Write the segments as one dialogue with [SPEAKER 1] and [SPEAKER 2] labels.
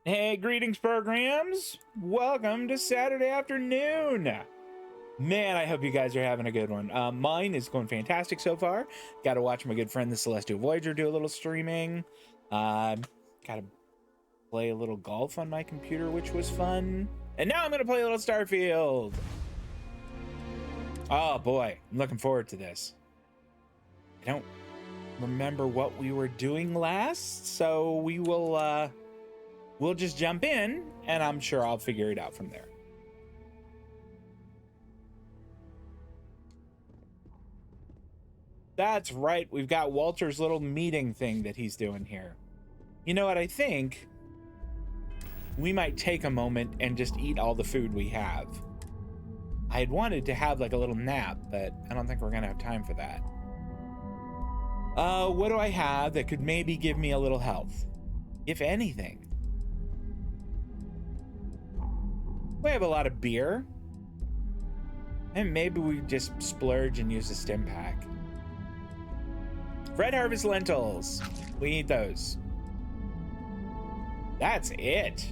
[SPEAKER 1] Hey, greetings, programs. Welcome to Saturday afternoon. Man, I hope you guys are having a good one. Mine is going fantastic so far. Got to watch my good friend, the Celestial Voyager, do a little streaming. Got to play a little golf on my computer, which was fun. And now I'm going to play a little Starfield. Oh, boy. I'm looking forward to this. I don't remember what we were doing last, so we will... we'll just jump in, and I'm sure I'll figure it out from there. That's right. We've got Walter's little meeting thing that he's doing here. You know what? I think we might take a moment and just eat all the food we have. I had wanted to have like a little nap, but I don't think we're going to have time for that. What do I have that could maybe give me a little health? If anything. We have a lot of beer. And maybe we just splurge and use a stim pack. Red Harvest lentils. We need those. That's it.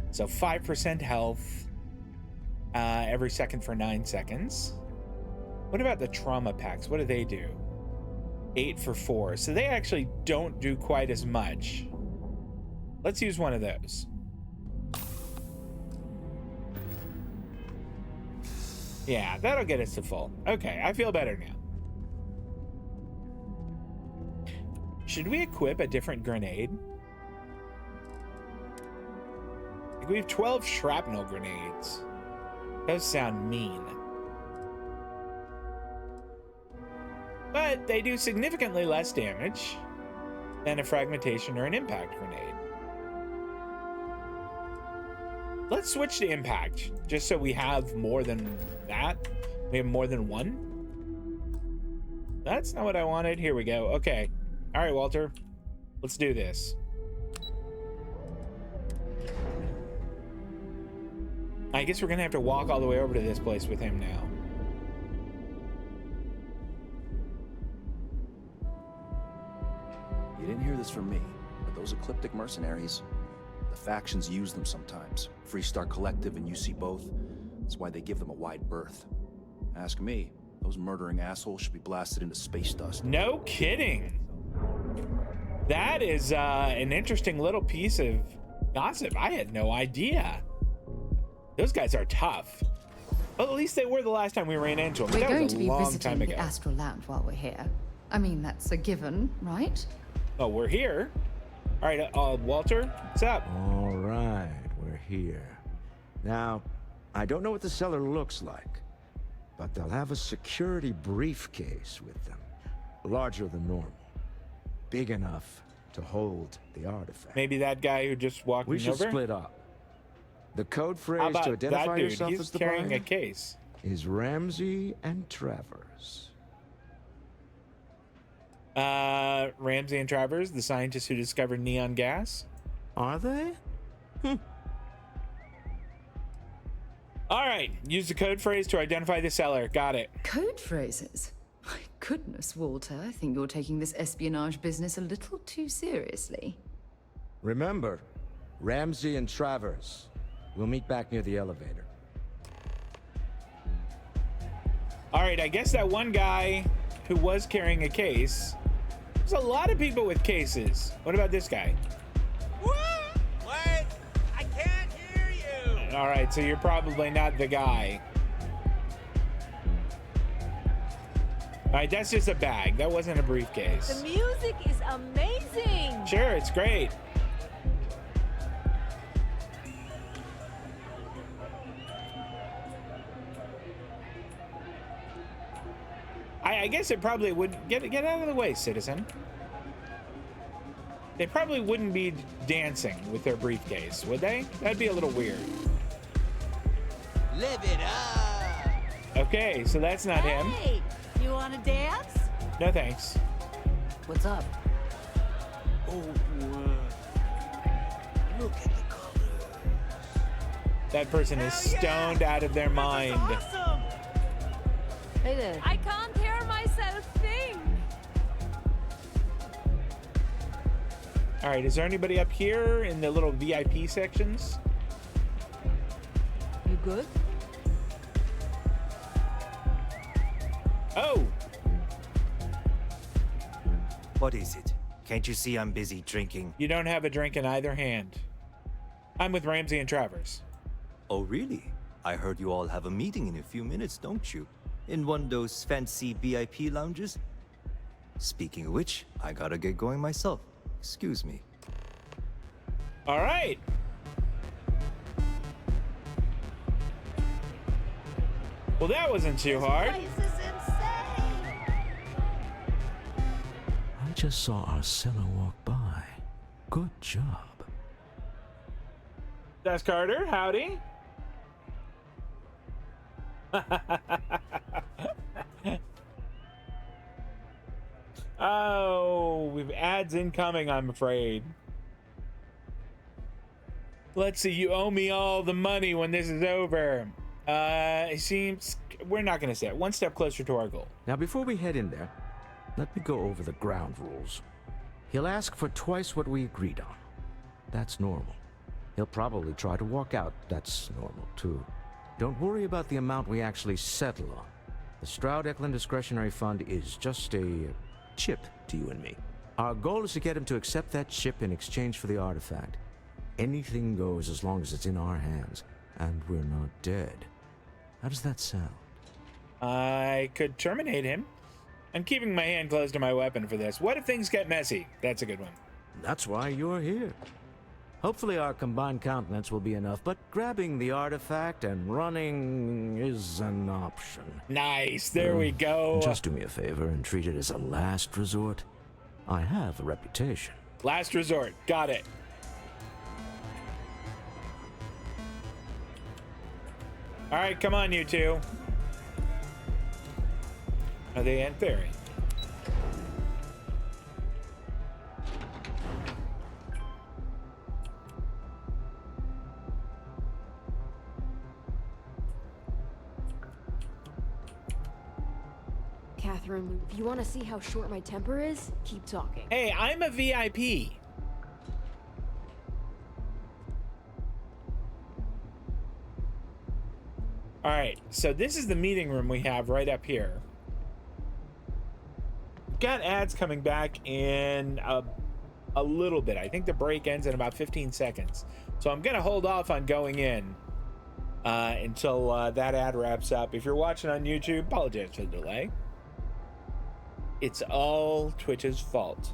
[SPEAKER 1] So 5% health every second for 9 seconds. What about the trauma packs? What do they do? 8 for 4. So they actually don't do quite as much. Let's use one of those. Yeah, that'll get us to full. Okay, I feel better now. Should we equip a different grenade? Like we have 12 shrapnel grenades. Those sound mean. But they do significantly less damage than a fragmentation or an impact grenade. Let's switch to impact, just so we have more than that. We have more than one. That's not what I wanted. Here we go. Okay. All right, Walter. Let's do this. I guess we're going to have to walk all the way over to this place with him now.
[SPEAKER 2] You didn't hear this from me, but those ecliptic mercenaries... the factions use them sometimes. Freestar Collective and UC both. That's why they give them a wide berth. Ask me, those murdering assholes should be blasted into space dust.
[SPEAKER 1] No kidding. That is an interesting little piece of gossip. I had no idea. Those guys are tough. Well, at least they were the last time we ran into them.
[SPEAKER 3] We're
[SPEAKER 1] That
[SPEAKER 3] going
[SPEAKER 1] was
[SPEAKER 3] to
[SPEAKER 1] a
[SPEAKER 3] be
[SPEAKER 1] long
[SPEAKER 3] visiting
[SPEAKER 1] time ago.
[SPEAKER 3] the astral land while we're here. I mean, that's a given, right?
[SPEAKER 1] Oh, we're here. All right, Walter, what's up?
[SPEAKER 4] All right, we're here. Now, I don't know what the cellar looks like, but they'll have a security briefcase with them. Larger than normal. Big enough to hold the artifact.
[SPEAKER 1] Maybe that guy who just walked
[SPEAKER 4] We
[SPEAKER 1] me
[SPEAKER 4] should
[SPEAKER 1] over?
[SPEAKER 4] split up. The code
[SPEAKER 1] How
[SPEAKER 4] phrase
[SPEAKER 1] about
[SPEAKER 4] to identify
[SPEAKER 1] that dude?
[SPEAKER 4] yourself
[SPEAKER 1] He's
[SPEAKER 4] as the
[SPEAKER 1] carrying a
[SPEAKER 4] buyer
[SPEAKER 1] case.
[SPEAKER 4] is Ramsey and Travers.
[SPEAKER 1] Ramsey and Travers, the scientists who discovered neon gas.
[SPEAKER 4] Are they?
[SPEAKER 1] All right, use the code phrase to identify the seller. Got it.
[SPEAKER 3] Code phrases? My goodness, Walter, I think you're taking this espionage business a little too seriously.
[SPEAKER 4] Remember, Ramsey and Travers. We'll meet back near the elevator.
[SPEAKER 1] All right, I guess that one guy who was carrying a case. There's a lot of people with cases. What about this guy?
[SPEAKER 5] What? I can't hear you.
[SPEAKER 1] All right, so you're probably not the guy. All right, that's just a bag. That wasn't a briefcase.
[SPEAKER 6] The music is amazing.
[SPEAKER 1] Sure, it's great. I guess it probably would get out of the way, citizen. They probably wouldn't be dancing with their briefcase, would they? That'd be a little weird.
[SPEAKER 5] Live it up.
[SPEAKER 1] Okay, so that's not him.
[SPEAKER 6] Hey, you want to dance?
[SPEAKER 1] No thanks.
[SPEAKER 3] What's up?
[SPEAKER 5] Oh, look at the colors.
[SPEAKER 1] That person is
[SPEAKER 5] Hell yeah!
[SPEAKER 1] stoned out of their mind.
[SPEAKER 5] This is awesome.
[SPEAKER 3] Hey there.
[SPEAKER 6] I can't hear myself think.
[SPEAKER 1] All right, is there anybody up here in the little VIP sections?
[SPEAKER 6] You good?
[SPEAKER 1] Oh,
[SPEAKER 7] What is it? Can't you see I'm busy drinking?
[SPEAKER 1] you don't have a drink in either hand. I'm with Ramsey and Travers.
[SPEAKER 7] Oh, really? I heard you all have a meeting in a few minutes, don't you? In one of those fancy VIP lounges? Speaking of which, I gotta get going myself. Excuse me.
[SPEAKER 1] All right. Well, that wasn't too hard.
[SPEAKER 6] This is insane.
[SPEAKER 4] I just saw Arcella walk by. Good job.
[SPEAKER 1] That's Carter. Howdy. Oh, we've ads incoming, I'm afraid. Let's see, you owe me all the money when this is over. It seems we're not gonna say it. One step closer to our goal.
[SPEAKER 4] Now, before we head in there, let me go over the ground rules. He'll ask for twice what we agreed on. That's normal. He'll probably try to walk out. That's normal, too. Don't worry about the amount we actually settle on. The Stroud-Eklund Discretionary Fund is just a chip to you and me. Our goal is to get him to accept that chip in exchange for the artifact. Anything goes as long as it's in our hands, and we're not dead. How does that sound?
[SPEAKER 1] I could terminate him. I'm keeping my hand close to my weapon for this. What if things get messy? That's a good one.
[SPEAKER 4] That's why you're here. Hopefully our combined countenance will be enough, but grabbing the artifact and running is an option.
[SPEAKER 1] Nice. There we go.
[SPEAKER 4] Just do me a favor and treat it as a last resort. I have a reputation.
[SPEAKER 1] Last resort. Got it. All right, come on, you two. Are they in theory?
[SPEAKER 8] Catherine, if you want to see how short my temper is, keep talking.
[SPEAKER 1] Hey, I'm a VIP. All right, so this is the meeting room we have right up here. Got ads coming back in a little bit. I think the break ends in about 15 seconds. So I'm gonna hold off on going in until that ad wraps up. If you're watching on YouTube, apologize for the delay. It's all Twitch's fault.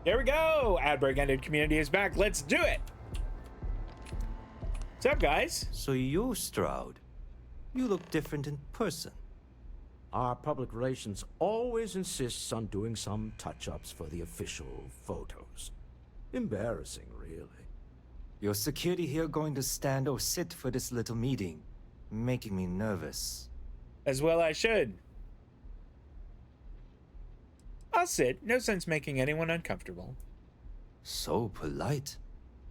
[SPEAKER 1] There we go. Ad break ended. Community is back. Let's do it. What's up, guys?
[SPEAKER 7] So you're Stroud. You look different in person.
[SPEAKER 4] Our public relations always insists on doing some touch-ups for the official photos. Embarrassing, really.
[SPEAKER 7] Your security here going to stand or sit for this little meeting, making me nervous.
[SPEAKER 1] As well I should. I'll sit. No sense making anyone uncomfortable.
[SPEAKER 7] So polite.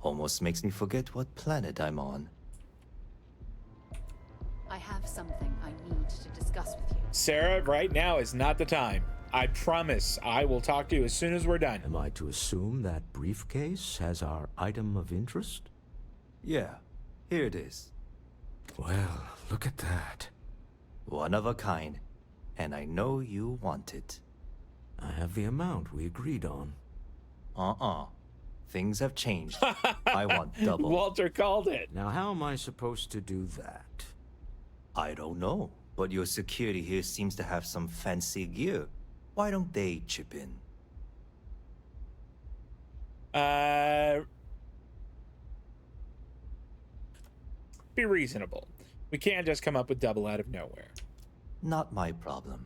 [SPEAKER 7] Almost makes me forget what planet I'm on.
[SPEAKER 3] I have something I need to discuss with you.
[SPEAKER 1] Sarah, right now is not the time. I promise I will talk to you as soon as we're done.
[SPEAKER 4] Am I to assume that briefcase has our item of interest?
[SPEAKER 7] Yeah, here it is.
[SPEAKER 4] Well, look at that.
[SPEAKER 7] One of a kind. And I know you want it.
[SPEAKER 4] I have the amount we agreed on.
[SPEAKER 7] Things have changed. I want double.
[SPEAKER 1] Walter called it.
[SPEAKER 4] Now, how am I supposed to do that?
[SPEAKER 7] I don't know, but your security here seems to have some fancy gear. Why don't they chip in?
[SPEAKER 1] Be reasonable. We can't just come up with double out of nowhere.
[SPEAKER 7] Not my problem.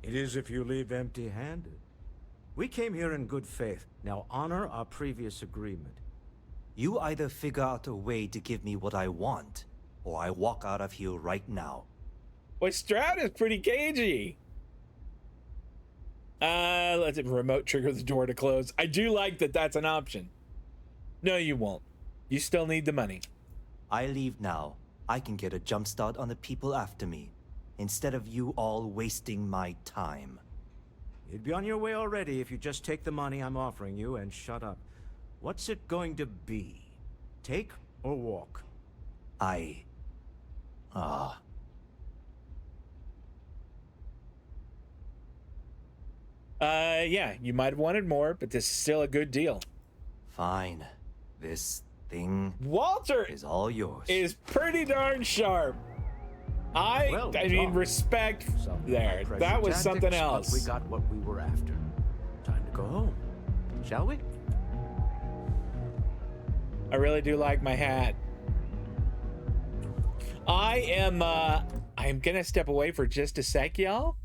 [SPEAKER 4] It is if you leave empty-handed. We came here in good faith. Now honor our previous agreement.
[SPEAKER 7] You either figure out a way to give me what I want, or I walk out of here right now.
[SPEAKER 1] Boy, Stroud is pretty cagey. Let's remote trigger the door to close. I do like that that's an option. No, you won't. You still need the money.
[SPEAKER 7] I leave now. I can get a jump start on the people after me, instead of you all wasting my time.
[SPEAKER 4] You'd be on your way already if you just take the money I'm offering you and shut up. What's it going to be? Take or walk?
[SPEAKER 7] I... Ah.
[SPEAKER 1] Yeah, you might have wanted more, but this is still a good deal.
[SPEAKER 7] Fine. This thing
[SPEAKER 1] Walter
[SPEAKER 7] is all yours.
[SPEAKER 1] is pretty darn sharp.
[SPEAKER 4] Well
[SPEAKER 1] I mean,
[SPEAKER 4] done.
[SPEAKER 1] respect
[SPEAKER 4] Some
[SPEAKER 1] there.
[SPEAKER 4] high-pressure
[SPEAKER 1] That was something
[SPEAKER 4] tactics, but
[SPEAKER 1] else.
[SPEAKER 4] we got what we were after. Time to go home. Shall we?
[SPEAKER 1] I really do like my hat. I am gonna step away for just a sec, y'all.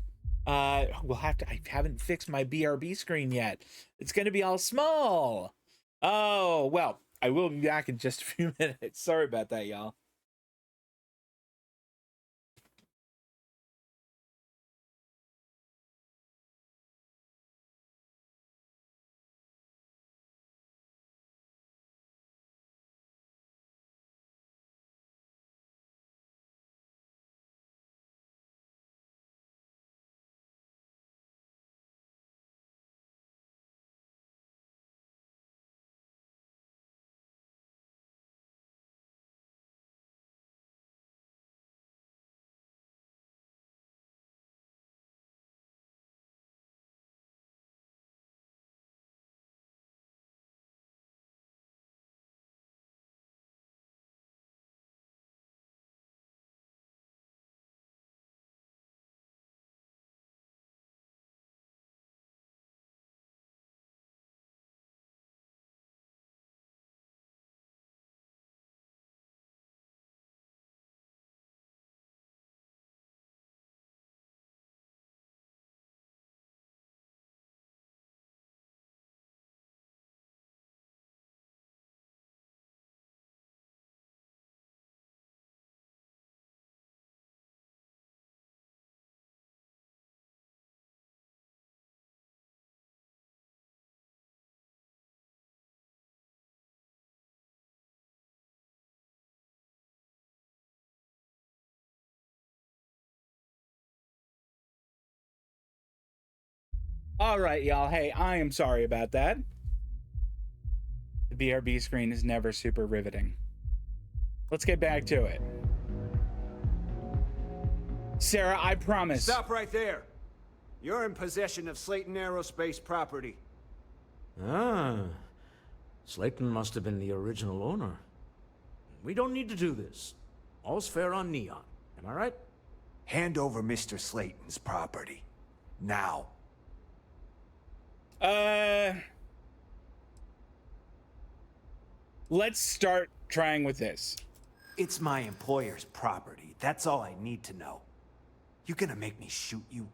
[SPEAKER 1] We'll have to. I haven't fixed my BRB screen yet. It's gonna be all small. Oh well, I will be back in just a few minutes. Sorry about that, y'all. All right, y'all. Hey, I am sorry about that. The BRB screen is never super riveting. Let's get back to it. Sarah, I promise.
[SPEAKER 9] Stop right there. You're in possession of Slayton Aerospace property.
[SPEAKER 4] Ah. Slayton must have been the original owner. We don't need to do this. All's fair on Neon. Am I right?
[SPEAKER 9] Hand over Mr. Slayton's property. Now.
[SPEAKER 1] Let's start trying with this.
[SPEAKER 9] It's my employer's property. That's all I need to know. You gonna make me shoot you?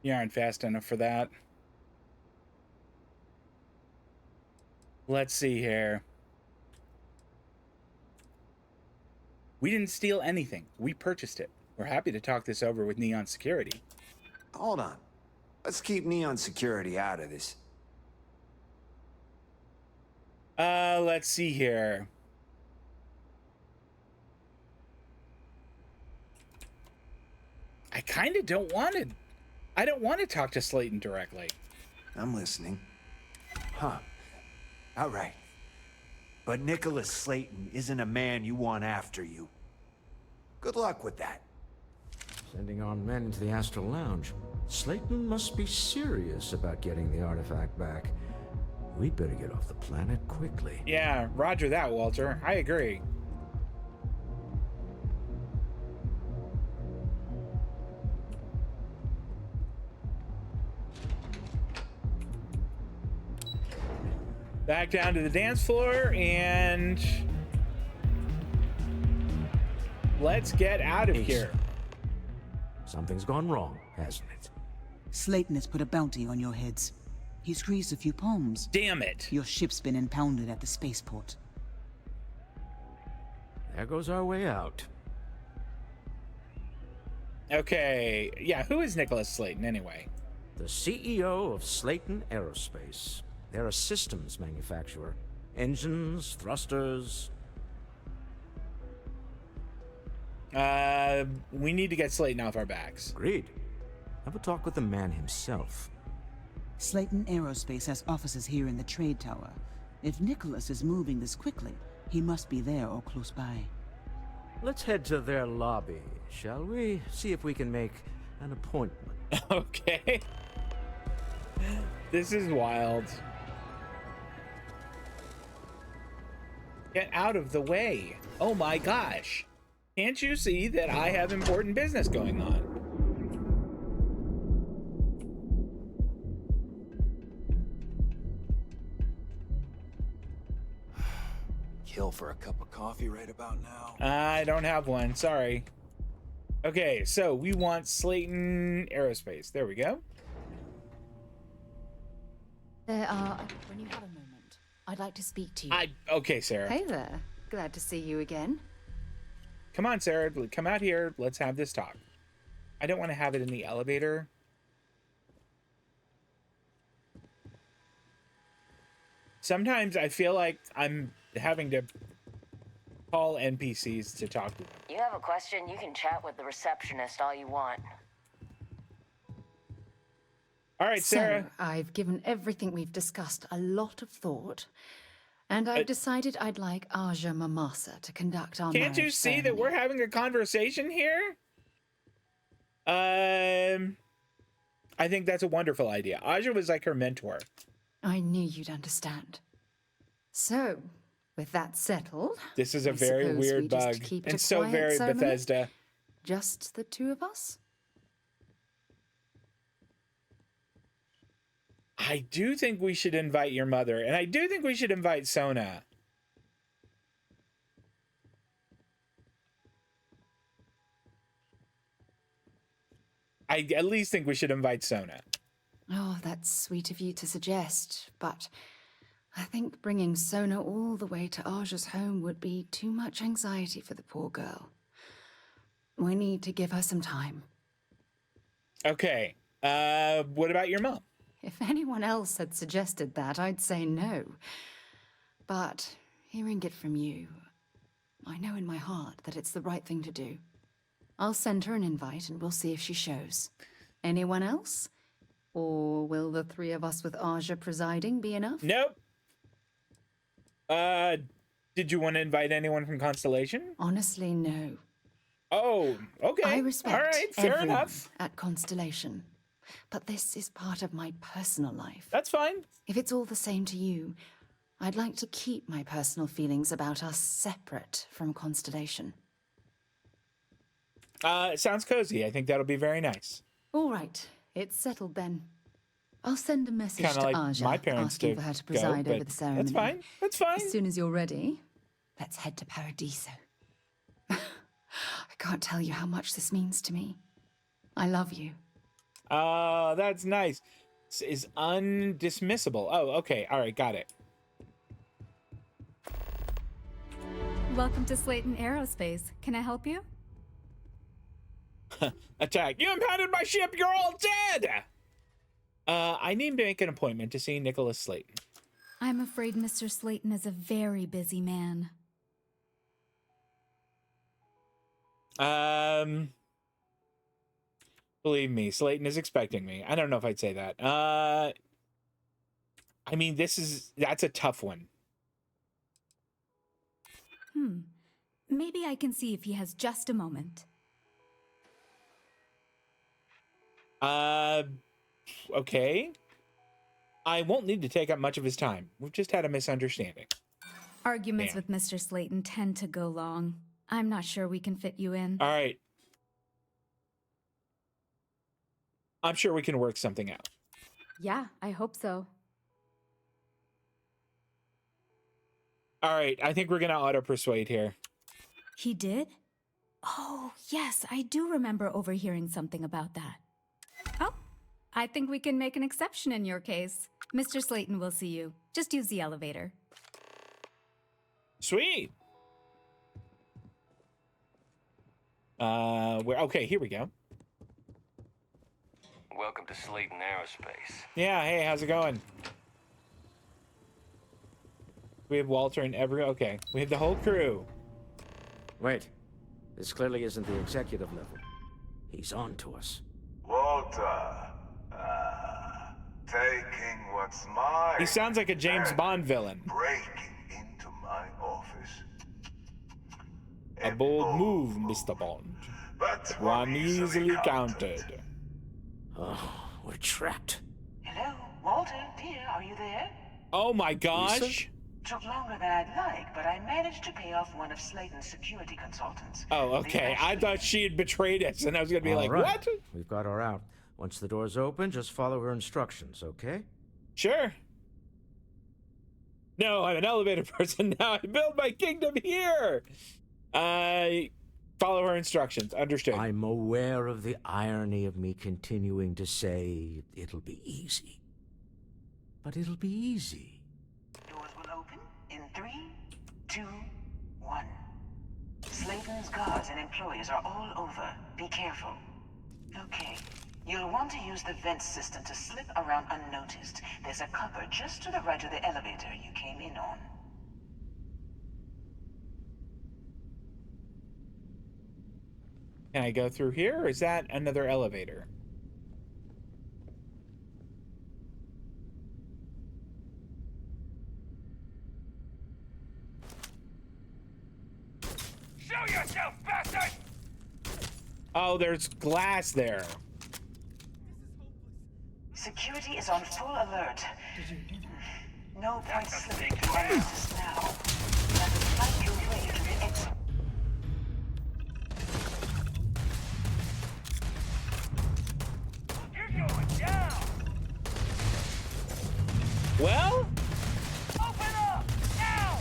[SPEAKER 1] You aren't fast enough for that. Let's see here. We didn't steal anything. We purchased it. We're happy to talk this over with Neon Security.
[SPEAKER 9] Hold on. Let's keep Neon Security out of this.
[SPEAKER 1] Let's see here. I kind of don't want to. I don't want to talk to Slayton directly.
[SPEAKER 9] I'm listening. Huh. All right. But Nicholas Slayton isn't a man you want after you. Good luck with that.
[SPEAKER 4] Sending armed men into the Astral Lounge. Slayton must be serious about getting the artifact back. We'd better get off the planet quickly.
[SPEAKER 1] Yeah, roger that, Walter. I agree. Back down to the dance floor and let's get out of here.
[SPEAKER 4] Something's gone wrong, hasn't it?
[SPEAKER 10] Slayton has put a bounty on your heads. He's greased a few palms.
[SPEAKER 1] Damn it.
[SPEAKER 10] Your ship's been impounded at the spaceport.
[SPEAKER 4] There goes our way out.
[SPEAKER 1] Okay. Yeah, who is Nicholas Slayton anyway?
[SPEAKER 4] The CEO of Slayton Aerospace. They're a systems manufacturer. Engines, thrusters.
[SPEAKER 1] We need to get Slayton off our backs.
[SPEAKER 4] Agreed. Have a talk with the man himself.
[SPEAKER 10] Slayton Aerospace has offices here in the trade tower. If Nicholas is moving this quickly, he must be there or close by.
[SPEAKER 4] Let's head to their lobby, shall we? See if we can make an appointment.
[SPEAKER 1] Okay. This is wild. Get out of the way. Oh my gosh. Can't you see that I have important business going on?
[SPEAKER 2] Kill for a cup of coffee right about now.
[SPEAKER 1] I don't have one, sorry. Okay, so we want Slayton Aerospace. There we go.
[SPEAKER 3] There are. When you have a moment, I'd like to speak to you.
[SPEAKER 1] Okay, Sarah.
[SPEAKER 3] Hey there. Glad to see you again.
[SPEAKER 1] Come on, Sarah. Come out here. Let's have this talk. I don't want to have it in the elevator. Sometimes I feel like I'm having to call NPCs to talk to them.
[SPEAKER 11] You have a question, you can chat with the receptionist all you want.
[SPEAKER 1] All right, Sarah.
[SPEAKER 3] So, I've given everything we've discussed a lot of thought, and I've decided I'd like Aja Mamasa to conduct our
[SPEAKER 1] Can't you
[SPEAKER 3] marriage
[SPEAKER 1] see that
[SPEAKER 3] ceremony.
[SPEAKER 1] we're having a conversation here? I think that's a wonderful idea. Aja was like her mentor.
[SPEAKER 3] I knew you'd understand. So, with that settled,
[SPEAKER 1] This is a
[SPEAKER 3] I
[SPEAKER 1] very
[SPEAKER 3] suppose
[SPEAKER 1] weird
[SPEAKER 3] we just
[SPEAKER 1] bug,
[SPEAKER 3] keep it
[SPEAKER 1] and
[SPEAKER 3] a
[SPEAKER 1] so
[SPEAKER 3] quiet
[SPEAKER 1] very
[SPEAKER 3] ceremony?
[SPEAKER 1] Bethesda.
[SPEAKER 3] Just the two of us?
[SPEAKER 1] I do think we should invite your mother, and I do think we should invite Sona. I at least think we should invite Sona.
[SPEAKER 3] Oh, that's sweet of you to suggest, but I think bringing Sona all the way to Aja's home would be too much anxiety for the poor girl. We need to give her some time.
[SPEAKER 1] Okay, what about your mom?
[SPEAKER 3] If anyone else had suggested that, I'd say no. But hearing it from you, I know in my heart that it's the right thing to do. I'll send her an invite and we'll see if she shows. Anyone else? Or will the three of us with Aja presiding be enough?
[SPEAKER 1] Nope. Did you want to invite anyone from Constellation?
[SPEAKER 3] Honestly, no.
[SPEAKER 1] Oh, okay.
[SPEAKER 3] I respect
[SPEAKER 1] All right, fair
[SPEAKER 3] everyone
[SPEAKER 1] enough.
[SPEAKER 3] at Constellation. But this is part of my personal life.
[SPEAKER 1] That's fine.
[SPEAKER 3] If it's all the same to you, I'd like to keep my personal feelings about us separate from Constellation.
[SPEAKER 1] It sounds cozy. I think that'll be very nice.
[SPEAKER 3] All right, it's settled then. I'll send a message
[SPEAKER 1] Kinda
[SPEAKER 3] to
[SPEAKER 1] like
[SPEAKER 3] Aja
[SPEAKER 1] my parents
[SPEAKER 3] asking
[SPEAKER 1] to
[SPEAKER 3] for her to
[SPEAKER 1] go,
[SPEAKER 3] preside over
[SPEAKER 1] but
[SPEAKER 3] the ceremony.
[SPEAKER 1] that's fine. That's fine.
[SPEAKER 3] As soon as you're ready, let's head to Paradiso. I can't tell you how much this means to me. I love you.
[SPEAKER 1] Oh, that's nice. This is undismissible. Oh, okay. All right, got it.
[SPEAKER 12] Welcome to Slayton Aerospace. Can I help you?
[SPEAKER 1] Attack. You impounded my ship. You're all dead. I need to make an appointment to see Nicholas Slayton.
[SPEAKER 12] I'm afraid Mr. Slayton is a very busy man.
[SPEAKER 1] Believe me, Slayton is expecting me. I don't know if I'd say that. I mean, that's a tough one.
[SPEAKER 12] Maybe I can see if he has just a moment.
[SPEAKER 1] Okay. I won't need to take up much of his time. We've just had a misunderstanding.
[SPEAKER 12] Arguments
[SPEAKER 1] Damn.
[SPEAKER 12] with Mr. Slayton tend to go long. I'm not sure we can fit you in.
[SPEAKER 1] All right. I'm sure we can work something out.
[SPEAKER 12] Yeah, I hope so.
[SPEAKER 1] All right, I think we're gonna auto-persuade here.
[SPEAKER 12] He did? Oh, yes, I do remember overhearing something about that. Oh, I think we can make an exception in your case. Mr. Slayton will see you. Just use the elevator.
[SPEAKER 1] Sweet. Okay, here we go.
[SPEAKER 5] Welcome to Slayton Aerospace.
[SPEAKER 1] Yeah, hey, how's it going? We have Walter and okay, we have the whole crew.
[SPEAKER 4] Wait, this clearly isn't the executive level. He's on to us.
[SPEAKER 13] Walter, Taking what's mine.
[SPEAKER 1] He sounds like a James Bond villain.
[SPEAKER 13] Breaking into my office.
[SPEAKER 1] A bold move, Mr. Bond.
[SPEAKER 13] But
[SPEAKER 1] One easily counted.
[SPEAKER 4] Oh, we're trapped.
[SPEAKER 14] Hello, Walter, dear, are you there?
[SPEAKER 1] Oh my gosh.
[SPEAKER 4] Lisa?
[SPEAKER 14] Took longer than I'd like, but I managed to pay off one of Slayton's security consultants.
[SPEAKER 1] Oh, okay. I thought she had betrayed us, and I was gonna be
[SPEAKER 4] All
[SPEAKER 1] like,
[SPEAKER 4] right.
[SPEAKER 1] what?
[SPEAKER 4] We've got her out. Once the door's open, just follow her instructions, okay?
[SPEAKER 1] Sure. No, I'm an elevator person now. I build my kingdom here. I follow her instructions. Understood.
[SPEAKER 4] I'm aware of the irony of me continuing to say it'll be easy. But it'll be easy.
[SPEAKER 14] Doors will open in 3, 2, 1. Slayton's guards and employees are all over. Be careful. Okay. You'll want to use the vent system to slip around unnoticed. There's a cupboard just to the right of the elevator you came in on.
[SPEAKER 1] Can I go through here, or is that another elevator?
[SPEAKER 5] Show yourself, bastard!
[SPEAKER 1] Oh, there's glass there.
[SPEAKER 14] Security is on full alert. No point slipping through unnoticed now. You have to fight your way to the exit.
[SPEAKER 5] You're going down!
[SPEAKER 1] Well?
[SPEAKER 5] Open up! Now!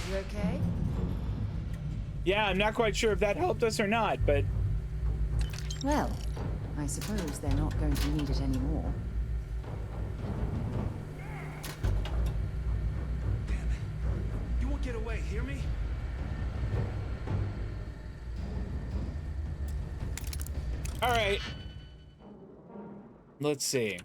[SPEAKER 3] You okay?
[SPEAKER 1] Yeah, I'm not quite sure if that helped us or not, but...
[SPEAKER 3] Well, I suppose they're not going to need it anymore.
[SPEAKER 2] Damn it. You won't get away, hear me?
[SPEAKER 1] All right. Let's see.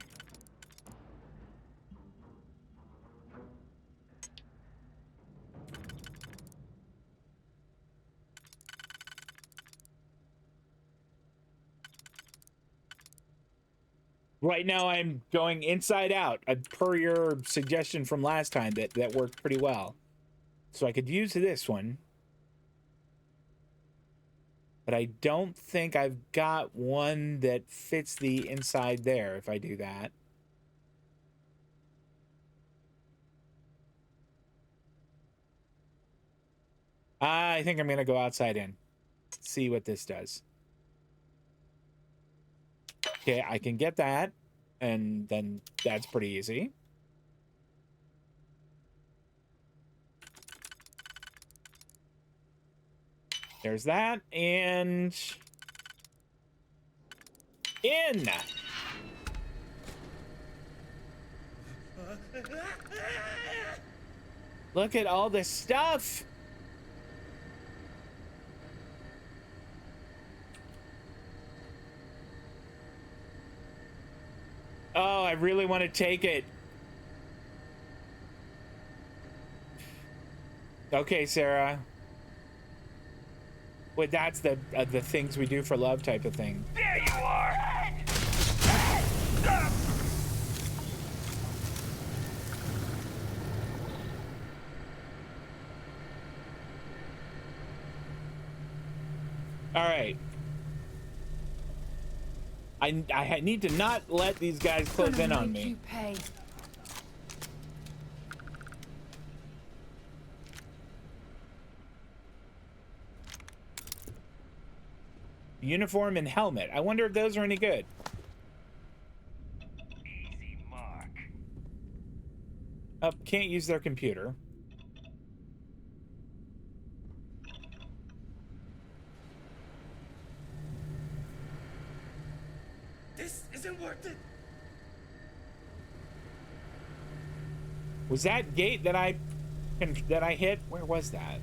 [SPEAKER 1] Right now I'm going inside out, per your suggestion from last time that worked pretty well. So I could use this one. But I don't think I've got one that fits the inside there if I do that. I think I'm going to go outside in. See what this does. Okay, I can get that. And then that's pretty easy. There's that, and in. Look at all this stuff. Oh, I really want to take it. Okay, Sarah. Wait, that's the things we do for love type of thing.
[SPEAKER 5] There you are!
[SPEAKER 1] All right. I need to not let these guys close in on me.
[SPEAKER 3] Pay.
[SPEAKER 1] Uniform and helmet. I wonder if those are any good.
[SPEAKER 5] Easy mark.
[SPEAKER 1] Oh, can't use their computer.
[SPEAKER 5] This isn't worth it.
[SPEAKER 1] Was that gate that I hit? Where was that?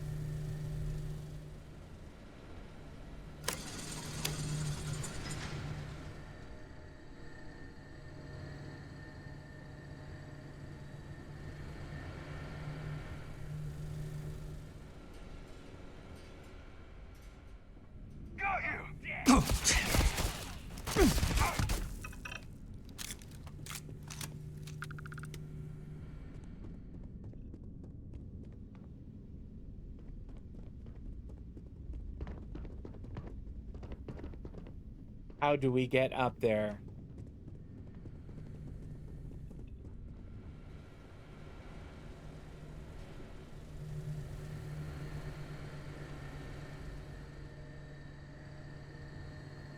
[SPEAKER 1] How do we get up there?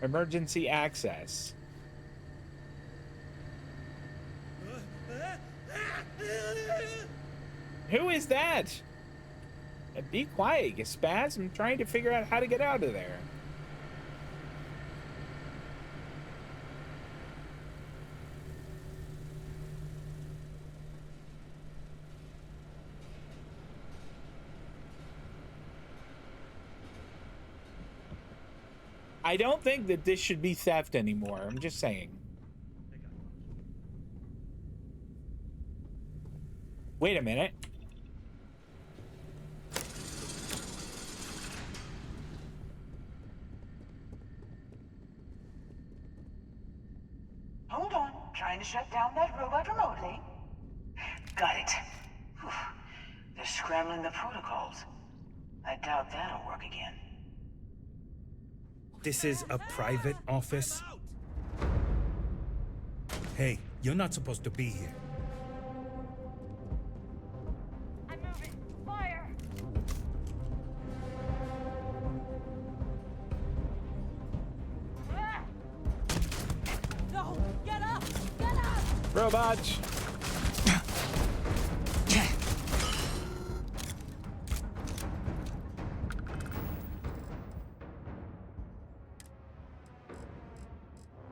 [SPEAKER 1] Emergency access. Who is that? Be quiet, you spaz. I'm trying to figure out how to get out of there. I don't think that this should be theft anymore. I'm just saying. Wait a minute.
[SPEAKER 14] Hold on. Trying to shut down that robot remotely. Got it. Whew. They're scrambling the protocols. I doubt that'll work again.
[SPEAKER 15] This is a private office. Hey, you're not supposed to be here.
[SPEAKER 5] I'm moving. Fire! Ah! No! Get up! Get up!
[SPEAKER 1] Robot!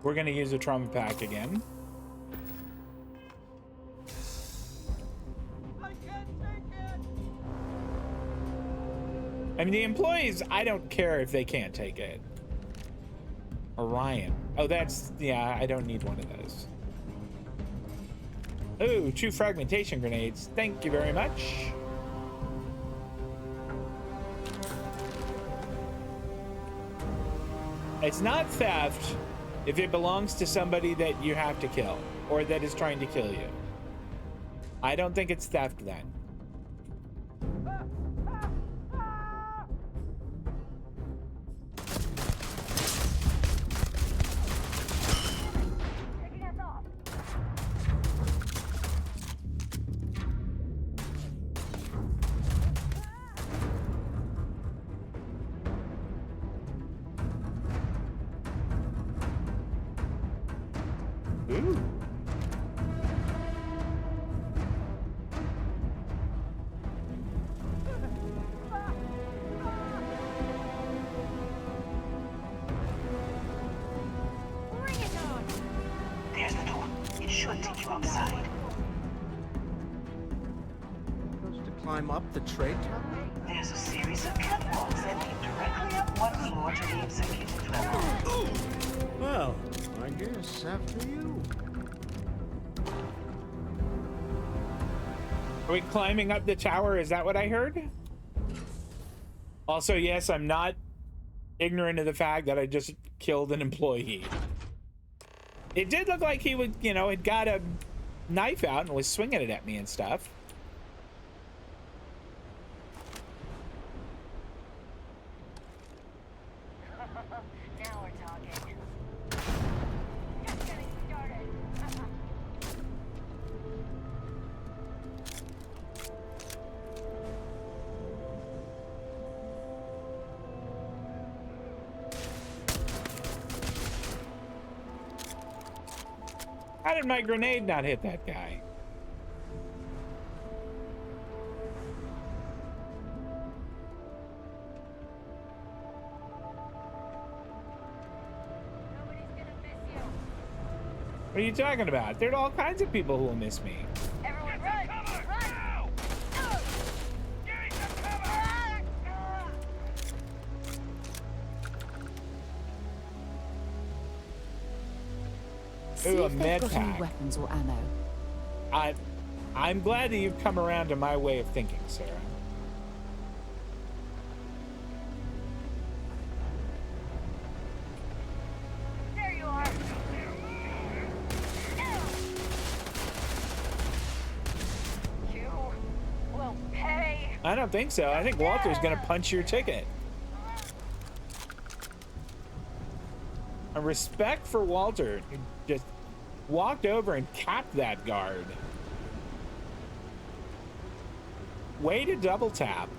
[SPEAKER 1] We're gonna use a trauma pack again.
[SPEAKER 5] I can't take it!
[SPEAKER 1] I mean, the employees, I don't care if they can't take it. Orion. Oh, that's, yeah, I don't need one of those. Ooh, 2 fragmentation grenades. Thank you very much. It's not theft if it belongs to somebody that you have to kill or that is trying to kill you. I don't think it's theft then. Ooh.
[SPEAKER 14] There's the door. It should take you outside.
[SPEAKER 4] Supposed to climb up the trade tower?
[SPEAKER 14] There's a series of catwalks that lead directly up one floor to the executive level.
[SPEAKER 4] Well, I guess after you.
[SPEAKER 1] Are we climbing up the tower? Is that what I heard? Also, yes, I'm not ignorant of the fact that I just killed an employee. It did look like he would, you know, had got a knife out and was swinging it at me and stuff.
[SPEAKER 11] Now we're talking.
[SPEAKER 5] Just getting started.
[SPEAKER 1] How did my grenade not hit that guy? What are you talking about? There are all kinds of people who will miss me.
[SPEAKER 5] Everyone run! Run! Now! Getting the cover!
[SPEAKER 3] See
[SPEAKER 1] Ooh, a
[SPEAKER 3] if they've
[SPEAKER 1] med
[SPEAKER 3] got any
[SPEAKER 1] pack.
[SPEAKER 3] weapons or ammo.
[SPEAKER 1] I'm glad that you've come around to my way of thinking, Sarah.
[SPEAKER 5] There you are! You will pay!
[SPEAKER 1] I don't think so. I think Walter's gonna punch your ticket. A respect for Walter. He just walked over and capped that guard. Way to double tap.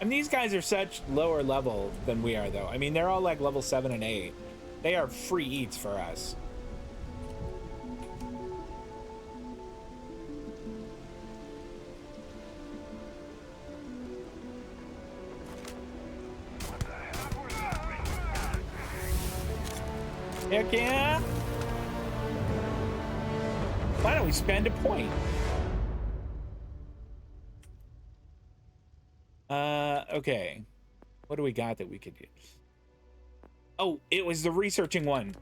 [SPEAKER 1] And these guys are such lower level than we are, though. I mean, they're all like level 7 and 8. They are free eats for us. Heck yeah! Why don't we spend a point? Okay. What do we got that we could use? Oh, it was the researching one.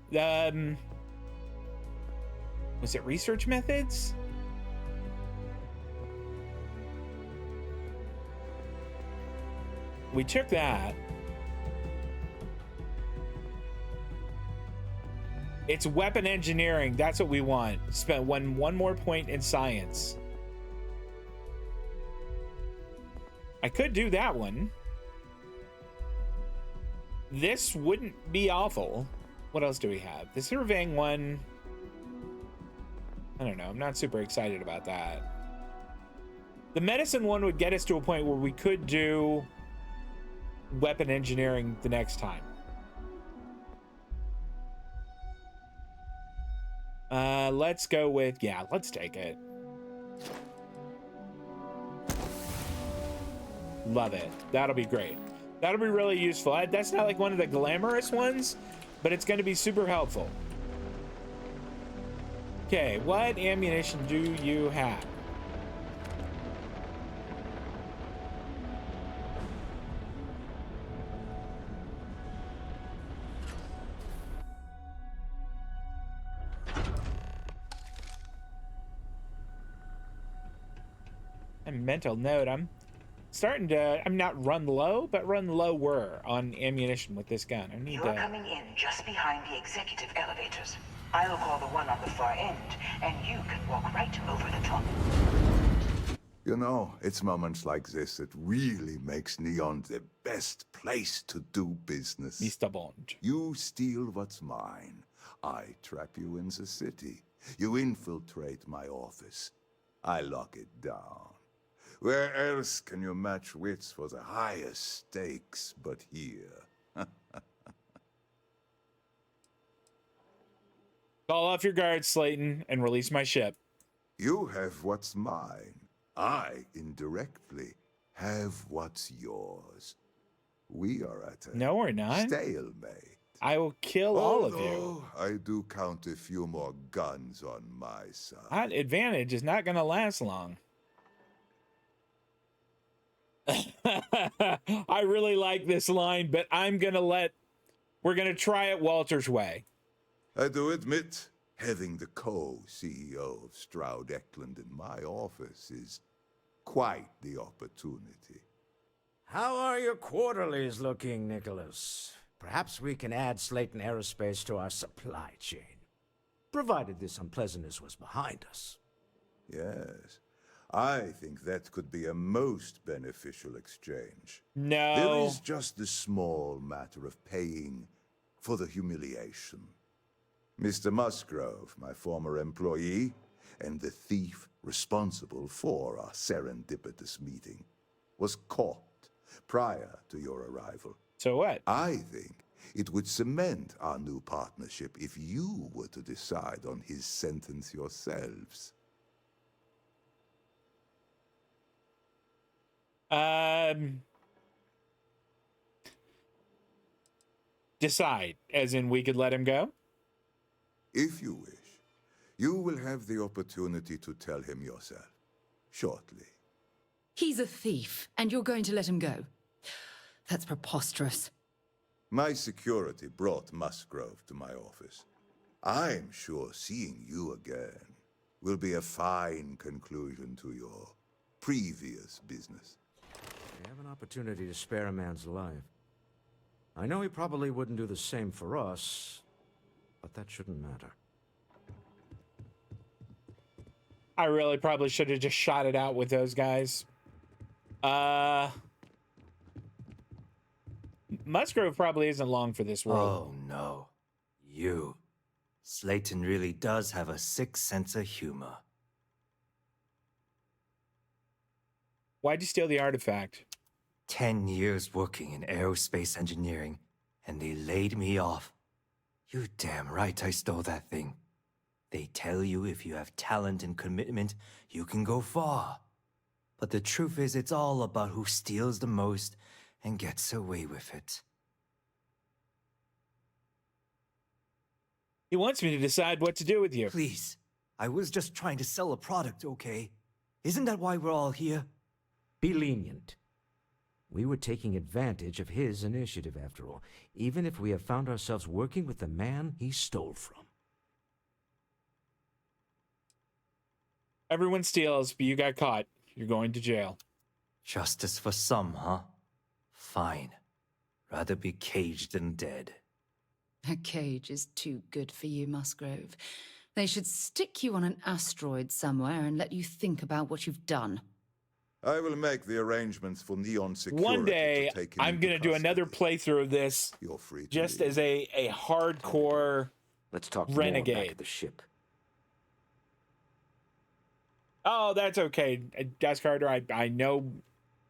[SPEAKER 1] Was it research methods? We took that. It's weapon engineering. That's what we want. Spend one more point in science. I could do that one. This wouldn't be awful. What else do we have? The surveying one. I don't know. I'm not super excited about that. The medicine one would get us to a point where we could do weapon engineering the next time. Let's go with, yeah, let's take it. Love it. That'll be great. That'll be really useful. That's not like one of the glamorous ones, but it's going to be super helpful. Okay, what ammunition do you have? A mental note, I'm starting to, I'm not run low, but run lower on ammunition with this gun. I need
[SPEAKER 14] You're coming in just behind the executive elevators. I'll call the one on the far end, and you can walk right over the top.
[SPEAKER 13] You know, it's moments like this that really makes Neon the best place to do business.
[SPEAKER 1] Mr. Bond.
[SPEAKER 13] You steal what's mine. I trap you in the city. You infiltrate my office. I lock it down. Where else can you match wits for the highest stakes but here?
[SPEAKER 1] Call off your guards, Slayton, and release my ship.
[SPEAKER 13] You have what's mine. I, indirectly, have what's yours. We are at a
[SPEAKER 1] no, we're not.
[SPEAKER 13] Stalemate.
[SPEAKER 1] I will kill all of you.
[SPEAKER 13] Although I do count a few more guns on my side.
[SPEAKER 1] That advantage is not going to last long. I really like this line, but we're going to try it Walter's way.
[SPEAKER 13] I do admit, having the co-CEO of Stroud Eklund in my office is quite the opportunity.
[SPEAKER 4] How are your quarterlies looking, Nicholas? Perhaps we can add Slayton Aerospace to our supply chain, provided this unpleasantness was behind us.
[SPEAKER 13] Yes, I think that could be a most beneficial exchange.
[SPEAKER 1] No.
[SPEAKER 13] There is just the small matter of paying for the humiliation. Mr. Musgrove, my former employee, and the thief responsible for our serendipitous meeting, was caught prior to your arrival.
[SPEAKER 1] So what?
[SPEAKER 13] I think it would cement our new partnership if you were to decide on his sentence yourselves.
[SPEAKER 1] Decide, as in we could let him go?
[SPEAKER 13] If you wish, you will have the opportunity to tell him yourself, shortly.
[SPEAKER 3] He's a thief, and you're going to let him go? That's preposterous.
[SPEAKER 13] My security brought Musgrove to my office. I'm sure seeing you again will be a fine conclusion to your previous business.
[SPEAKER 4] We have an opportunity to spare a man's life. I know he probably wouldn't do the same for us, but that shouldn't matter.
[SPEAKER 1] I really probably should have just shot it out with those guys. Musgrove probably isn't long for this world.
[SPEAKER 7] Oh no. You. Slayton really does have a sick sense of humor.
[SPEAKER 1] Why'd you steal the artifact?
[SPEAKER 7] 10 years working in aerospace engineering, and they laid me off. You're damn right I stole that thing. They tell you if you have talent and commitment, you can go far. But the truth is, it's all about who steals the most and gets away with it.
[SPEAKER 1] He wants me to decide what to do with you.
[SPEAKER 7] Please, I was just trying to sell a product, okay? Isn't that why we're all here?
[SPEAKER 4] Be lenient. We were taking advantage of his initiative, after all, even if we have found ourselves working with the man he stole from.
[SPEAKER 1] Everyone steals, but you got caught. You're going to jail.
[SPEAKER 7] Justice for some, huh? Fine. Rather be caged than dead.
[SPEAKER 3] A cage is too good for you, Musgrove. They should stick you on an asteroid somewhere and let you think about what you've done.
[SPEAKER 13] I will make the arrangements for Neon Security.
[SPEAKER 1] One day,
[SPEAKER 13] to take him
[SPEAKER 1] I'm
[SPEAKER 13] into
[SPEAKER 1] going to do another playthrough of this.
[SPEAKER 13] You're free to
[SPEAKER 1] just
[SPEAKER 13] leave.
[SPEAKER 1] as a hardcore
[SPEAKER 4] Let's talk
[SPEAKER 1] renegade.
[SPEAKER 4] more back at the ship.
[SPEAKER 1] Oh, that's okay, Desk Carter. I know,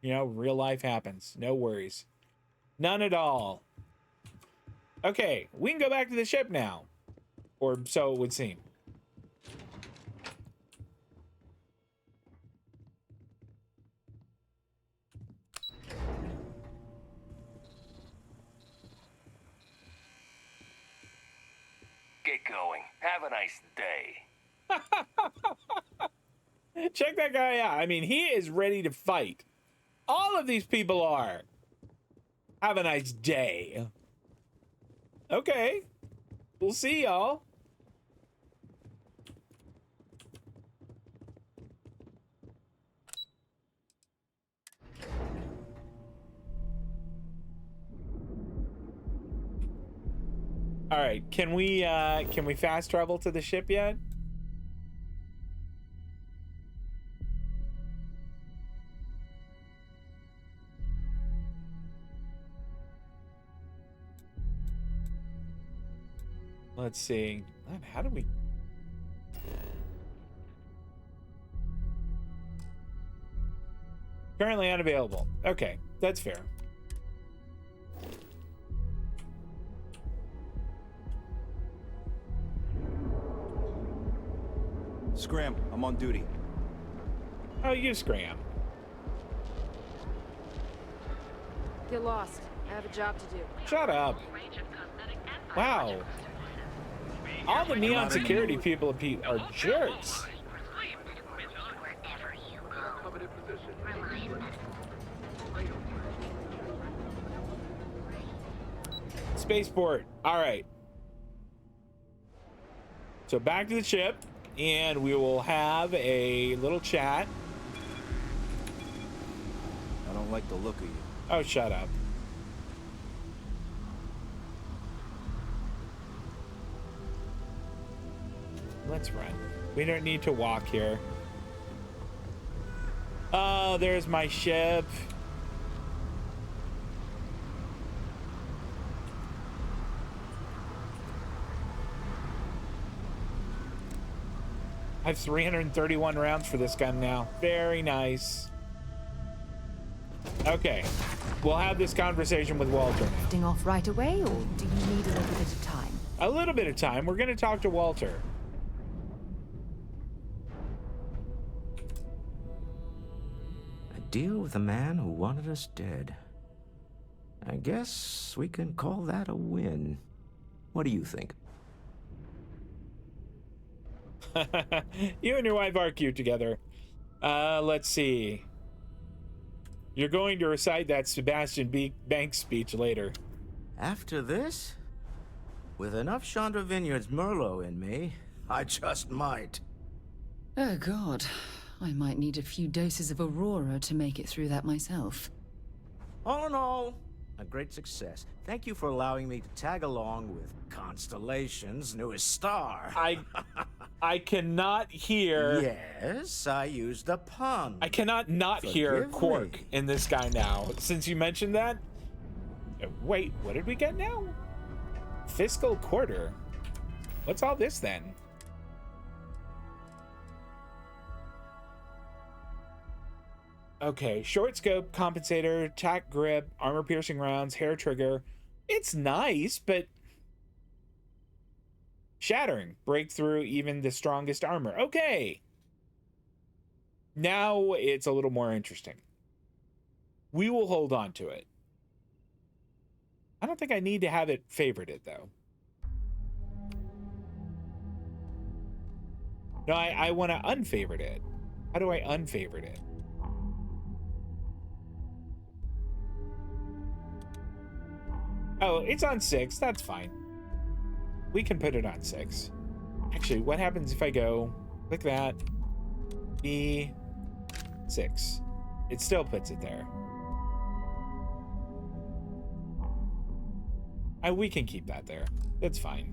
[SPEAKER 1] real life happens. No worries. None at all. Okay, we can go back to the ship now. Or so it would seem.
[SPEAKER 16] Get going. Have a nice day.
[SPEAKER 1] Check that guy out. I mean, he is ready to fight. All of these people are. Have a nice day. Okay. We'll see y'all. All right, can we fast travel to the ship yet? Let's see. Man, how do we? Currently unavailable. Okay, that's fair.
[SPEAKER 2] Scram, I'm on duty.
[SPEAKER 1] Oh, you scram.
[SPEAKER 8] Get lost. I have a job to do.
[SPEAKER 1] Shut up. Wow. All the Neon Security people are jerks. Spaceport. All right. So back to the ship, and we will have a little chat.
[SPEAKER 2] I don't like the look of you.
[SPEAKER 1] Oh, shut up. Let's run. We don't need to walk here. Oh, there's my ship. I have 331 rounds for this gun now. Very nice. Okay. We'll have this conversation with Walter now.
[SPEAKER 3] Drifting off right away, or do you need a little bit of time?
[SPEAKER 1] A little bit of time. We're going to talk to Walter.
[SPEAKER 4] A deal with a man who wanted us dead. I guess we can call that a win. What do you think?
[SPEAKER 1] You and your wife are cute together. Let's see. You're going to recite that Sebastian Banks speech later.
[SPEAKER 4] After this? With enough Chandra Vineyards Merlot in me, I just might.
[SPEAKER 3] Oh, God. I might need a few doses of Aurora to make it through that myself.
[SPEAKER 4] All in all, a great success. Thank you for allowing me to tag along with Constellation's newest star.
[SPEAKER 1] I cannot hear...
[SPEAKER 4] Yes, I used a pun.
[SPEAKER 1] I cannot not hear
[SPEAKER 4] Forgive
[SPEAKER 1] Quark
[SPEAKER 4] me.
[SPEAKER 1] in this guy now. Since you mentioned that, Wait, what did we get now? Fiscal quarter. What's all this then? Okay, short scope, compensator, tack grip, armor piercing rounds, hair trigger. It's nice, but shattering, break through even the strongest armor. Okay. Now it's a little more interesting. We will hold on to it. I don't think I need to have it favorited though. No, I want to unfavorite it. How do I unfavorite it? Oh, it's on 6. That's fine. We can put it on 6. Actually, what happens if I go click that? E6. It still puts it there. We can keep that there. That's fine.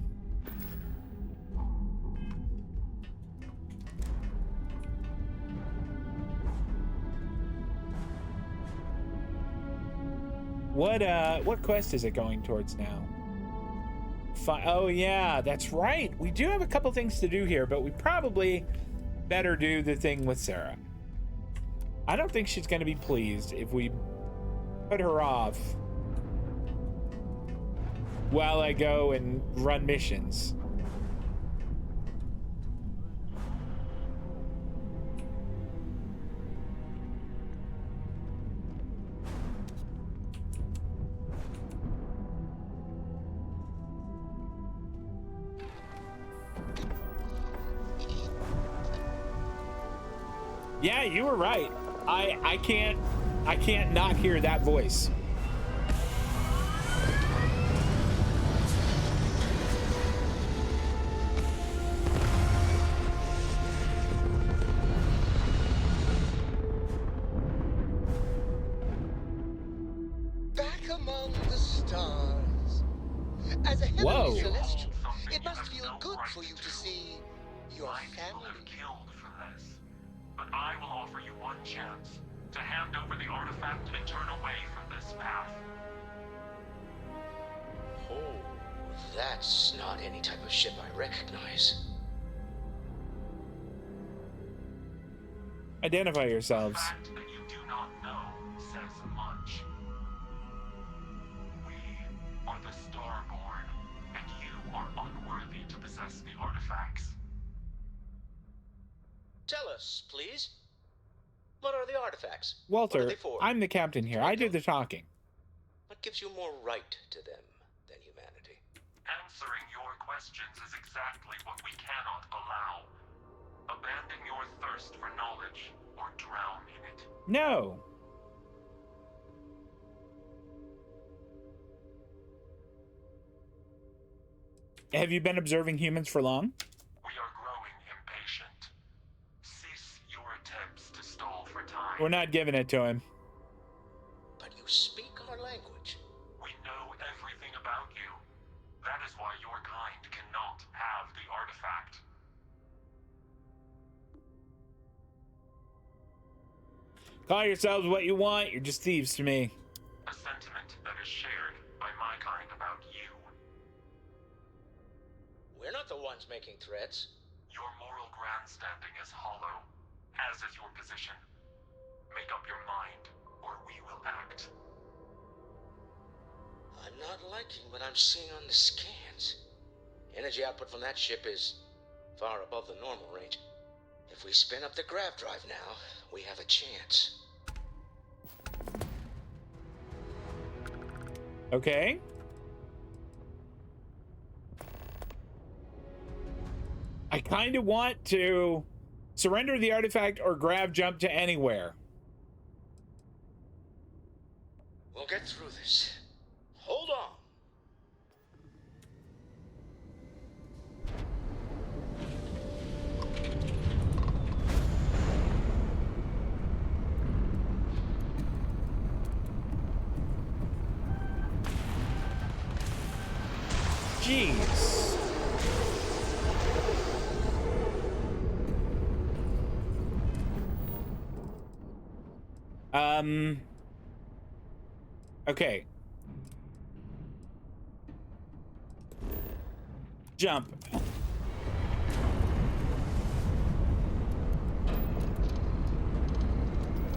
[SPEAKER 1] What quest is it going towards now? Oh yeah, that's right. We do have a couple things to do here, but we probably better do the thing with Sarah. I don't think she's going to be pleased if we put her off while I go and run missions. Yeah, you were right. I can't not hear that voice.
[SPEAKER 17] Back among the stars. As a heavenly celestial, it must feel good for you to see your family.
[SPEAKER 18] But I will offer you one chance to hand over the artifact and turn away from this path.
[SPEAKER 17] Oh, that's not any type of ship I recognize.
[SPEAKER 1] Identify yourselves.
[SPEAKER 18] The fact that you do not know says much. We are the Starborn, and you are unworthy to possess the artifacts.
[SPEAKER 17] Tell us, please. What are the artifacts?
[SPEAKER 1] Walter,
[SPEAKER 17] what are they for?
[SPEAKER 1] I'm the captain here. I do the talking.
[SPEAKER 17] What gives you more right to them than humanity?
[SPEAKER 18] Answering your questions is exactly what we cannot allow. Abandon your thirst for knowledge or drown in it.
[SPEAKER 1] No. Have you been observing humans for long?
[SPEAKER 18] We are growing impatient. Cease your attempts to stall for time.
[SPEAKER 1] We're not giving it to him.
[SPEAKER 17] But you speak our language.
[SPEAKER 18] We know everything about you. That is why your kind cannot have the artifact.
[SPEAKER 1] Call yourselves what you want. You're just thieves to me.
[SPEAKER 18] A sentiment that is shared by my kind about you.
[SPEAKER 17] We're not the ones making threats.
[SPEAKER 18] Your moral grandstanding is hollow, as is your position. Make up your mind, or we will act.
[SPEAKER 17] I'm not liking what I'm seeing on the scans. Energy output from that ship is far above the normal range. If we spin up the grav drive now, we have a chance.
[SPEAKER 1] Okay. I kind of want to surrender the artifact or grav jump to anywhere.
[SPEAKER 17] We'll get through this. Hold on.
[SPEAKER 1] Jeez. Okay. jump.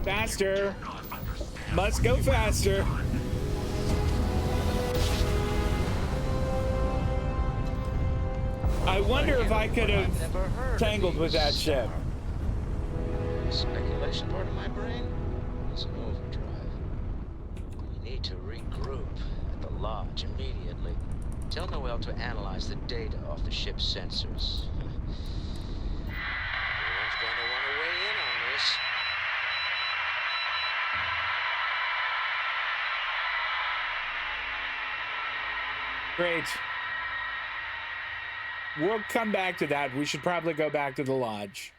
[SPEAKER 1] Faster. Must go faster. I wonder if I could have tangled with that ship.
[SPEAKER 17] Speculation part of my brain is an overdrive. We need to regroup at the lodge immediately. Tell Noel to analyze the data off the ship's sensors. Everyone's going to want to weigh in on this.
[SPEAKER 1] Great. We'll come back to that. We should probably go back to the lodge.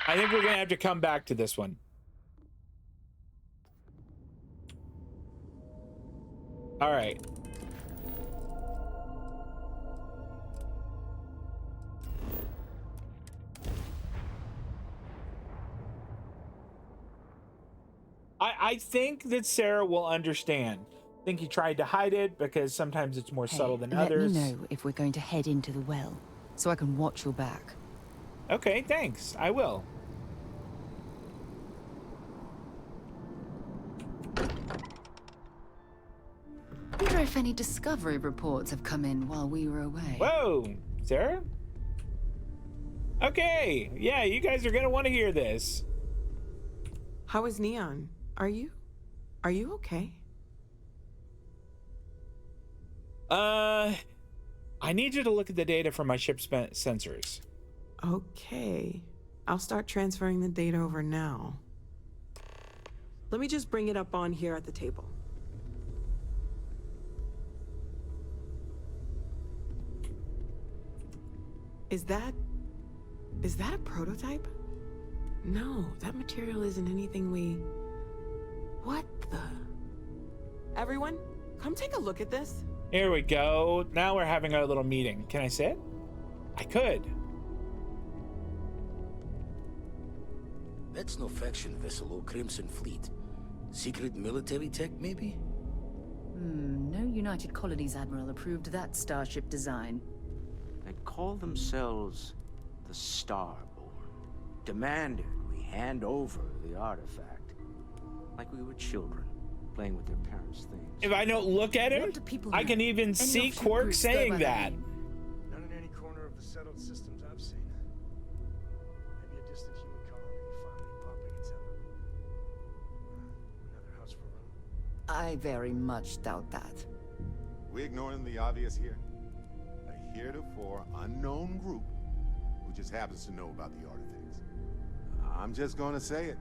[SPEAKER 1] I think we're gonna have to come back to this one. All right. I think that Sarah will understand. I think he tried to hide it because sometimes it's more subtle than others.
[SPEAKER 3] Let me know if we're going to head into the well, so I can watch your back.
[SPEAKER 1] Okay, thanks. I will.
[SPEAKER 3] Wonder if any discovery reports have come in while we were away.
[SPEAKER 1] Whoa, Sarah? Okay, yeah, you guys are gonna want to hear this.
[SPEAKER 19] How is Neon? Are you okay?
[SPEAKER 1] I need you to look at the data from my ship's sensors.
[SPEAKER 19] Okay. I'll start transferring the data over now. Let me just bring it up on here at the table. Is that a prototype? No, that material isn't anything we... What the... Everyone, come take a look at this.
[SPEAKER 1] Here we go. Now we're having our little meeting. Can I sit? I could.
[SPEAKER 20] That's no faction vessel or Crimson Fleet. Secret military tech, maybe?
[SPEAKER 3] No United Colonies Admiral approved that starship design.
[SPEAKER 17] They call themselves the Starborn. Demanded we hand over the artifact. Like we were children, playing with their parents' things.
[SPEAKER 1] If I don't look at him, I can even see Quark saying that.
[SPEAKER 21] Not in any corner of the settled systems I've seen. Maybe a distant human colony finally popping its head up. Another house for room.
[SPEAKER 3] I very much doubt that.
[SPEAKER 22] We ignoring the obvious here? A heretofore unknown group who just happens to know about the artifacts. I'm just gonna say it.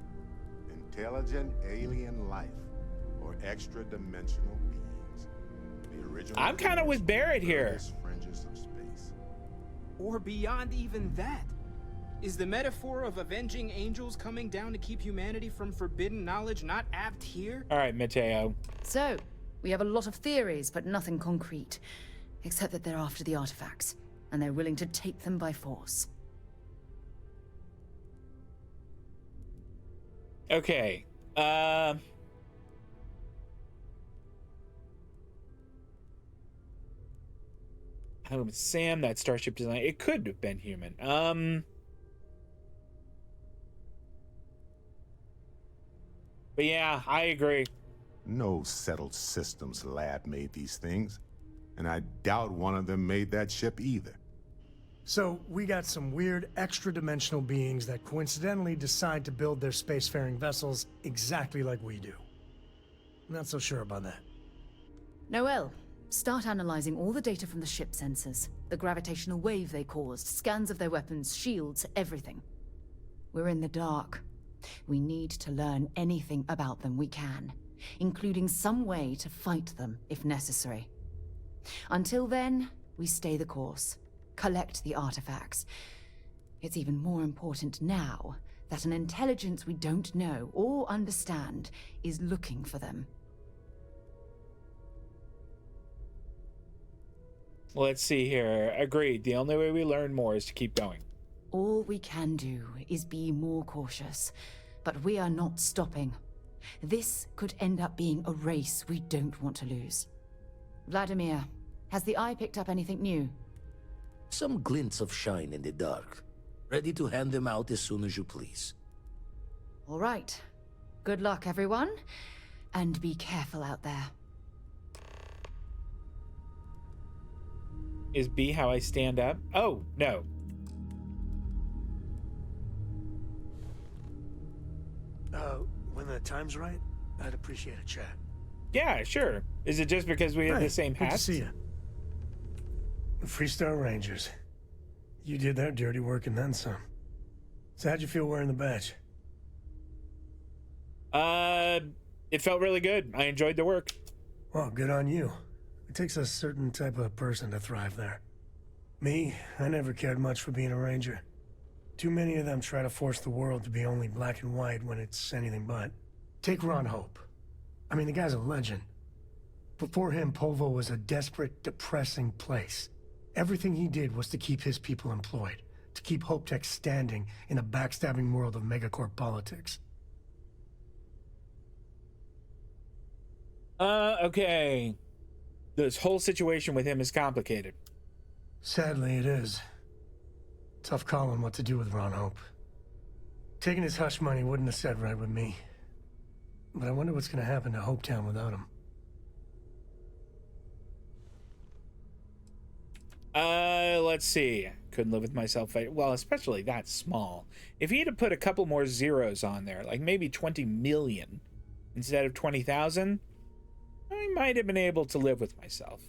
[SPEAKER 22] Intelligent alien life, or extra-dimensional beings. The original.
[SPEAKER 1] I'm kind of with Barrett here.
[SPEAKER 22] Fringes of space.
[SPEAKER 23] Or beyond even that. Is the metaphor of avenging angels coming down to keep humanity from forbidden knowledge not apt here?
[SPEAKER 1] All right, Mateo.
[SPEAKER 3] So, we have a lot of theories, but nothing concrete. Except that they're after the artifacts, and they're willing to take them by force.
[SPEAKER 1] Okay. Sam, that starship design, it could have been human. But yeah, I agree.
[SPEAKER 22] No settled systems lab made these things, and I doubt one of them made that ship either.
[SPEAKER 21] So, we got some weird extra-dimensional beings that coincidentally decide to build their spacefaring vessels exactly like we do. Not so sure about that.
[SPEAKER 3] Noel, start analyzing all the data from the ship sensors. The gravitational wave they caused, scans of their weapons, shields, everything. We're in the dark. We need to learn anything about them we can, including some way to fight them if necessary. Until then, we stay the course. Collect the artifacts. It's even more important now that an intelligence we don't know or understand is looking for them.
[SPEAKER 1] Let's see here. Agreed. The only way we learn more is to keep going.
[SPEAKER 3] All we can do is be more cautious, but we are not stopping. This could end up being a race we don't want to lose. Vladimir, has the Eye picked up anything new?
[SPEAKER 20] Some glints of shine in the dark. Ready to hand them out as soon as you please.
[SPEAKER 3] All right. Good luck, everyone. And be careful out there.
[SPEAKER 1] Is B how I stand up? Oh, no.
[SPEAKER 21] When the time's right, I'd appreciate a chat.
[SPEAKER 1] Yeah, sure. Is it just because we have the same
[SPEAKER 21] Good to
[SPEAKER 1] hats?
[SPEAKER 21] see you. Freestar Rangers. You did their dirty work and then some. So how'd you feel wearing the badge?
[SPEAKER 1] It felt really good. I enjoyed the work.
[SPEAKER 21] Well, good on you. It takes a certain type of person to thrive there. Me, I never cared much for being a ranger. Too many of them try to force the world to be only black and white when it's anything but. Take Ron Hope. I mean, the guy's a legend. Before him, Polvo was a desperate, depressing place. Everything he did was to keep his people employed, to keep Hope Tech standing in a backstabbing world of megacorp politics.
[SPEAKER 1] Okay. This whole situation with him is complicated.
[SPEAKER 21] Sadly, it is. Tough call on what to do with Ron Hope. Taking his hush money wouldn't have sat right with me. But I wonder what's gonna happen to Hopetown without him.
[SPEAKER 1] Let's see. Couldn't live with myself. Well, especially that small. If he had to put a couple more zeros on there, like maybe 20 million instead of 20,000, I might have been able to live with myself.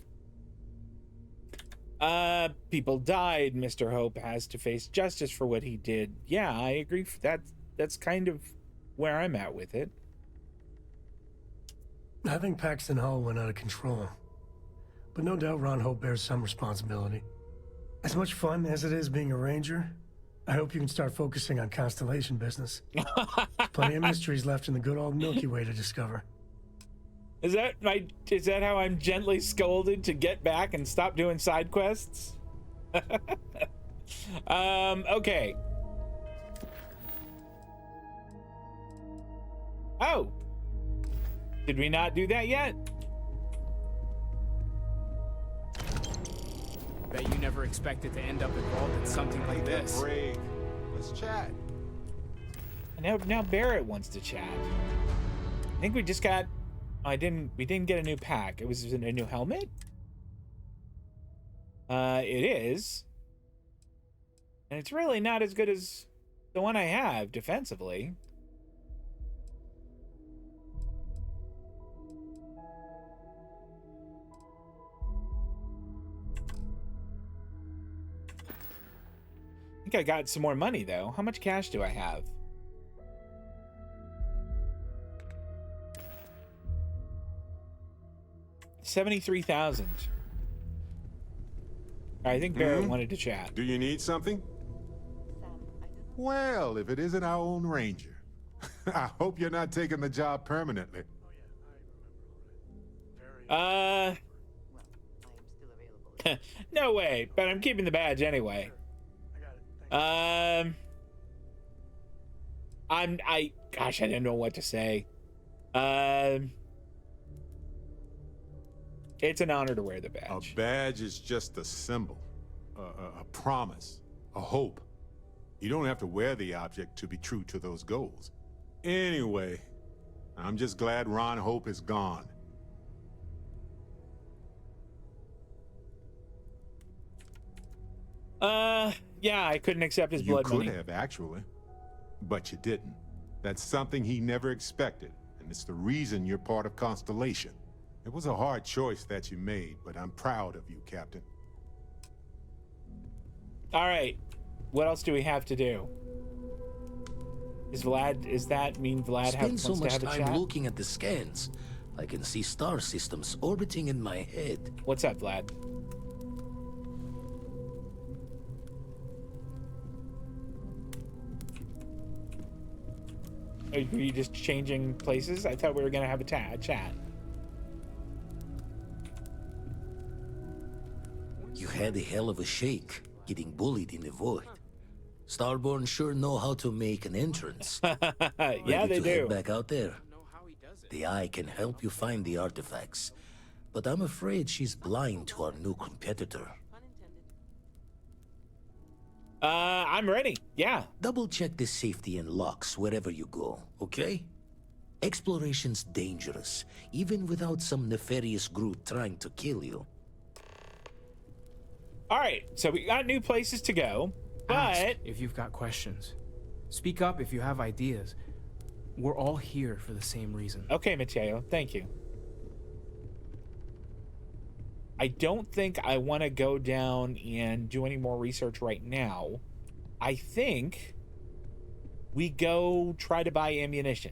[SPEAKER 1] People died. Mr. Hope has to face justice for what he did. Yeah, I agree. That's kind of where I'm at with it.
[SPEAKER 21] I think Paxton Hall went out of control. But no doubt Ron Hope bears some responsibility. As much fun as it is being a ranger, I hope you can start focusing on constellation business. Plenty of mysteries left in the good old Milky Way to discover.
[SPEAKER 1] Is that how I'm gently scolded to get back and stop doing side quests? Okay. Oh. Did we not do that yet?
[SPEAKER 23] Bet you never expected to end up involved in something like this.
[SPEAKER 22] Break. Let's chat.
[SPEAKER 1] Now Barrett wants to chat. I think we just got. We didn't get a new pack. It was a new helmet. It is, and it's really not as good as the one I have defensively. I think I got some more money though. How much cash do I have? $73,000. I think Barrett wanted to chat.
[SPEAKER 22] Do you need something? Well, if it isn't our own ranger. I hope you're not taking the job permanently.
[SPEAKER 1] No way, but I'm keeping the badge anyway. Gosh, I didn't know what to say. It's an honor to wear the badge.
[SPEAKER 22] A badge is just a symbol, a promise, a hope. You don't have to wear the object to be true to those goals. Anyway, I'm just glad Ron Hope is gone.
[SPEAKER 1] Yeah, I couldn't accept his blood money.
[SPEAKER 22] You could have, actually. But you didn't. That's something he never expected, and it's the reason you're part of Constellation. It was a hard choice that you made, but I'm proud of you, Captain.
[SPEAKER 1] All right. What else do we have to do? Does that mean Vlad
[SPEAKER 20] Spend so
[SPEAKER 1] wants to
[SPEAKER 20] much
[SPEAKER 1] have a
[SPEAKER 20] time
[SPEAKER 1] chat?
[SPEAKER 20] looking at the scans. I can see star systems orbiting in my head.
[SPEAKER 1] What's up, Vlad? Are you just changing places? I thought we were gonna have a chat.
[SPEAKER 20] had a hell of a shake, getting bullied in the void. Starborn sure know how to make an entrance.
[SPEAKER 1] Yeah, they
[SPEAKER 20] to head
[SPEAKER 1] do.
[SPEAKER 20] back out there? The Eye can help you find the artifacts, but I'm afraid she's blind to our new competitor.
[SPEAKER 1] I'm ready. Yeah.
[SPEAKER 20] Double check the safety and locks wherever you go, okay? Exploration's dangerous, even without some nefarious group trying to kill you.
[SPEAKER 1] All right, so we got new places to go, but
[SPEAKER 23] Ask if you've got questions. Speak up if you have ideas. We're all here for the same reason.
[SPEAKER 1] Okay, Mateo, thank you. I don't think I want to go down and do any more research right now. I think we go try to buy ammunition.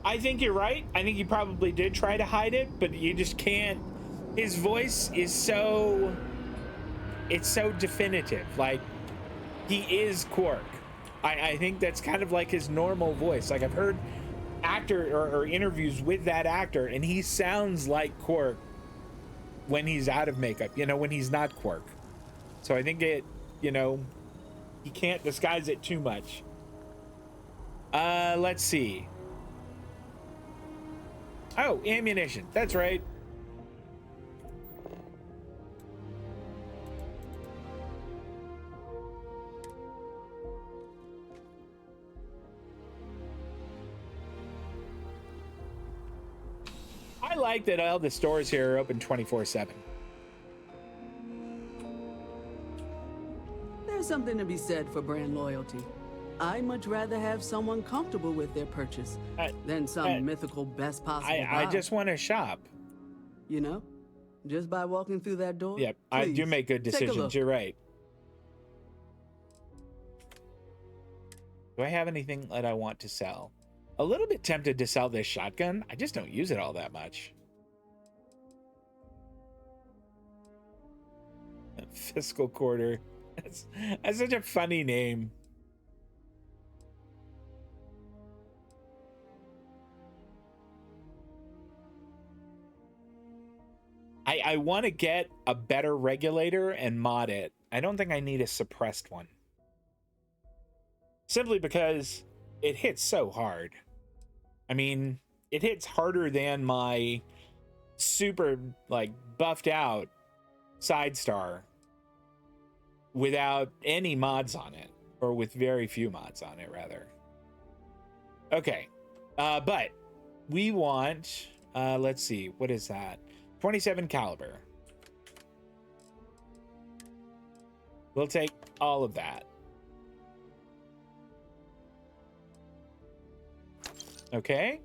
[SPEAKER 1] I think you're right. I think he probably did try to hide it, but you just can't. His voice is so... It's so definitive. Like, he is Quark. I think that's kind of like his normal voice. Like, I've heard actor or interviews with that actor, and he sounds like Quark when he's out of makeup, you know, when he's not Quark. So I think it, you know, he can't disguise it too much. Let's see. Oh, ammunition. That's right. I like that all the stores here are open 24/7.
[SPEAKER 6] There's something to be said for brand loyalty. I'd much rather have someone comfortable with their purchase than some mythical best possible
[SPEAKER 1] I
[SPEAKER 6] buy.
[SPEAKER 1] just want to shop.
[SPEAKER 6] You know, just by walking through that door.
[SPEAKER 1] Yep, I do make good
[SPEAKER 6] take a
[SPEAKER 1] decisions.
[SPEAKER 6] look.
[SPEAKER 1] You're right. Do I have anything that I want to sell? A little bit tempted to sell this shotgun. I just don't use it all that much. Fiscal quarter. That's such a funny name. I want to get a better regulator and mod it. I don't think I need a suppressed one. Simply because it hits so hard. I mean, it hits harder than my super, like, buffed out Side Star without any mods on it, or with very few mods on it, rather. Okay, but we want, let's see, what is that? 27 caliber. We'll take all of that. Okay.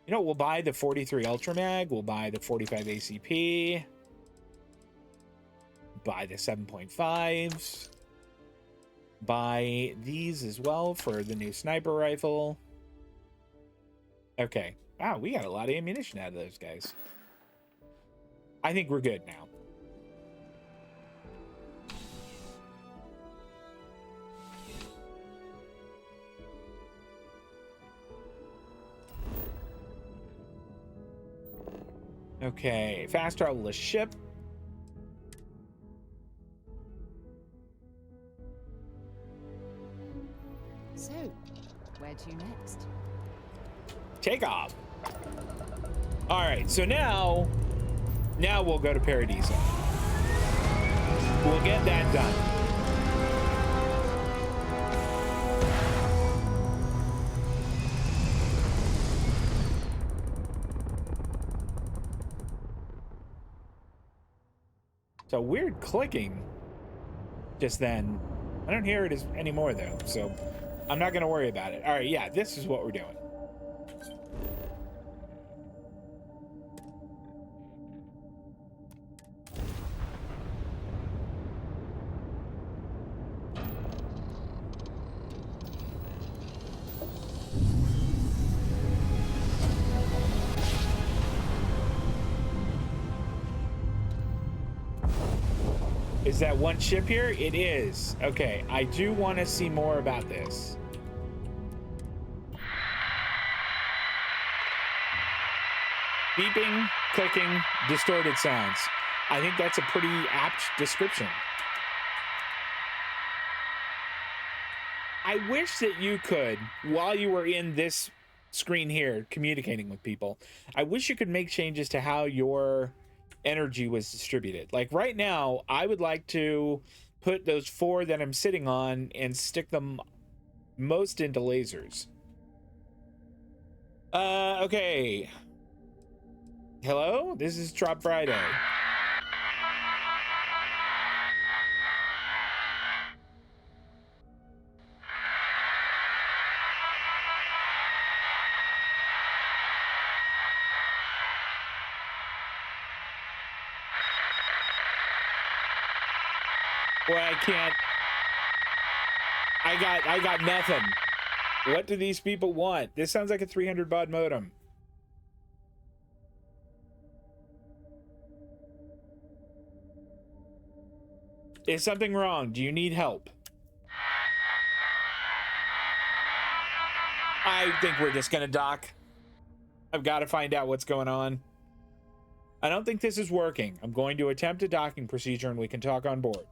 [SPEAKER 1] You know, we'll buy the 43 Ultra Mag. We'll buy the 45 ACP. Buy the 7.5s. Buy these as well for the new sniper rifle. Okay. Wow, we got a lot of ammunition out of those guys. I think we're good now. Okay, fast travel the ship.
[SPEAKER 3] So, where to next?
[SPEAKER 1] Take off. All right, so now we'll go to Paradiso. We'll get that done. So weird clicking just then. I don't hear it anymore though, so I'm not gonna worry about it. All right, yeah, this is what we're doing. Is that one ship here? It is. Okay, I do want to see more about this. Beeping, clicking, distorted sounds. I think that's a pretty apt description. I wish that you could, while you were in this screen here communicating with people, I wish you could make changes to how your energy was distributed. Like right now, I would like to put those 4 that I'm sitting on and stick them most into lasers. Okay. Hello? This is Trob Friday. Boy, I can't. I got nothing. What do these people want? This sounds like a 300 baud modem. Is something wrong? Do you need help? I think we're just gonna dock. I've got to find out what's going on. I don't think this is working. I'm going to attempt a docking procedure and we can talk on board.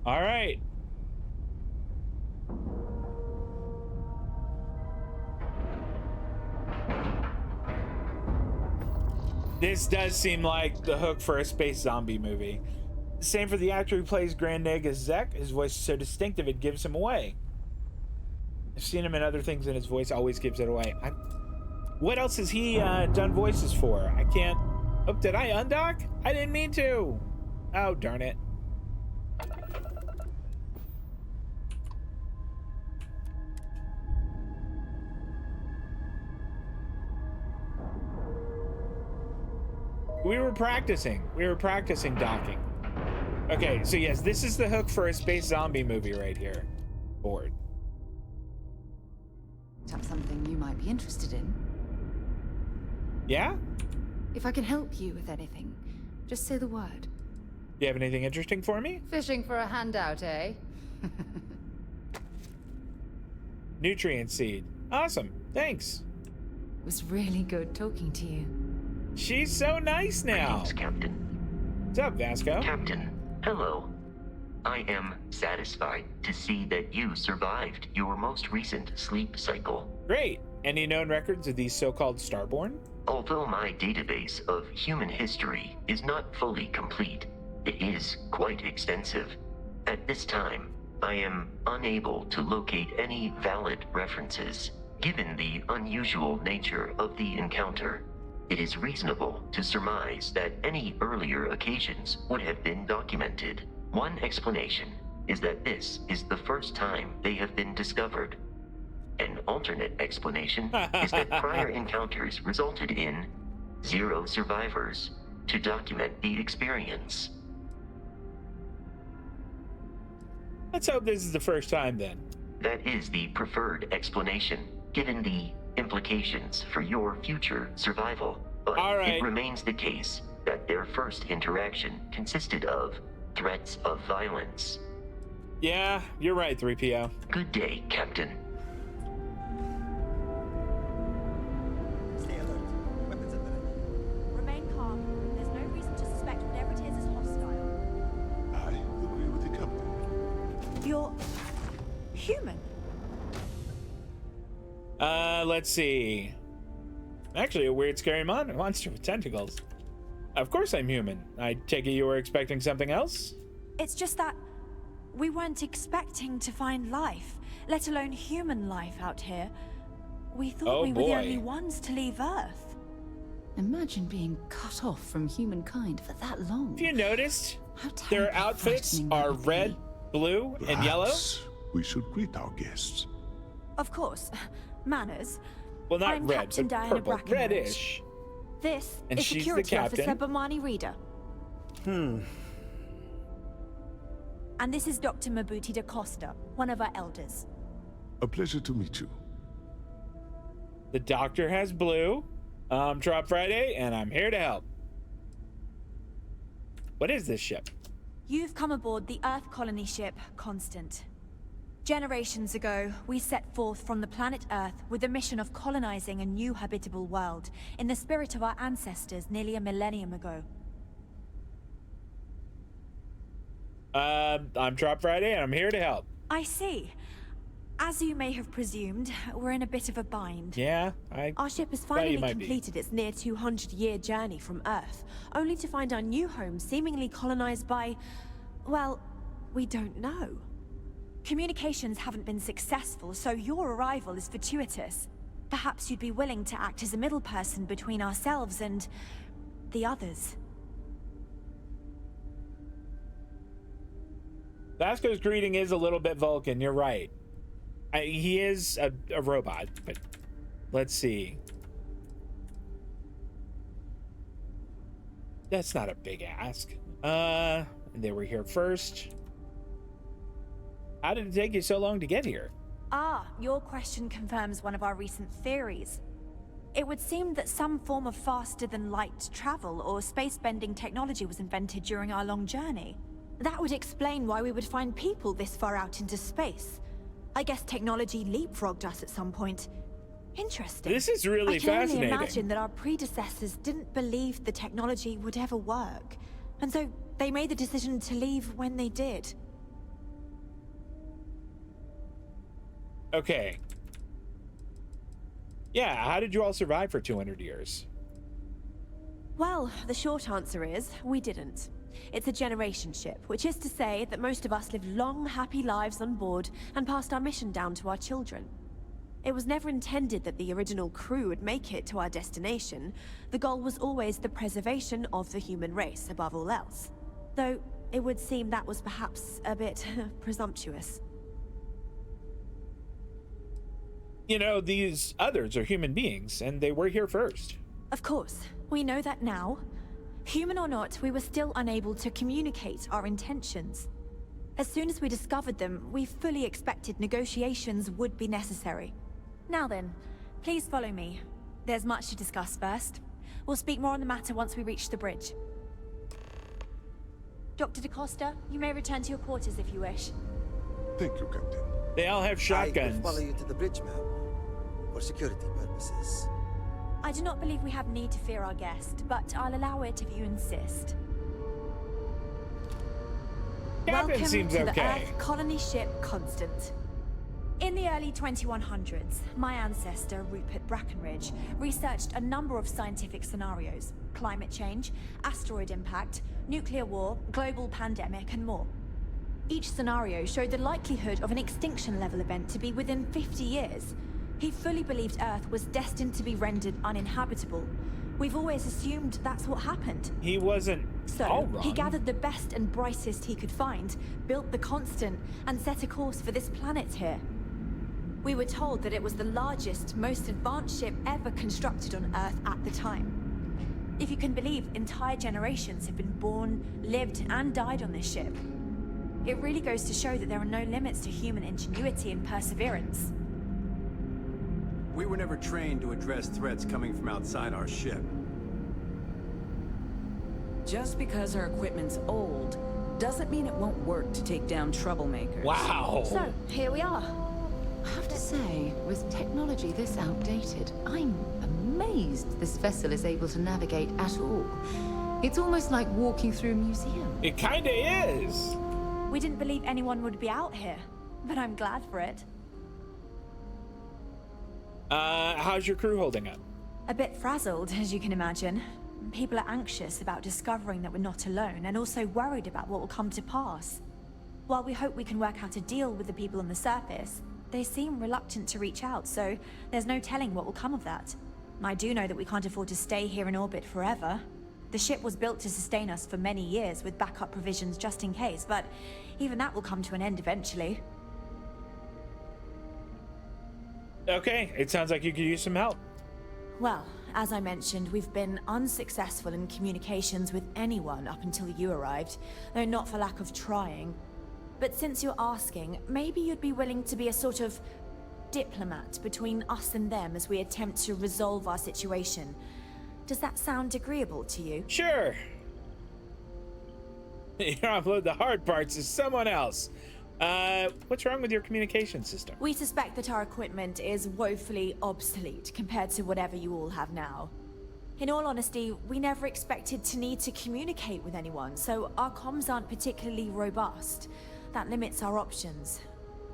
[SPEAKER 1] All right. This does seem like the hook for a space zombie movie. Same for the actor who plays Grand Naga Zek. His voice is so distinctive it gives him away. I've seen him in other things and his voice always gives it away. What else has he done voices for? I can't... Oh, did I undock? I didn't mean to. Oh, darn it. We were practicing docking. Okay, so yes, this is the hook for a space zombie movie right here. Board.
[SPEAKER 3] That's something you might be interested in.
[SPEAKER 1] Yeah?
[SPEAKER 3] If I can help you with anything, just say the word.
[SPEAKER 1] Do you have anything interesting for me?
[SPEAKER 3] Fishing for a handout, eh?
[SPEAKER 1] Nutrient seed. Awesome. Thanks.
[SPEAKER 3] It was really good talking to you.
[SPEAKER 1] She's so nice now.
[SPEAKER 9] Greetings, Captain.
[SPEAKER 1] What's up, Vasco?
[SPEAKER 9] Captain, hello. I am satisfied to see that you survived your most recent sleep cycle.
[SPEAKER 1] Great. Any known records of these so-called Starborn?
[SPEAKER 9] Although my database of human history is not fully complete, it is quite extensive. At this time, I am unable to locate any valid references. Given the unusual nature of the encounter, it is reasonable to surmise that any earlier occasions would have been documented. One explanation is that this is the first time they have been discovered. An alternate explanation is that prior encounters resulted in 0 survivors to document the experience.
[SPEAKER 1] Let's hope this is the first time then.
[SPEAKER 9] That is the preferred explanation, given the implications for your future survival. But it remains the case that their first interaction consisted of threats of violence.
[SPEAKER 1] Yeah, you're right, 3PO.
[SPEAKER 9] Good day, Captain.
[SPEAKER 5] Stay alert. Weapons at the ready. Remain calm. There's no reason to suspect whatever it is hostile.
[SPEAKER 22] I agree with the captain.
[SPEAKER 5] You're human.
[SPEAKER 1] Let's see. Actually, a weird, scary monster with tentacles. Of course I'm human. I take it you were expecting something else?
[SPEAKER 5] It's just that we weren't expecting to find life, let alone human life out here. We thought we were the only ones to leave Earth.
[SPEAKER 3] Imagine being cut off from humankind for that long.
[SPEAKER 1] If you noticed, their outfits are red Blue and yellow?
[SPEAKER 10] Perhaps we should greet our guests.
[SPEAKER 5] Of course. Manners.
[SPEAKER 1] Well, not
[SPEAKER 5] I'm
[SPEAKER 1] red,
[SPEAKER 5] Captain
[SPEAKER 1] but
[SPEAKER 5] Diana
[SPEAKER 1] purple.
[SPEAKER 5] Brackenridge.
[SPEAKER 1] Reddish.
[SPEAKER 5] This
[SPEAKER 1] And
[SPEAKER 5] is
[SPEAKER 1] she's the
[SPEAKER 5] Security Officer
[SPEAKER 1] captain.
[SPEAKER 5] Bomani Reader. And this is Dr. Mabuti da Costa, one of our elders.
[SPEAKER 10] A pleasure to meet you.
[SPEAKER 1] The doctor has blue. I'm Trob Friday, and I'm here to help. What is this ship?
[SPEAKER 5] You've come aboard the Earth colony ship, Constant. Generations ago, we set forth from the planet Earth with the mission of colonizing a new habitable world, in the spirit of our ancestors nearly a millennium ago.
[SPEAKER 1] I'm Trob Friday, and I'm here to help.
[SPEAKER 5] I see. As you may have presumed, we're in a bit of a bind.
[SPEAKER 1] Yeah,
[SPEAKER 12] Our ship has
[SPEAKER 1] you
[SPEAKER 12] finally
[SPEAKER 1] might be.
[SPEAKER 12] completed its near 200-year journey from Earth, only to find our new home seemingly colonized by... well, we don't know.
[SPEAKER 5] Communications haven't been successful, so your arrival is fortuitous. Perhaps you'd be willing to act as a middle person between ourselves and... the others.
[SPEAKER 1] Vasco's greeting is a little bit Vulcan, you're right. He is a robot, but let's see. That's not a big ask. They were here first. How did it take you so long to get here?
[SPEAKER 5] Ah, your question confirms one of our recent theories. It would seem that some form of faster-than-light travel or space-bending technology was invented during our long journey. That would explain why we would find people this far out into space. I guess technology leapfrogged us at some point. Interesting.
[SPEAKER 1] This is really fascinating.
[SPEAKER 5] I can only imagine that our predecessors didn't believe the technology would ever work. And so they made the decision to leave when they did.
[SPEAKER 1] Okay. Yeah, how did you all survive for 200 years?
[SPEAKER 12] Well, the short answer is, we didn't. It's a generation ship, which is to say that most of us lived long, happy lives on board and passed our mission down to our children. It was never intended that the original crew would make it to our destination. The goal was always the preservation of the human race above all else. Though, it would seem that was perhaps a bit presumptuous.
[SPEAKER 1] You know, these others are human beings, and they were here first.
[SPEAKER 5] Of course, we know that now. Human or not, we were still unable to communicate our intentions. As soon as we discovered them, we fully expected negotiations would be necessary. Now then, please follow me. There's much to discuss first. We'll speak more on the matter once we reach the bridge. Dr. DaCosta, you may return to your quarters if you wish.
[SPEAKER 10] Thank you, Captain.
[SPEAKER 1] They all have shotguns.
[SPEAKER 15] I will follow you to the bridge, ma'am, for security purposes.
[SPEAKER 5] I do not believe we have need to fear our guest, but I'll allow it if you insist.
[SPEAKER 1] Captain seems
[SPEAKER 5] to the
[SPEAKER 1] okay.
[SPEAKER 5] Earth colony ship Constant. In the early 2100s, my ancestor, Rupert Brackenridge, researched a number of scientific scenarios: climate change, asteroid impact, nuclear war, global pandemic, and more. Each scenario showed the likelihood of an extinction-level event to be within 50 years. He fully believed Earth was destined to be rendered uninhabitable. We've always assumed that's what happened.
[SPEAKER 1] He wasn't all wrong.
[SPEAKER 5] He gathered the best and brightest he could find, built the Constant, and set a course for this planet here. We were told that it was the largest, most advanced ship ever constructed on Earth at the time. If you can believe, entire generations have been born, lived, and died on this ship. It really goes to show that there are no limits to human ingenuity and perseverance.
[SPEAKER 24] We were never trained to address threats coming from outside our ship.
[SPEAKER 25] Just because our equipment's old doesn't mean it won't work to take down troublemakers.
[SPEAKER 1] Wow.
[SPEAKER 5] So, here we are.
[SPEAKER 3] I have to say, with technology this outdated, I'm amazed this vessel is able to navigate at all. It's almost like walking through a museum.
[SPEAKER 1] It kinda is.
[SPEAKER 5] We didn't believe anyone would be out here, but I'm glad for it.
[SPEAKER 1] How's your crew holding up?
[SPEAKER 5] A bit frazzled, as you can imagine. People are anxious about discovering that we're not alone, and also worried about what will come to pass. While we hope we can work out a deal with the people on the surface, they seem reluctant to reach out, so there's no telling what will come of that. I do know that we can't afford to stay here in orbit forever. The ship was built to sustain us for many years with backup provisions just in case, but even that will come to an end eventually.
[SPEAKER 1] Okay, it sounds like you could use some help.
[SPEAKER 5] Well, as I mentioned, we've been unsuccessful in communications with anyone up until you arrived, though not for lack of trying. But since you're asking, maybe you'd be willing to be a sort of diplomat between us and them as we attempt to resolve our situation. Does that sound agreeable to you?
[SPEAKER 1] Sure. You offload the hard parts to someone else. What's wrong with your communication system?
[SPEAKER 5] We suspect that our equipment is woefully obsolete compared to whatever you all have now. In all honesty, we never expected to need to communicate with anyone, so our comms aren't particularly robust. That limits our options.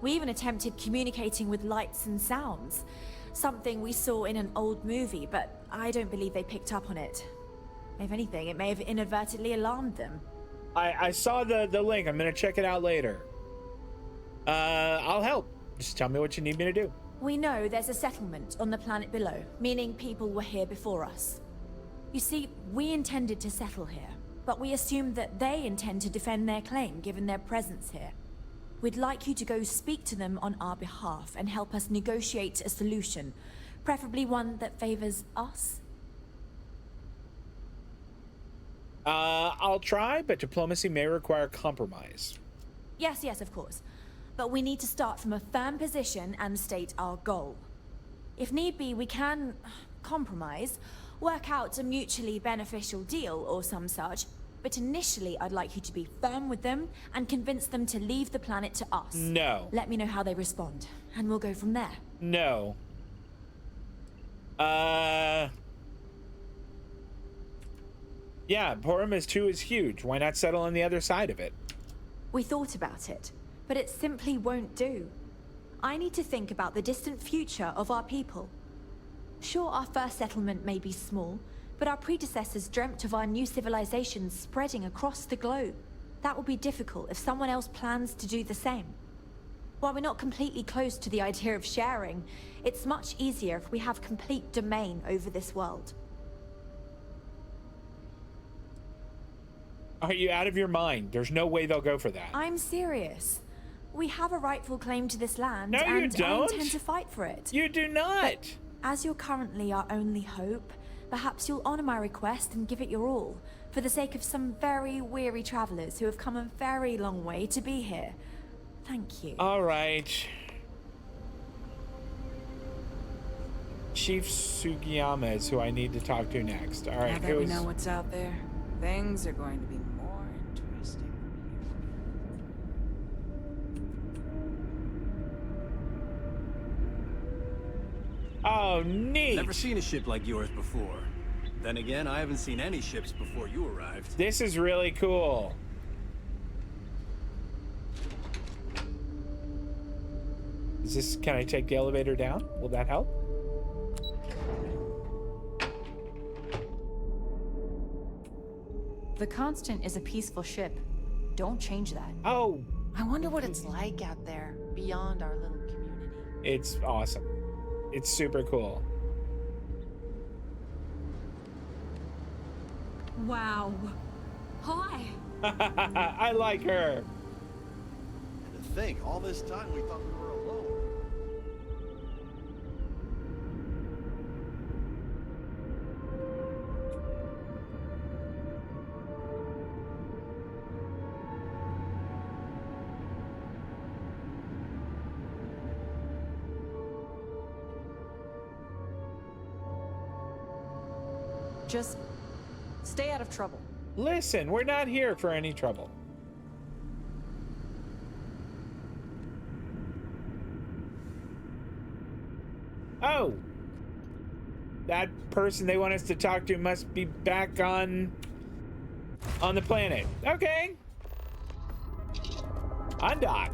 [SPEAKER 5] We even attempted communicating with lights and sounds, something we saw in an old movie, but I don't believe they picked up on it. If anything, it may have inadvertently alarmed them.
[SPEAKER 1] I saw the link. I'm gonna check it out later. I'll help. Just tell me what you need me to do.
[SPEAKER 5] We know there's a settlement on the planet below, meaning people were here before us. You see, we intended to settle here, but we assumed that they intend to defend their claim given their presence here. We'd like you to go speak to them on our behalf and help us negotiate a solution, preferably one that favors us.
[SPEAKER 1] I'll try, but diplomacy may require compromise.
[SPEAKER 5] Yes, of course. But we need to start from a firm position and state our goal. If need be, we can compromise, work out a mutually beneficial deal or some such, but initially I'd like you to be firm with them and convince them to leave the planet to us.
[SPEAKER 1] No.
[SPEAKER 5] Let me know how they respond, and we'll go from there.
[SPEAKER 1] No. Yeah, Porimus 2 is huge. Why not settle on the other side of it?
[SPEAKER 5] We thought about it, but it simply won't do. I need to think about the distant future of our people. Sure, our first settlement may be small, but our predecessors dreamt of our new civilization spreading across the globe. That will be difficult if someone else plans to do the same. While we're not completely close to the idea of sharing, it's much easier if we have complete domain over this world.
[SPEAKER 1] Are you out of your mind? There's no way they'll go for that.
[SPEAKER 5] I'm serious. We have a rightful claim to this land,
[SPEAKER 1] No, you
[SPEAKER 5] and
[SPEAKER 1] don't.
[SPEAKER 5] I intend to fight for it.
[SPEAKER 1] You do not.
[SPEAKER 5] But as you're currently our only hope, perhaps you'll honor my request and give it your all, for the sake of some very weary travelers who have come a very long way to be here. Thank you.
[SPEAKER 1] All right. Chief Sugiyama is who I need to talk to next. All right.
[SPEAKER 25] Now that we know what's out there, things are going to be more interesting.
[SPEAKER 1] Oh, neat.
[SPEAKER 24] Never seen a ship like yours before. Then again, I haven't seen any ships before you arrived.
[SPEAKER 1] This is really cool. Can I take the elevator down? Will that help?
[SPEAKER 3] The Constant is a peaceful ship. Don't change that.
[SPEAKER 1] Oh.
[SPEAKER 19] I wonder what it's like out there, beyond our little community.
[SPEAKER 1] It's awesome. It's super cool.
[SPEAKER 5] Wow. Hi.
[SPEAKER 1] I like her.
[SPEAKER 7] And to think, all this time we thought we were alone.
[SPEAKER 3] Just stay out of trouble.
[SPEAKER 1] Listen, we're not here for any trouble. Oh. That person they want us to talk to must be back on the planet. Okay. Undock.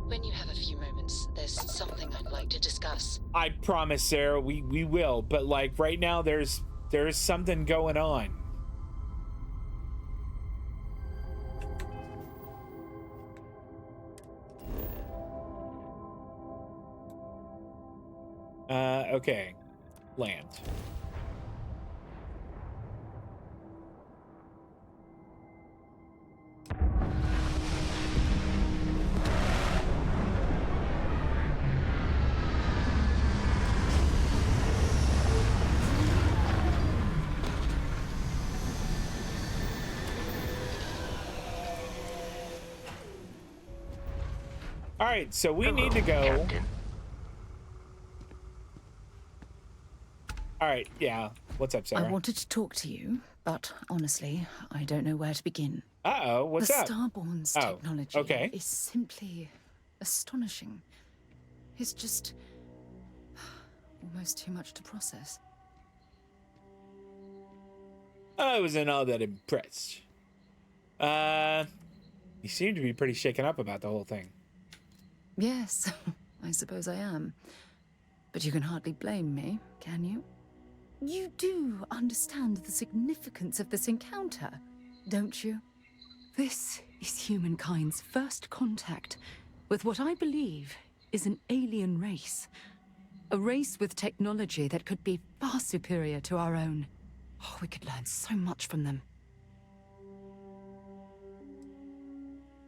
[SPEAKER 11] When you have a few moments, there's something I'd like to discuss.
[SPEAKER 1] I promise, Sarah, we will, but like right now there's something going on. Okay. Land. All right, so we need to go.
[SPEAKER 9] Captain.
[SPEAKER 1] All right, yeah. What's up, Sarah?
[SPEAKER 3] I wanted to talk to you, but honestly, I don't know where to begin.
[SPEAKER 1] Uh-oh, what's
[SPEAKER 3] the
[SPEAKER 1] up?
[SPEAKER 3] Starborn's
[SPEAKER 1] Oh,
[SPEAKER 3] technology
[SPEAKER 1] okay.
[SPEAKER 3] is simply astonishing. It's just almost too much to process.
[SPEAKER 1] I wasn't all that impressed. You seem to be pretty shaken up about the whole thing.
[SPEAKER 3] Yes, I suppose I am. But you can hardly blame me, can you? You do understand the significance of this encounter, don't you? This is humankind's first contact with what I believe is an alien race. A race with technology that could be far superior to our own. Oh, we could learn so much from them.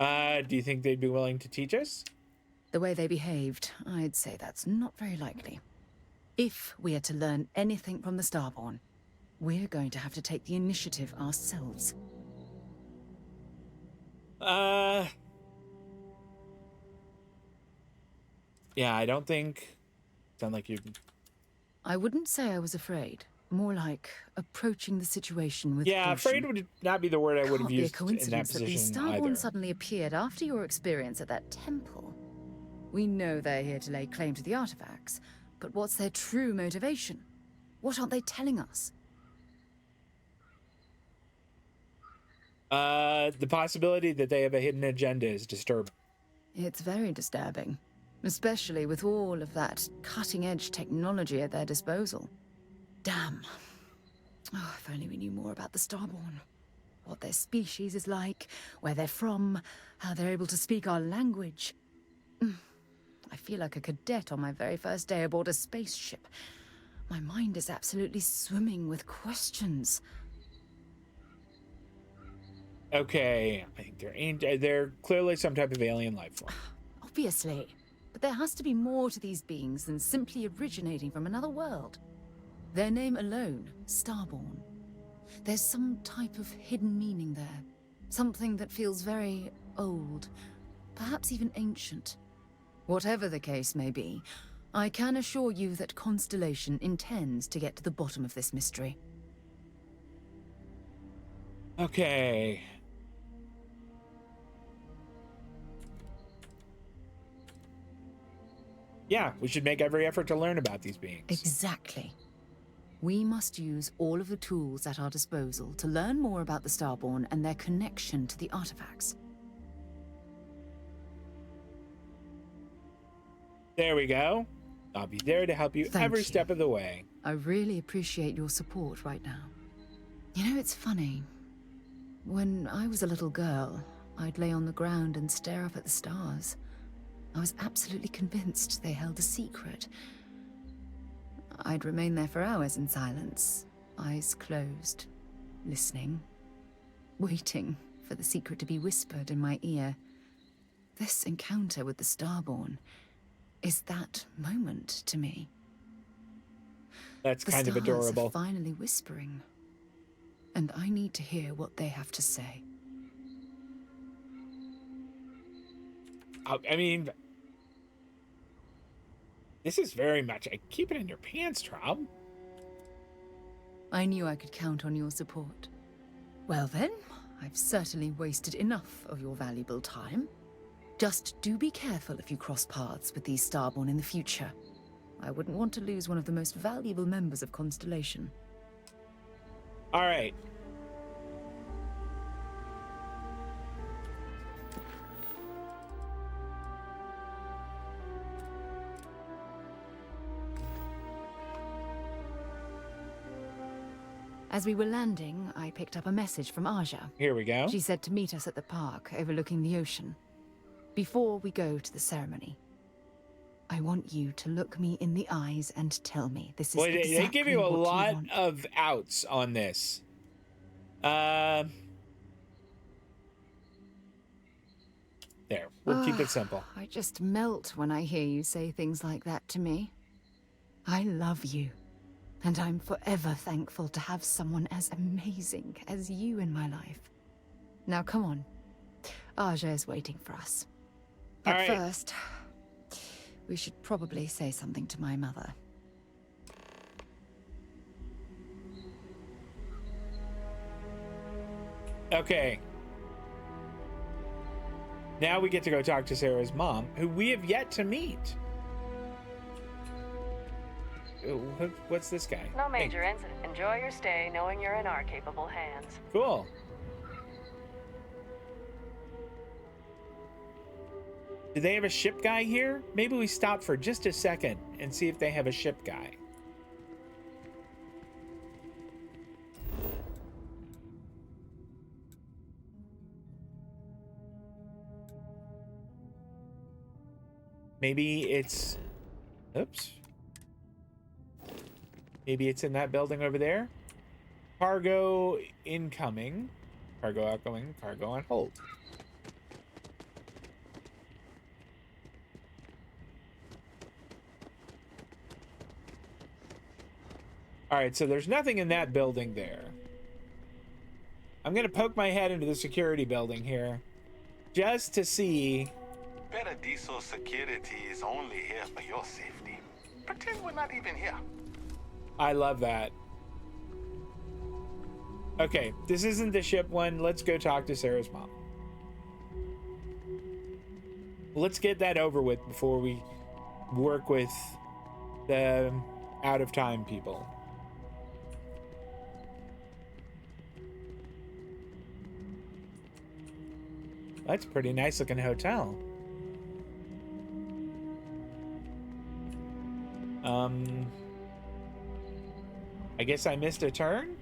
[SPEAKER 1] Do you think they'd be willing to teach us?
[SPEAKER 3] The way they behaved, I'd say that's not very likely. If we are to learn anything from the Starborn, we're going to have to take the initiative ourselves.
[SPEAKER 1] Yeah, I don't think... Sound like you...
[SPEAKER 3] I wouldn't say I was afraid. More like approaching the situation with
[SPEAKER 1] Yeah,
[SPEAKER 3] caution.
[SPEAKER 1] afraid would not be the word I would have used
[SPEAKER 3] Can't be a
[SPEAKER 1] in that
[SPEAKER 3] coincidence that these
[SPEAKER 1] position
[SPEAKER 3] Starborn
[SPEAKER 1] either.
[SPEAKER 3] suddenly appeared after your experience at that temple. We know they're here to lay claim to the artifacts, but what's their true motivation? What aren't they telling us?
[SPEAKER 1] The possibility that they have a hidden agenda is disturbing.
[SPEAKER 3] It's very disturbing, especially with all of that cutting-edge technology at their disposal. Damn. Oh, if only we knew more about the Starborn. What their species is like, where they're from, how they're able to speak our language. I feel like a cadet on my very first day aboard a spaceship. My mind is absolutely swimming with questions.
[SPEAKER 1] Okay, I think they're clearly some type of alien life form.
[SPEAKER 3] Obviously. But there has to be more to these beings than simply originating from another world. Their name alone, Starborn. There's some type of hidden meaning there. Something that feels very old, perhaps even ancient. Whatever the case may be, I can assure you that Constellation intends to get to the bottom of this mystery.
[SPEAKER 1] Okay. Yeah, we should make every effort to learn about these beings.
[SPEAKER 3] Exactly. We must use all of the tools at our disposal to learn more about the Starborn and their connection to the artifacts.
[SPEAKER 1] There we go. I'll be there to help you every step of the way.
[SPEAKER 3] I really appreciate your support right now. You know, it's funny. When I was a little girl, I'd lay on the ground and stare up at the stars. I was absolutely convinced they held a secret. I'd remain there for hours in silence, eyes closed, listening, waiting for the secret to be whispered in my ear. This encounter with the Starborn is that moment to me.
[SPEAKER 1] That's kind of
[SPEAKER 3] The stars
[SPEAKER 1] adorable.
[SPEAKER 3] are finally whispering, and I need to hear what they have to say.
[SPEAKER 1] I mean, this is very much keep it in your pants, Trob.
[SPEAKER 3] I knew I could count on your support. Well then, I've certainly wasted enough of your valuable time. Just do be careful if you cross paths with these Starborn in the future. I wouldn't want to lose one of the most valuable members of Constellation.
[SPEAKER 1] All right.
[SPEAKER 3] As we were landing, I picked up a message from Aja.
[SPEAKER 1] Here we go.
[SPEAKER 3] She said to meet us at the park overlooking the ocean, before we go to the ceremony. I want you to look me in the eyes and tell me this is
[SPEAKER 1] Boy,
[SPEAKER 3] exactly
[SPEAKER 1] they give you a
[SPEAKER 3] what
[SPEAKER 1] lot
[SPEAKER 3] you want.
[SPEAKER 1] of outs on this. There, we'll keep it simple.
[SPEAKER 3] I just melt when I hear you say things like that to me. I love you, and I'm forever thankful to have someone as amazing as you in my life. Now come on, Aja is waiting for us. But first, we should probably say something to my mother.
[SPEAKER 1] Okay. Now we get to go talk to Sarah's mom, who we have yet to meet. What's this guy?
[SPEAKER 2] No major incident. Enjoy your stay, knowing you're in our capable hands.
[SPEAKER 1] Cool. Do they have a ship guy here? Maybe we stop for just a second and see if they have a ship guy. Maybe it's... Oops. Maybe it's in that building over there. Cargo incoming. Cargo outgoing. Cargo on hold. Alright, so there's nothing in that building there. I'm gonna poke my head into the security building here. Just to see...
[SPEAKER 8] Paradiso security is only here for your safety. Pretend we're not even here.
[SPEAKER 1] I love that. Okay, this isn't the ship one. Let's go talk to Sarah's mom. Let's get that over with before we work with the out of time people. That's a pretty nice looking hotel. I guess I missed a turn?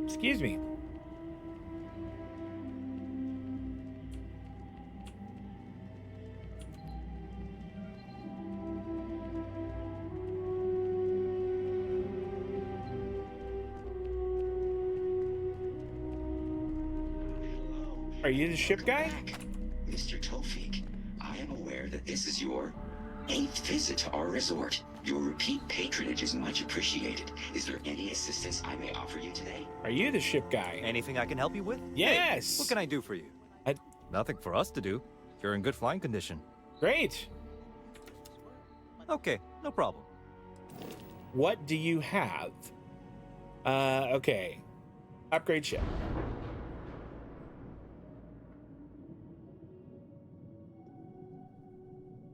[SPEAKER 1] Excuse me. Are you the ship guy?
[SPEAKER 13] Mr. Tofik, I am aware that this is your 8th visit to our resort. Your repeat patronage is much appreciated. Is there any assistance I may offer you today?
[SPEAKER 1] Are you the ship guy?
[SPEAKER 14] Anything I can help you with?
[SPEAKER 1] Yes!
[SPEAKER 14] Hey, what can I do for you? Nothing for us to do. You're in good flying condition.
[SPEAKER 1] Great.
[SPEAKER 14] Okay, no problem.
[SPEAKER 1] What do you have? Okay. Upgrade ship.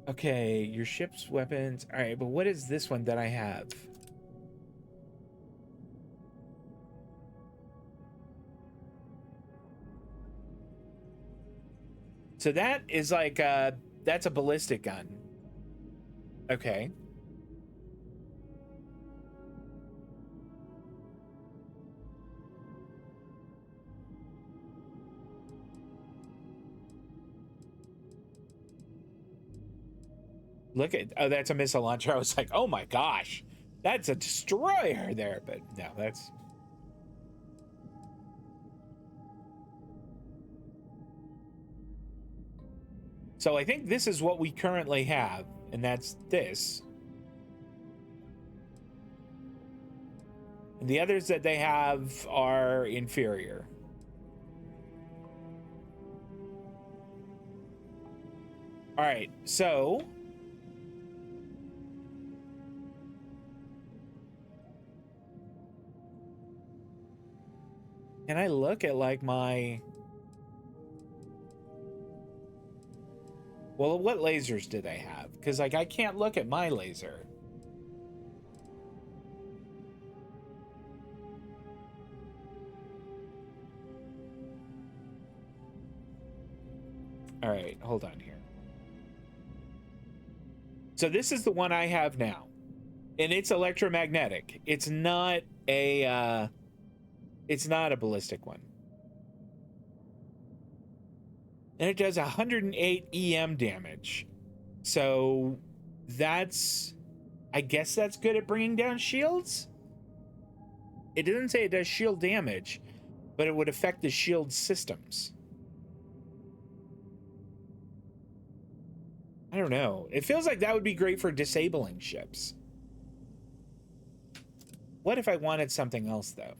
[SPEAKER 1] Okay, your ship's weapons. All right, but what is this one that I have? So that is like, that's a ballistic gun. Okay. Look at, oh, that's a missile launcher. I was like, oh my gosh, that's a destroyer there. But no, that's... So I think this is what we currently have, and that's this. And the others that they have are inferior. All right, so... Can I look at like my... Well, what lasers do they have? Because like I can't look at my laser. All right, hold on here. So this is the one I have now. And it's electromagnetic. It's not a ballistic one. And it does 108 EM damage. So that's, I guess that's good at bringing down shields? It doesn't say it does shield damage, but it would affect the shield systems. I don't know. It feels like that would be great for disabling ships. What if I wanted something else, though?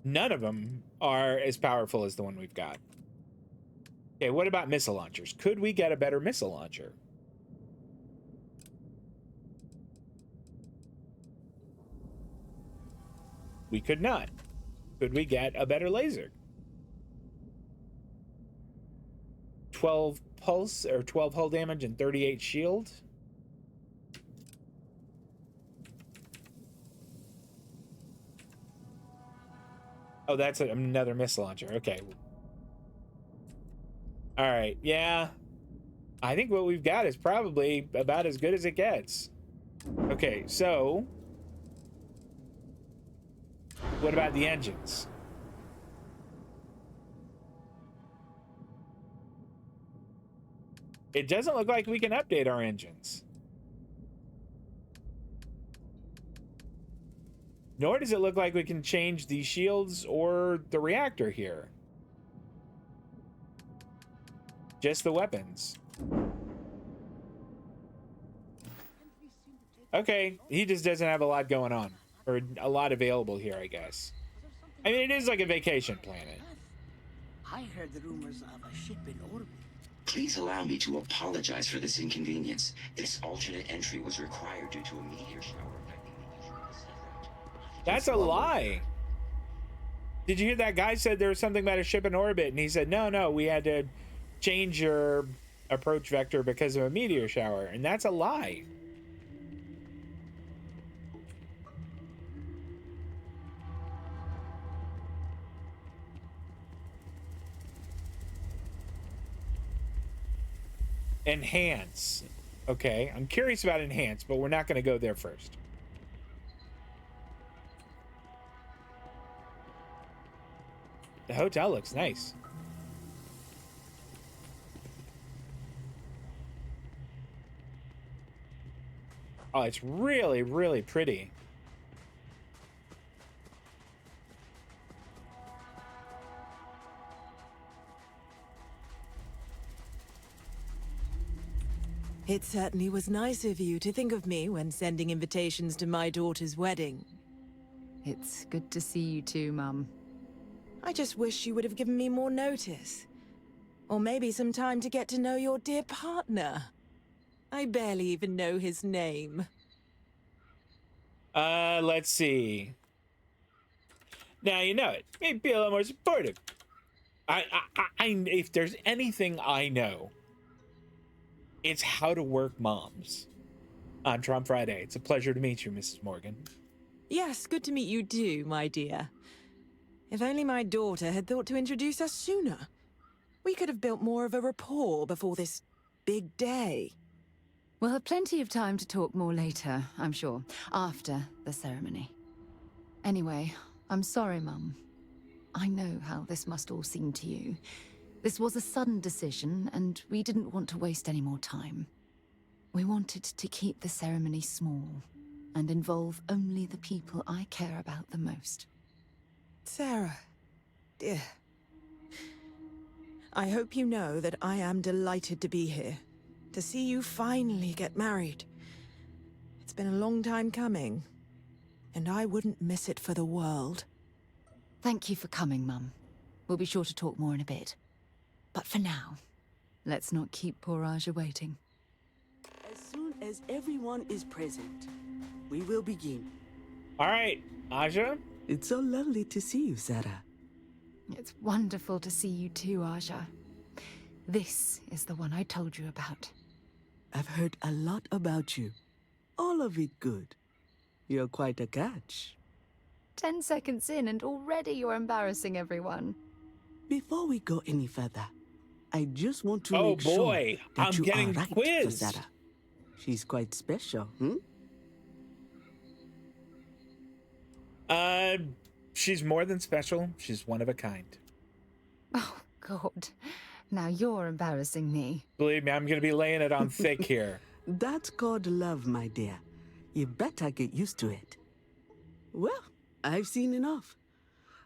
[SPEAKER 1] None of them are as powerful as the one we've got. Okay, what about missile launchers? Could we get a better missile launcher? We could not. Could we get a better laser? 12 pulse or 12 hull damage and 38 shield? Oh, that's another missile launcher. Okay. All right. Yeah. I think what we've got is probably about as good as it gets. Okay, so what about the engines? It doesn't look like we can update our engines. Nor does it look like we can change the shields or the reactor here. Just the weapons. Okay, he just doesn't have a lot going on. Or a lot available here, I guess. I mean, it is like a vacation planet.
[SPEAKER 4] I heard the rumors of a ship in orbit.
[SPEAKER 13] Please allow me to apologize for this inconvenience. This alternate entry was required due to a meteor shower affecting the usual descent route.
[SPEAKER 1] That's a lie. Did you hear that guy said there was something about a ship in orbit? And he said, no, we had to change your approach vector because of a meteor shower. And that's a lie. Enhance. Okay, I'm curious about enhance, but we're not going to go there first. The hotel looks nice. Oh, it's really, really pretty.
[SPEAKER 16] It certainly was nice of you to think of me when sending invitations to my daughter's wedding.
[SPEAKER 3] It's good to see you too, Mum.
[SPEAKER 16] I just wish you would have given me more notice. Or maybe some time to get to know your dear partner. I barely even know his name.
[SPEAKER 1] Let's see. Now you know it. Maybe be a little more supportive. If there's anything I know, it's how to work moms. I'm Trob Friday. It's a pleasure to meet you, Mrs. Morgan.
[SPEAKER 16] Yes, good to meet you too, my dear. If only my daughter had thought to introduce us sooner. We could have built more of a rapport before this big day.
[SPEAKER 3] We'll have plenty of time to talk more later, I'm sure, after the ceremony. Anyway, I'm sorry, Mum. I know how this must all seem to you. This was a sudden decision, and we didn't want to waste any more time. We wanted to keep the ceremony small and involve only the people I care about the most.
[SPEAKER 16] Sarah, dear. I hope you know that I am delighted to be here, to see you finally get married. It's been a long time coming, and I wouldn't miss it for the world.
[SPEAKER 3] Thank you for coming, Mum. We'll be sure to talk more in a bit. But for now, let's not keep poor Aja waiting.
[SPEAKER 4] As soon as everyone is present, we will begin.
[SPEAKER 1] All right, Aja.
[SPEAKER 4] It's so lovely to see you, Sarah.
[SPEAKER 3] It's wonderful to see you too, Aja. This is the one I told you about.
[SPEAKER 4] I've heard a lot about you. All of it good. You're quite a catch.
[SPEAKER 3] 10 seconds in and already you're embarrassing everyone.
[SPEAKER 4] Before we go any further, I just want to
[SPEAKER 1] make
[SPEAKER 4] make
[SPEAKER 1] sure
[SPEAKER 4] that
[SPEAKER 1] I'm
[SPEAKER 4] you
[SPEAKER 1] getting
[SPEAKER 4] are right
[SPEAKER 1] quizzed.
[SPEAKER 4] for Sarah. She's quite special,
[SPEAKER 1] She's more than special. She's one of a kind.
[SPEAKER 3] Oh, God. Now you're embarrassing me.
[SPEAKER 1] Believe me, I'm going to be laying it on thick here.
[SPEAKER 4] That's called love, my dear. You better get used to it. Well, I've seen enough.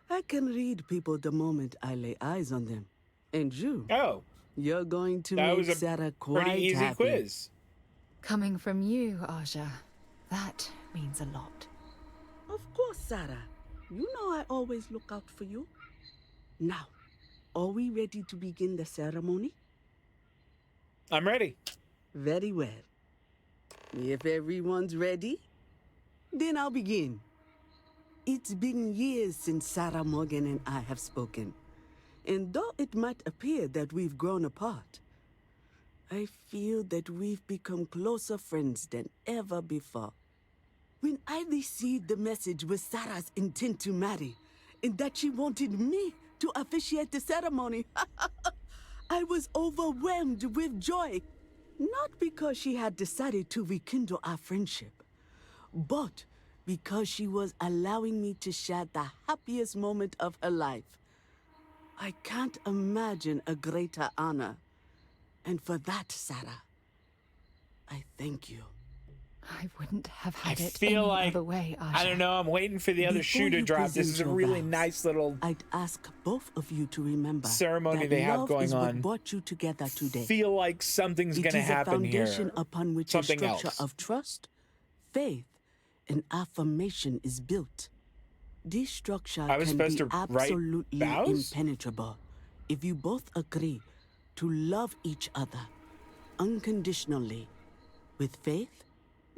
[SPEAKER 4] I can read people the moment I lay eyes on them. And you?
[SPEAKER 1] Oh.
[SPEAKER 4] You're going to
[SPEAKER 1] that
[SPEAKER 4] make
[SPEAKER 1] was a
[SPEAKER 4] Sarah quite
[SPEAKER 1] pretty easy
[SPEAKER 4] happy.
[SPEAKER 1] quiz.
[SPEAKER 3] Coming from you, Aja, that means a lot.
[SPEAKER 4] Of course, Sarah. You know I always look out for you. Now, are we ready to begin the ceremony?
[SPEAKER 1] I'm ready.
[SPEAKER 4] Very well. If everyone's ready, then I'll begin. It's been years since Sarah Morgan and I have spoken. And though it might appear that we've grown apart, I feel that we've become closer friends than ever before. When I received the message with Sarah's intent to marry, and that she wanted me to officiate the ceremony, I was overwhelmed with joy. Not because she had decided to rekindle our friendship, but because she was allowing me to share the happiest moment of her life. I can't imagine a greater honor. And for that, Sarah, I thank you.
[SPEAKER 3] I wouldn't have had it
[SPEAKER 1] feel
[SPEAKER 3] any
[SPEAKER 1] like,
[SPEAKER 3] other way, Aja.
[SPEAKER 1] I don't know, I'm waiting for the other shoe to drop. This is a really nice little
[SPEAKER 4] I'd ask both of you to remember
[SPEAKER 1] ceremony
[SPEAKER 4] that
[SPEAKER 1] they have
[SPEAKER 4] love
[SPEAKER 1] going
[SPEAKER 4] is what
[SPEAKER 1] on.
[SPEAKER 4] brought you together today.
[SPEAKER 1] Feel like something's going to happen here.
[SPEAKER 4] It is a foundation upon which
[SPEAKER 1] Something
[SPEAKER 4] a structure
[SPEAKER 1] else.
[SPEAKER 4] of trust, faith, and affirmation is built. This structure
[SPEAKER 1] I was
[SPEAKER 4] can
[SPEAKER 1] supposed
[SPEAKER 4] be
[SPEAKER 1] to write
[SPEAKER 4] absolutely
[SPEAKER 1] vows?
[SPEAKER 4] impenetrable if you both agree to love each other unconditionally with faith,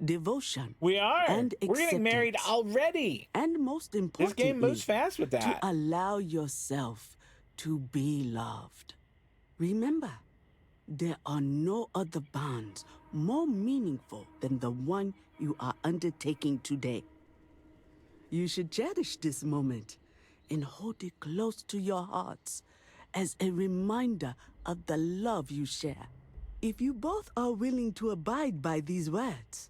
[SPEAKER 4] devotion,
[SPEAKER 1] We are.
[SPEAKER 4] and
[SPEAKER 1] We're getting married
[SPEAKER 4] acceptance.
[SPEAKER 1] already.
[SPEAKER 4] And most importantly,
[SPEAKER 1] This game moves fast with that.
[SPEAKER 4] to allow yourself to be loved. Remember, there are no other bonds more meaningful than the one you are undertaking today. You should cherish this moment and hold it close to your hearts as a reminder of the love you share. If you both are willing to abide by these words,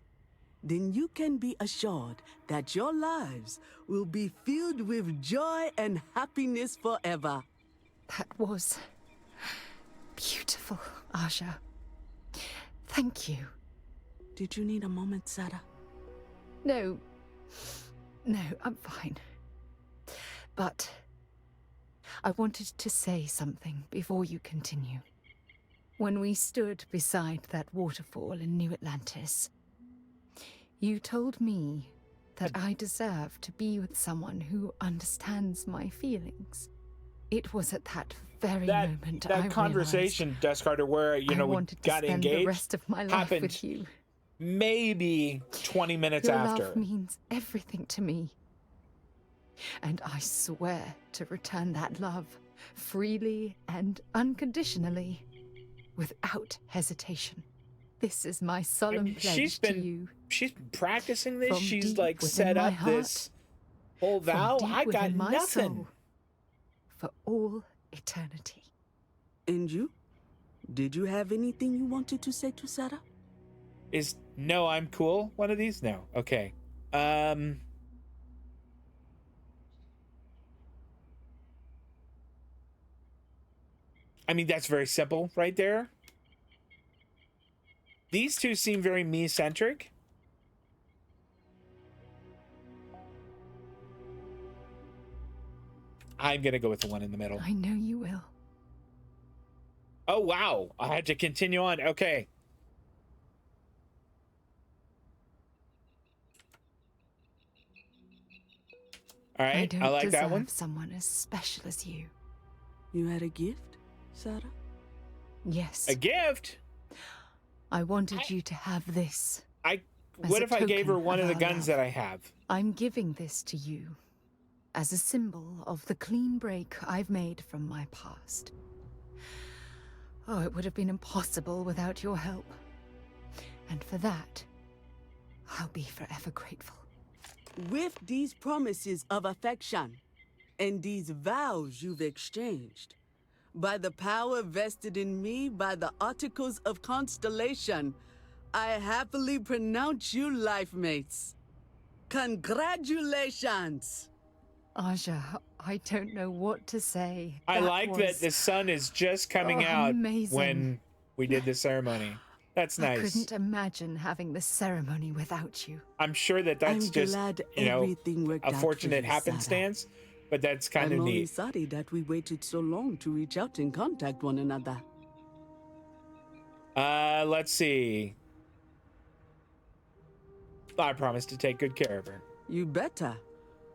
[SPEAKER 4] then you can be assured that your lives will be filled with joy and happiness forever.
[SPEAKER 3] That was beautiful, Aja. Thank you.
[SPEAKER 4] Did you need a moment, Sarah?
[SPEAKER 3] No, I'm fine. But I wanted to say something before you continue. When we stood beside that waterfall in New Atlantis, you told me that I deserve to be with someone who understands my feelings. It was at that very moment I
[SPEAKER 1] that conversation, Dust Carter, where we got engaged,
[SPEAKER 3] the rest of my life
[SPEAKER 1] happened
[SPEAKER 3] with you.
[SPEAKER 1] maybe 20 minutes
[SPEAKER 3] Your
[SPEAKER 1] after.
[SPEAKER 3] love means everything to me. And I swear to return that love freely and unconditionally, without hesitation. This is my solemn pledge to you.
[SPEAKER 1] She's been practicing this.
[SPEAKER 3] From
[SPEAKER 1] She's
[SPEAKER 3] deep
[SPEAKER 1] like
[SPEAKER 3] within
[SPEAKER 1] set
[SPEAKER 3] my
[SPEAKER 1] up this whole
[SPEAKER 3] From
[SPEAKER 1] vow.
[SPEAKER 3] deep
[SPEAKER 1] I got
[SPEAKER 3] within my
[SPEAKER 1] nothing.
[SPEAKER 3] soul, for all eternity.
[SPEAKER 4] And you? Did you have anything you wanted to say to Sarah?
[SPEAKER 1] Is no, I'm cool. One of these? No. Okay. I mean, that's very simple right there. These two seem very me-centric. I'm gonna go with the one in the middle.
[SPEAKER 3] I know you will.
[SPEAKER 1] Oh, wow. I had to continue on. Okay. All right.
[SPEAKER 3] I don't
[SPEAKER 1] I like that
[SPEAKER 3] deserve
[SPEAKER 1] one.
[SPEAKER 3] someone as special as you.
[SPEAKER 4] You had a gift, Sarah?
[SPEAKER 3] Yes.
[SPEAKER 1] A gift?
[SPEAKER 3] I wanted you to have this.
[SPEAKER 1] What if I gave her
[SPEAKER 3] token
[SPEAKER 1] one of the
[SPEAKER 3] our
[SPEAKER 1] guns
[SPEAKER 3] love.
[SPEAKER 1] that I have?
[SPEAKER 3] I'm giving this to you as a symbol of the clean break I've made from my past. Oh, it would have been impossible without your help. And for that, I'll be forever grateful.
[SPEAKER 4] With these promises of affection and these vows you've exchanged, by the power vested in me by the Articles of Constellation, I happily pronounce you life mates. Congratulations!
[SPEAKER 3] Aja, I don't know what to say.
[SPEAKER 1] I like that the sun is just coming out
[SPEAKER 3] amazing.
[SPEAKER 1] when we did the ceremony. That's nice.
[SPEAKER 3] I couldn't imagine having the ceremony without you.
[SPEAKER 1] I'm sure that that's
[SPEAKER 4] I'm
[SPEAKER 1] just,
[SPEAKER 4] glad
[SPEAKER 1] you know,
[SPEAKER 4] everything worked
[SPEAKER 1] a
[SPEAKER 4] out for
[SPEAKER 1] fortunate
[SPEAKER 4] you,
[SPEAKER 1] happenstance, but that's kind of
[SPEAKER 4] I'm only
[SPEAKER 1] neat.
[SPEAKER 4] sorry that we waited so long to reach out and contact one another.
[SPEAKER 1] Let's see. I promise to take good care of her.
[SPEAKER 4] You better.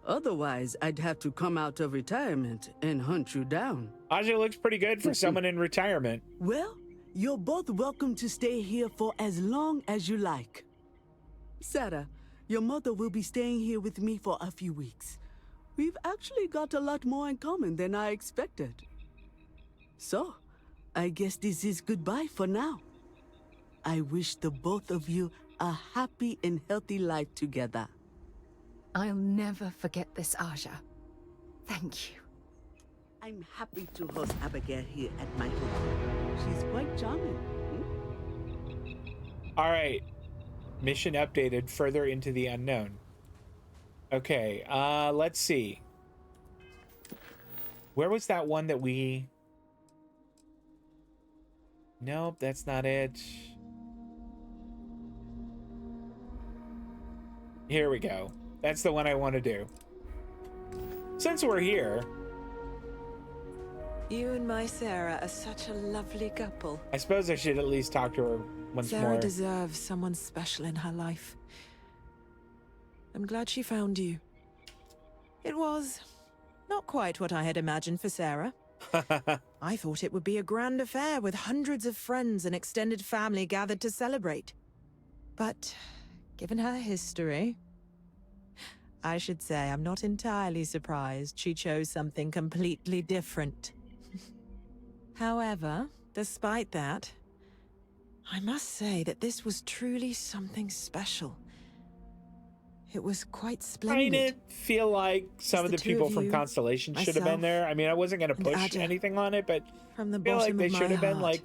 [SPEAKER 4] Otherwise, I'd have to come out of retirement and hunt you down.
[SPEAKER 1] Aja looks pretty good for someone in retirement.
[SPEAKER 4] Well, you're both welcome to stay here for as long as you like. Sarah, your mother will be staying here with me for a few weeks. We've actually got a lot more in common than I expected. So, I guess this is goodbye for now. I wish the both of you a happy and healthy life together.
[SPEAKER 3] I'll never forget this, Aja. Thank you.
[SPEAKER 4] I'm happy to host Abigail here at my home. She's quite charming.
[SPEAKER 1] All right. Mission updated further into the unknown. Okay, let's see. Where was that one that we... Nope, that's not it. Here we go. That's the one I want to do. Since we're here...
[SPEAKER 16] You and my Sarah are such a lovely couple.
[SPEAKER 1] I suppose I should at least talk to her once more.
[SPEAKER 16] Sarah deserves someone special in her life. I'm glad she found you. It was not quite what I had imagined for Sarah. I thought it would be a grand affair with hundreds of friends and extended family gathered to celebrate. But given her history, I should say I'm not entirely surprised she chose something completely different. However, despite that, I must say that this was truly something special. It was quite splendid.
[SPEAKER 1] I did feel like some of the people from Constellation should have been there. I mean, I wasn't going to push anything on it, but
[SPEAKER 16] from the
[SPEAKER 1] I feel like they should have been
[SPEAKER 16] heart.
[SPEAKER 1] I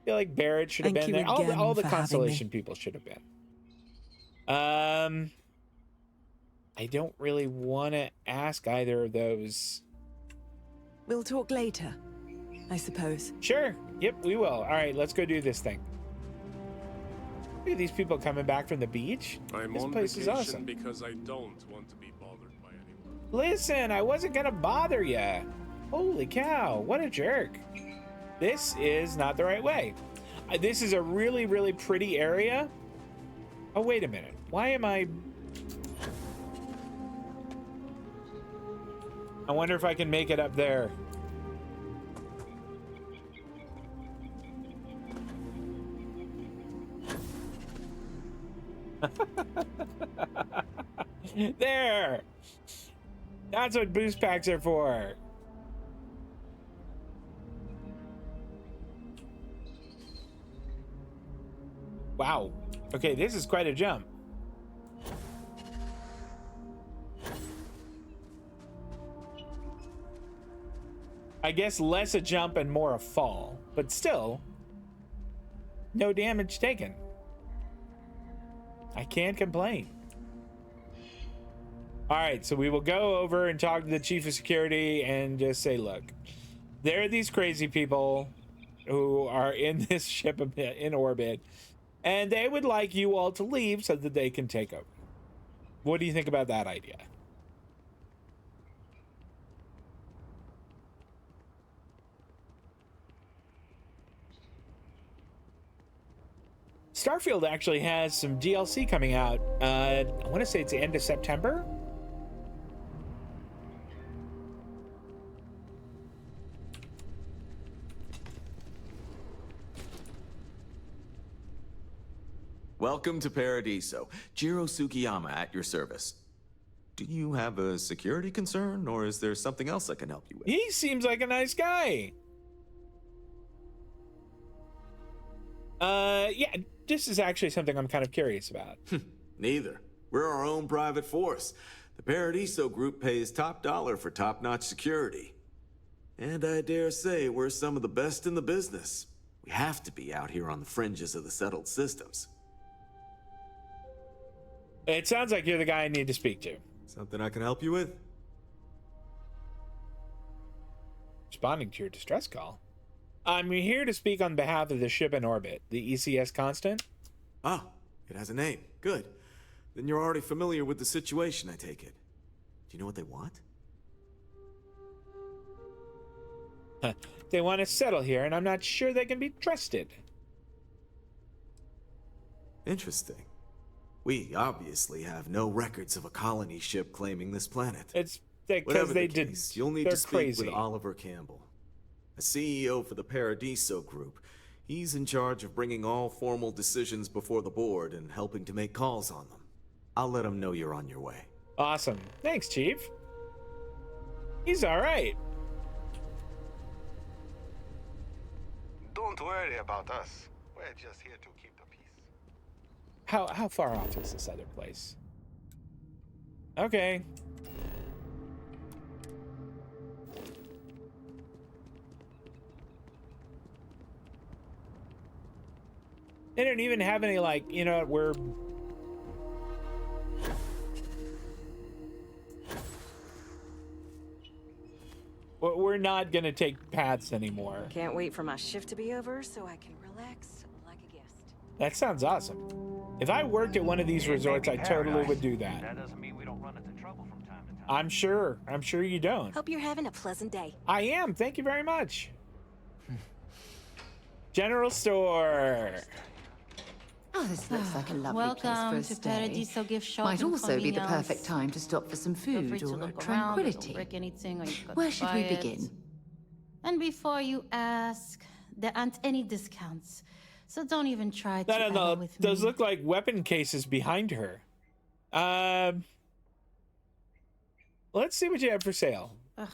[SPEAKER 1] feel like Barrett should have been there. All the Constellation people should have been. I don't really want to ask either of those.
[SPEAKER 16] We'll talk later, I suppose.
[SPEAKER 1] Sure. Yep, we will. All right, let's go do this thing. Look at these people coming back from the beach.
[SPEAKER 17] I'm
[SPEAKER 1] This
[SPEAKER 17] on
[SPEAKER 1] place is
[SPEAKER 17] vacation
[SPEAKER 1] awesome.
[SPEAKER 17] because I don't want to be bothered by anyone.
[SPEAKER 1] Listen, I wasn't gonna bother ya. Holy cow, what a jerk. This is not the right way. This is a really, really pretty area. Oh, wait a minute. Why am I wonder if I can make it up there. There. That's what boost packs are for. Wow. Okay, this is quite a jump. I guess less a jump and more a fall, but still, no damage taken. I can't complain. All right, so we will go over and talk to the chief of security and just say, look, there are these crazy people who are in this ship in orbit, and they would like you all to leave so that they can take over. What do you think about that idea? Starfield actually has some DLC coming out. I want to say it's the end of September.
[SPEAKER 18] Welcome to Paradiso. Jiro Sugiyama at your service. Do you have a security concern, or is there something else I can help you with?
[SPEAKER 1] He seems like a nice guy. Yeah, this is actually something I'm kind of curious about.
[SPEAKER 18] Neither. We're our own private force. The Paradiso group pays top dollar for top-notch security. And I dare say we're some of the best in the business. We have to be out here on the fringes of the settled systems.
[SPEAKER 1] It sounds like you're the guy I need to speak to.
[SPEAKER 18] Something I can help you with?
[SPEAKER 1] Responding to your distress call. I'm here to speak on behalf of the ship in orbit, the ECS Constant.
[SPEAKER 18] Ah, it has a name. Good. Then you're already familiar with the situation, I take it. Do you know what they want?
[SPEAKER 1] They want to settle here, and I'm not sure they can be trusted.
[SPEAKER 18] Interesting. We obviously have no records of a colony ship claiming this planet.
[SPEAKER 1] It's because
[SPEAKER 18] Whatever
[SPEAKER 1] they
[SPEAKER 18] the
[SPEAKER 1] did.
[SPEAKER 18] case, you'll need
[SPEAKER 1] They're
[SPEAKER 18] to speak
[SPEAKER 1] crazy.
[SPEAKER 18] with Oliver Campbell, a CEO for the Paradiso group. He's in charge of bringing all formal decisions before the board and helping to make calls on them. I'll let him know you're on your way.
[SPEAKER 1] Awesome. Thanks, Chief. He's all right.
[SPEAKER 8] Don't worry about us. We're just here to keep the peace.
[SPEAKER 1] How far off is this other place? Okay. They don't even have any, like, you know, we're not gonna take paths anymore.
[SPEAKER 6] Can't wait for my shift to be over so I can relax like a guest.
[SPEAKER 1] That sounds awesome. If I worked at one of these resorts, I totally would do that.
[SPEAKER 20] That doesn't mean we don't run into trouble from time to time.
[SPEAKER 1] I'm sure you don't.
[SPEAKER 6] Hope you're having a pleasant day.
[SPEAKER 1] I am. Thank you very much. General store.
[SPEAKER 3] Oh, this looks like a lovely place for a
[SPEAKER 21] Welcome to
[SPEAKER 3] stay.
[SPEAKER 21] Paradiso gift shop.
[SPEAKER 3] Might
[SPEAKER 21] and
[SPEAKER 3] also be the
[SPEAKER 21] convenience.
[SPEAKER 3] perfect time to stop for some
[SPEAKER 21] Feel free
[SPEAKER 3] food
[SPEAKER 21] to
[SPEAKER 3] or
[SPEAKER 21] look around,
[SPEAKER 3] tranquility.
[SPEAKER 21] don't break anything or you could
[SPEAKER 3] Where should
[SPEAKER 21] buy
[SPEAKER 3] we
[SPEAKER 21] it.
[SPEAKER 3] begin?
[SPEAKER 21] And before you ask, there aren't any discounts, so don't even try to argue
[SPEAKER 1] No.
[SPEAKER 21] with
[SPEAKER 1] Those
[SPEAKER 21] me.
[SPEAKER 1] look like weapon cases behind her. Let's see what you have for sale.
[SPEAKER 21] Ugh.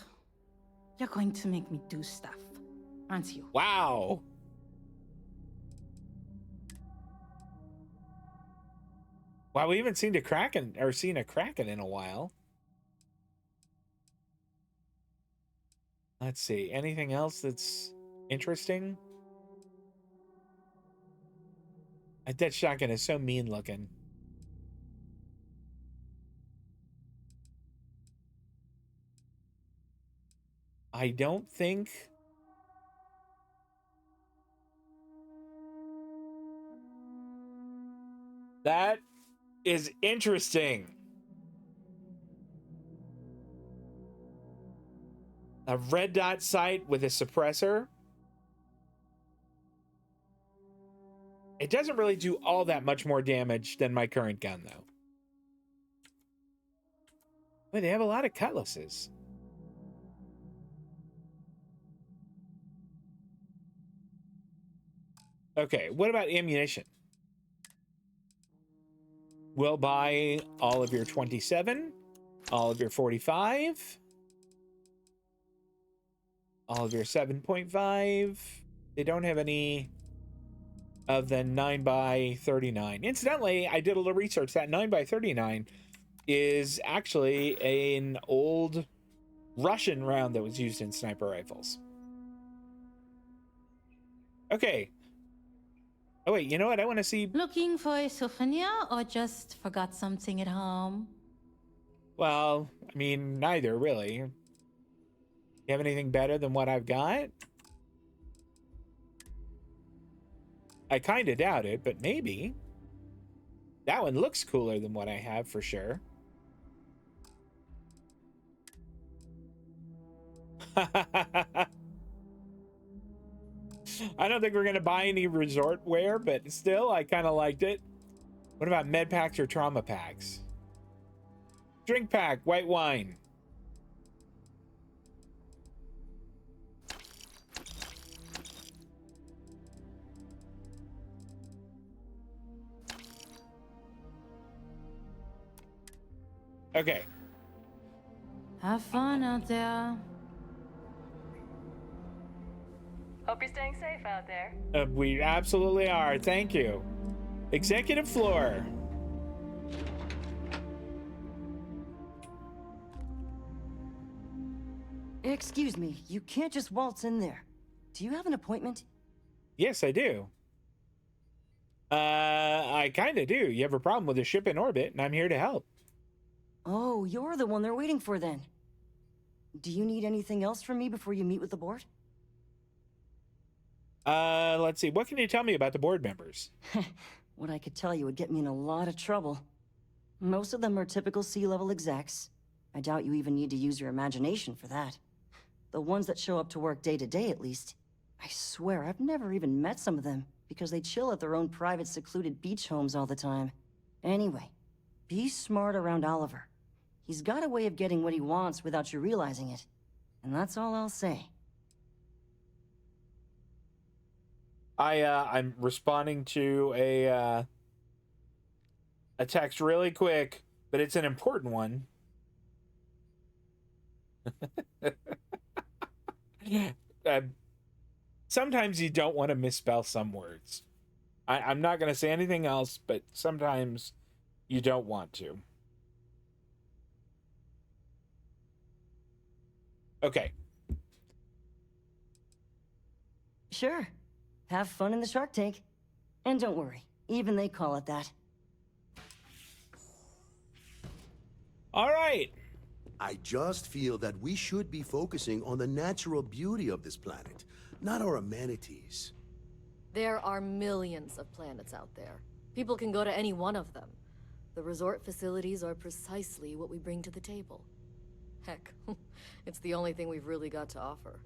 [SPEAKER 21] You're going to make me do stuff, aren't you?
[SPEAKER 1] Wow. Wow, we haven't seen a Kraken in a while. Let's see. Anything else that's interesting? That shotgun is so mean looking. I don't think... That is interesting. A red dot sight with a suppressor. It doesn't really do all that much more damage than my current gun, though. Wait, they have a lot of cutlasses. Okay, what about ammunition? We'll buy all of your 27, all of your 45, all of your 7.5. They don't have any of the 9x39. Incidentally, I did a little research. That 9x39 is actually an old Russian round that was used in sniper rifles. Okay. Oh, wait, you know what? I want to see...
[SPEAKER 21] Looking for a souvenir or just forgot something at home?
[SPEAKER 1] Well, I mean, neither, really. You have anything better than what I've got? I kind of doubt it, but maybe. That one looks cooler than what I have, for sure. I don't think we're going to buy any resort wear, but still, I kind of liked it. What about med packs or trauma packs? Drink pack, white wine. Okay.
[SPEAKER 21] Have fun out there.
[SPEAKER 2] Hope you're staying safe out there.
[SPEAKER 1] We absolutely are. Thank you. Executive floor.
[SPEAKER 22] Excuse me, you can't just waltz in there. Do you have an appointment?
[SPEAKER 1] Yes, I do. I kind of do. You have a problem with a ship in orbit, and I'm here to help.
[SPEAKER 22] Oh, you're the one they're waiting for then. Do you need anything else from me before you meet with the board?
[SPEAKER 1] Let's see. What can you tell me about the board members?
[SPEAKER 22] What I could tell you would get me in a lot of trouble. Most of them are typical C-level execs. I doubt you even need to use your imagination for that. The ones that show up to work day to day, at least. I swear, I've never even met some of them, because they chill at their own private, secluded beach homes all the time. Anyway, be smart around Oliver. He's got a way of getting what he wants without you realizing it. And that's all I'll say.
[SPEAKER 1] I'm responding to a text really quick, but it's an important one. Sometimes you don't want to misspell some words. I'm not going to say anything else, but sometimes you don't want to. Okay.
[SPEAKER 22] Sure. Have fun in the shark tank. And don't worry, even they call it that.
[SPEAKER 1] All right.
[SPEAKER 10] I just feel that we should be focusing on the natural beauty of this planet, not our amenities.
[SPEAKER 12] There are millions of planets out there. People can go to any one of them. The resort facilities are precisely what we bring to the table. Heck, it's the only thing we've really got to offer.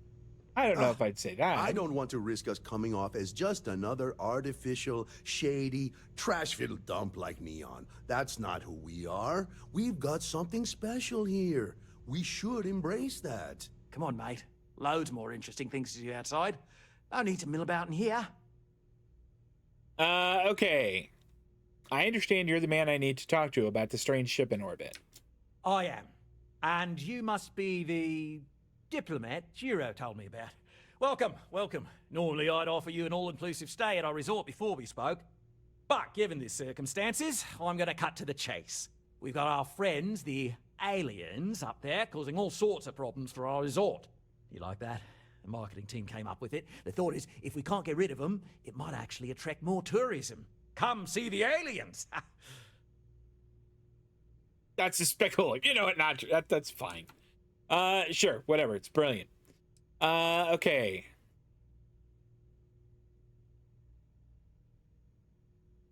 [SPEAKER 1] I don't know if I'd say that.
[SPEAKER 10] I don't want to risk us coming off as just another artificial, shady, trash-filled dump like Neon. That's not who we are. We've got something special here. We should embrace that.
[SPEAKER 20] Come on, mate. Loads more interesting things to do outside. No need to mill about in here.
[SPEAKER 1] Okay. I understand you're the man I need to talk to about the strange ship in orbit.
[SPEAKER 20] I am. And you must be the diplomat Jiro told me about. Welcome, welcome. Normally I'd offer you an all-inclusive stay at our resort before we spoke. But given the circumstances, I'm going to cut to the chase. We've got our friends, the aliens, up there causing all sorts of problems for our resort. You like that? The marketing team came up with it. The thought is, if we can't get rid of them, it might actually attract more tourism. Come see the aliens!
[SPEAKER 1] That's despicable. You know what? Not that's fine. Sure, whatever. It's brilliant. Okay.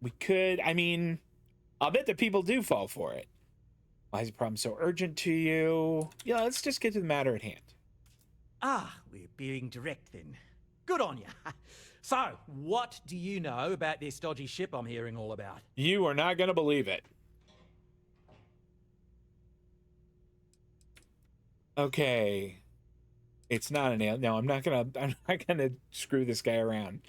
[SPEAKER 1] We could. I mean, I'll bet that people do fall for it. Why is the problem so urgent to you? Yeah, let's just get to the matter at hand.
[SPEAKER 20] Ah, we're being direct then. Good on you. So, what do you know about this dodgy ship I'm hearing all about?
[SPEAKER 1] You are not going to believe it. Okay. It's not an alien. No, I'm not gonna screw this guy around.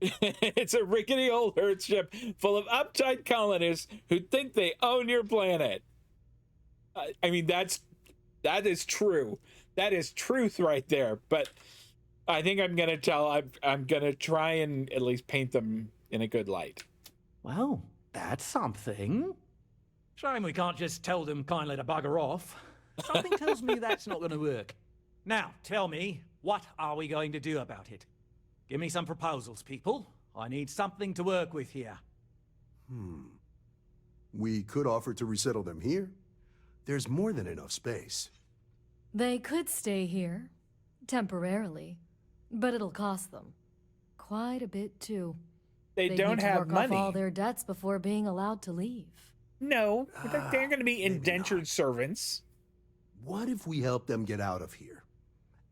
[SPEAKER 1] It's a rickety old Earth ship full of uptight colonists who think they own your planet. I mean, that is true. That is truth right there. But I think I'm gonna try and at least paint them in a good light.
[SPEAKER 20] Well, that's something. Shame we can't just tell them kindly to bugger off. Something tells me that's not going to work. Now, tell me, what are we going to do about it? Give me some proposals, people. I need something to work with here.
[SPEAKER 10] We could offer to resettle them here. There's more than enough space.
[SPEAKER 12] They could stay here, temporarily, but it'll cost them quite a bit too.
[SPEAKER 1] They don't
[SPEAKER 12] need to
[SPEAKER 1] have
[SPEAKER 12] work
[SPEAKER 1] money.
[SPEAKER 12] off all their debts before being allowed to leave.
[SPEAKER 1] No, they're going to be indentured servants.
[SPEAKER 10] What if we help them get out of here?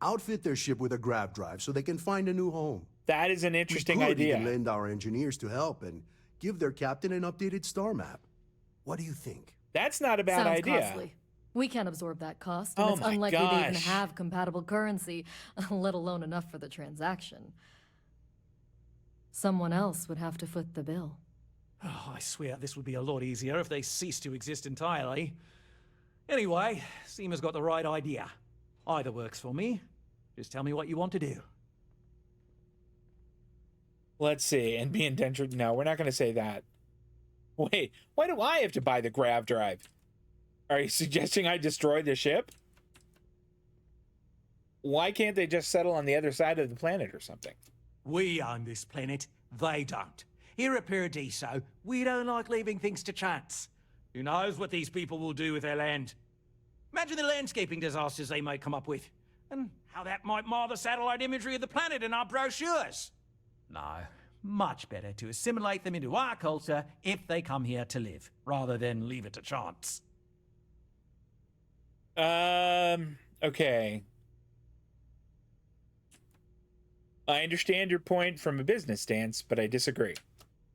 [SPEAKER 10] Outfit their ship with a grav drive so they can find a new home.
[SPEAKER 1] That is an interesting
[SPEAKER 10] we could
[SPEAKER 1] idea.
[SPEAKER 10] Even lend our engineers to help and give their captain an updated star map. What do you think?
[SPEAKER 1] That's not a bad
[SPEAKER 12] Sounds
[SPEAKER 1] idea.
[SPEAKER 12] Costly. We can't absorb that cost, and
[SPEAKER 1] Oh
[SPEAKER 12] it's
[SPEAKER 1] my
[SPEAKER 12] unlikely they even
[SPEAKER 1] gosh.
[SPEAKER 12] have compatible currency, let alone enough for the transaction. Someone else would have to foot the bill.
[SPEAKER 20] Oh, I swear this would be a lot easier if they ceased to exist entirely. Anyway, Seema's got the right idea. Either works for me. Just tell me what you want to do.
[SPEAKER 1] Let's see. And be indentured. No, we're not going to say that. Wait, why do I have to buy the grav drive? Are you suggesting I destroy the ship? Why can't they just settle on the other side of the planet or something?
[SPEAKER 20] We own this planet, they don't. Here at Paradiso, we don't like leaving things to chance. Who knows what these people will do with their land? Imagine the landscaping disasters they may come up with, and how that might mar the satellite imagery of the planet in our brochures. No, much better to assimilate them into our culture if they come here to live, rather than leave it to chance.
[SPEAKER 1] Okay. I understand your point from a business stance, but I disagree.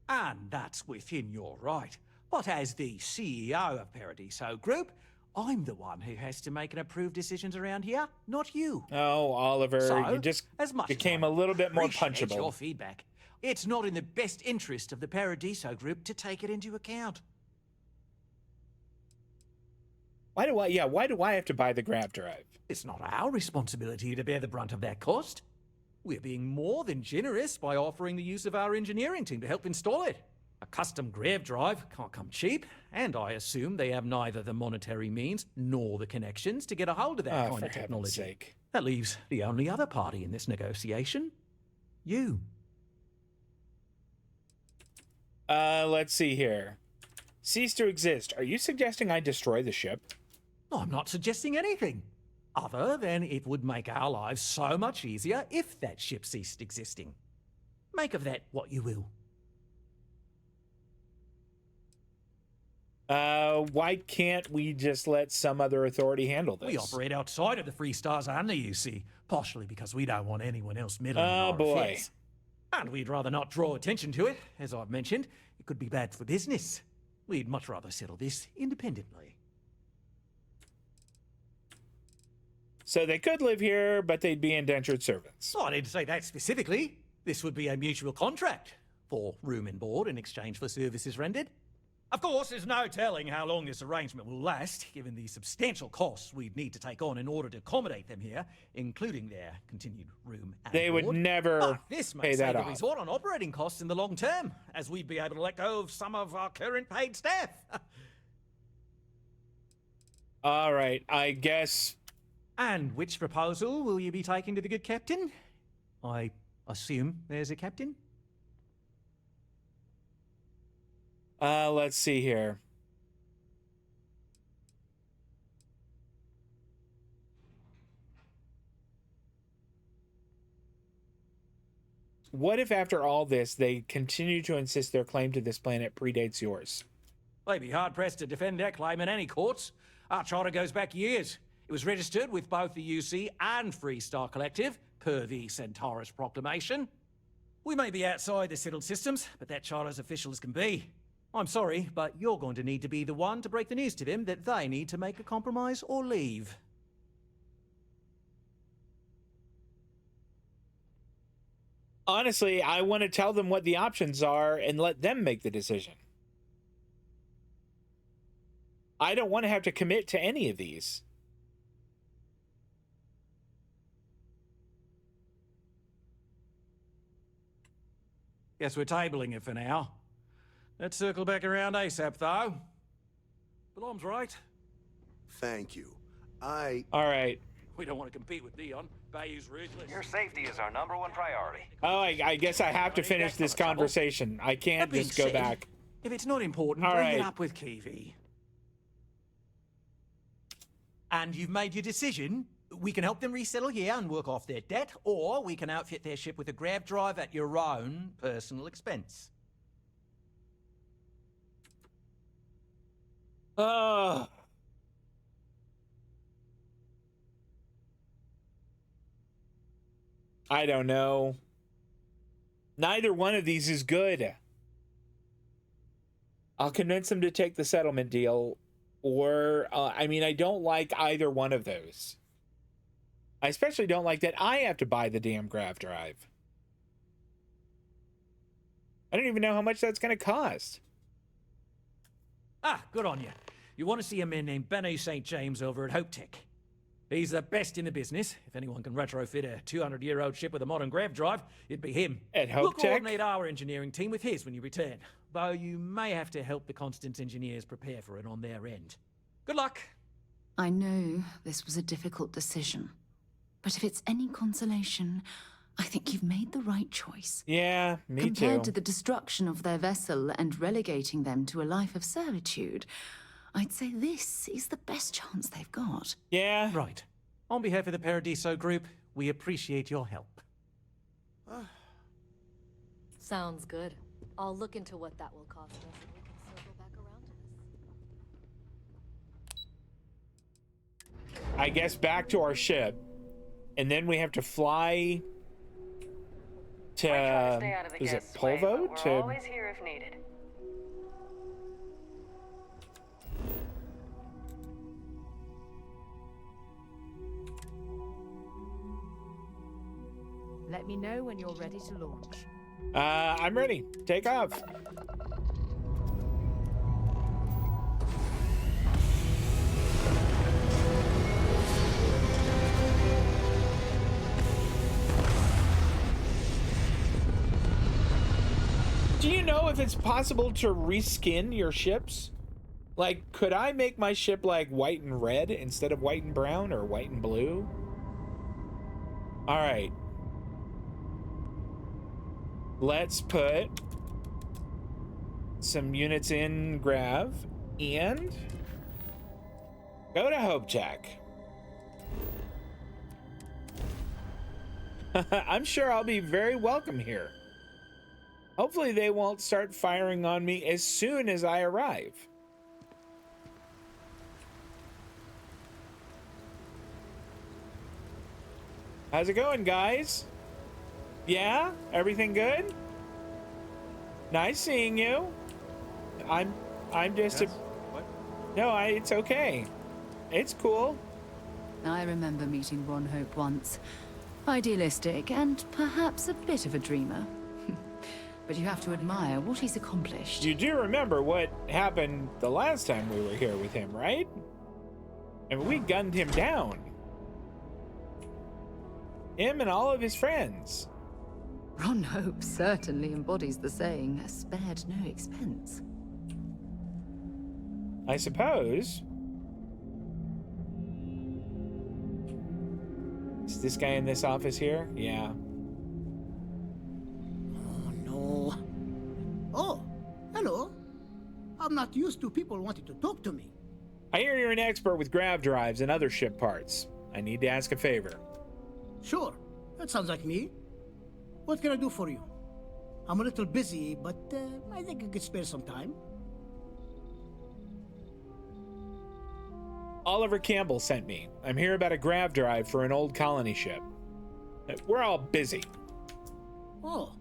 [SPEAKER 20] And that's within your right. But as the CEO of Paradiso Group, I'm the one who has to make and approve decisions around here, not you.
[SPEAKER 1] Oh, Oliver,
[SPEAKER 20] So,
[SPEAKER 1] you just
[SPEAKER 20] as much
[SPEAKER 1] became
[SPEAKER 20] as
[SPEAKER 1] a little bit more
[SPEAKER 20] appreciate
[SPEAKER 1] punchable.
[SPEAKER 20] your feedback, it's not in the best interest of the Paradiso Group to take it into account.
[SPEAKER 1] Why do I have to buy the grab drive?
[SPEAKER 20] It's not our responsibility to bear the brunt of that cost. We're being more than generous by offering the use of our engineering team to help install it. A custom grav drive can't come cheap, and I assume they have neither the monetary means nor the connections to get a hold of that kind
[SPEAKER 1] for
[SPEAKER 20] of technology.
[SPEAKER 1] heaven's sake.
[SPEAKER 20] That leaves the only other party in this negotiation. You.
[SPEAKER 1] Let's see here. Cease to exist. Are you suggesting I destroy the ship?
[SPEAKER 20] I'm not suggesting anything, other than it would make our lives so much easier if that ship ceased existing. Make of that what you will.
[SPEAKER 1] Why can't we just let some other authority handle this?
[SPEAKER 20] We operate outside of the Free Stars only, you see, partially because we don't want anyone else meddling in
[SPEAKER 1] Oh,
[SPEAKER 20] our
[SPEAKER 1] boy.
[SPEAKER 20] affairs. And we'd rather not draw attention to it. As I've mentioned, it could be bad for business. We'd much rather settle this independently.
[SPEAKER 1] So they could live here, but they'd be indentured servants.
[SPEAKER 20] I didn't say that specifically. This would be a mutual contract for room and board in exchange for services rendered. Of course, there's no telling how long this arrangement will last, given the substantial costs we'd need to take on in order to accommodate them here, including their continued room and
[SPEAKER 1] They
[SPEAKER 20] board.
[SPEAKER 1] would never
[SPEAKER 20] But this may
[SPEAKER 1] pay
[SPEAKER 20] save
[SPEAKER 1] that
[SPEAKER 20] the
[SPEAKER 1] off.
[SPEAKER 20] resort on operating costs in the long term, as we'd be able to let go of some of our current paid staff.
[SPEAKER 1] All right, I guess.
[SPEAKER 20] And which proposal will you be taking to the good captain? I assume there's a captain?
[SPEAKER 1] Let's see here. What if after all this, they continue to insist their claim to this planet predates yours?
[SPEAKER 20] They'd be hard-pressed to defend their claim in any courts. Our charter goes back years. It was registered with both the UC and Free Star Collective, per the Centaurus Proclamation. We may be outside the settled systems, but that charter's official as can be. I'm sorry, but you're going to need to be the one to break the news to them that they need to make a compromise or leave.
[SPEAKER 1] Honestly, I want to tell them what the options are and let them make the decision. I don't want to have to commit to any of these.
[SPEAKER 20] Guess we're tabling it for now. Let's circle back around ASAP, though. Blom's right.
[SPEAKER 10] Thank you.
[SPEAKER 1] All right.
[SPEAKER 20] We don't want to compete with Dion. Bayou's ruthless.
[SPEAKER 15] Your safety is our #1 priority.
[SPEAKER 1] Oh, I guess I have to finish this conversation. I can't
[SPEAKER 20] That being
[SPEAKER 1] just go
[SPEAKER 20] said,
[SPEAKER 1] back.
[SPEAKER 20] If it's not important,
[SPEAKER 1] All
[SPEAKER 20] bring
[SPEAKER 1] right.
[SPEAKER 20] it up with Kiwi. And you've made your decision. We can help them resettle here and work off their debt, or we can outfit their ship with a grav drive at your own personal expense.
[SPEAKER 1] I don't know. Neither one of these is good. I'll convince them to take the settlement deal, or, I mean, I don't like either one of those. I especially don't like that I have to buy the damn grav drive. I don't even know how much that's going to cost.
[SPEAKER 20] Ah, good on you. You want to see a man named Benny St. James over at Hope Tech. He's the best in the business. If anyone can retrofit a 200-year-old ship with a modern grav drive, it'd be him.
[SPEAKER 1] At Hope
[SPEAKER 20] We'll
[SPEAKER 1] Tech?
[SPEAKER 20] coordinate our engineering team with his when you return, though you may have to help the Constance engineers prepare for it on their end. Good luck.
[SPEAKER 3] I know this was a difficult decision, but if it's any consolation, I think you've made the right choice.
[SPEAKER 1] Yeah, me too.
[SPEAKER 3] Compared to the destruction of their vessel and relegating them to a life of servitude, I'd say this is the best chance they've got.
[SPEAKER 1] Yeah.
[SPEAKER 20] Right. On behalf of the Paradiso group, we appreciate your help.
[SPEAKER 12] Sounds good. I'll look into what that will cost us and we can circle back around to this.
[SPEAKER 1] I guess back to our ship. And then we have to fly to,
[SPEAKER 2] Stay out of the
[SPEAKER 1] is it
[SPEAKER 2] guest's way,
[SPEAKER 1] Polvo?
[SPEAKER 2] but
[SPEAKER 1] To
[SPEAKER 2] we're always here if needed.
[SPEAKER 5] Let me know when you're ready to launch.
[SPEAKER 1] I'm ready. Take off. Do you know if it's possible to reskin your ships? Like, could I make my ship like white and red instead of white and brown, or white and blue? All right. Let's put some units in Grav and go to Hope Jack. I'm sure I'll be very welcome here. Hopefully they won't start firing on me as soon as I arrive. How's it going, guys? Yeah? Everything good? Nice seeing you. I'm just a...
[SPEAKER 14] What?
[SPEAKER 1] No, it's okay. It's cool.
[SPEAKER 3] I remember meeting Ron Hope once. Idealistic and perhaps a bit of a dreamer. But you have to admire what he's accomplished.
[SPEAKER 1] You do remember what happened the last time we were here with him, right? And we gunned him down. Him and all of his friends.
[SPEAKER 3] Ron Hope certainly embodies the saying, spared no expense.
[SPEAKER 1] I suppose. Is this guy in this office here? Yeah.
[SPEAKER 19] Oh, hello. I'm not used to people wanting to talk to me.
[SPEAKER 1] I hear you're an expert with grav drives and other ship parts. I need to ask a favor.
[SPEAKER 19] Sure, that sounds like me. What can I do for you? I'm a little busy, but I think I could spare some time.
[SPEAKER 1] Oliver Campbell sent me. I'm here about a grav drive for an old colony ship. We're all busy.
[SPEAKER 19] Oh,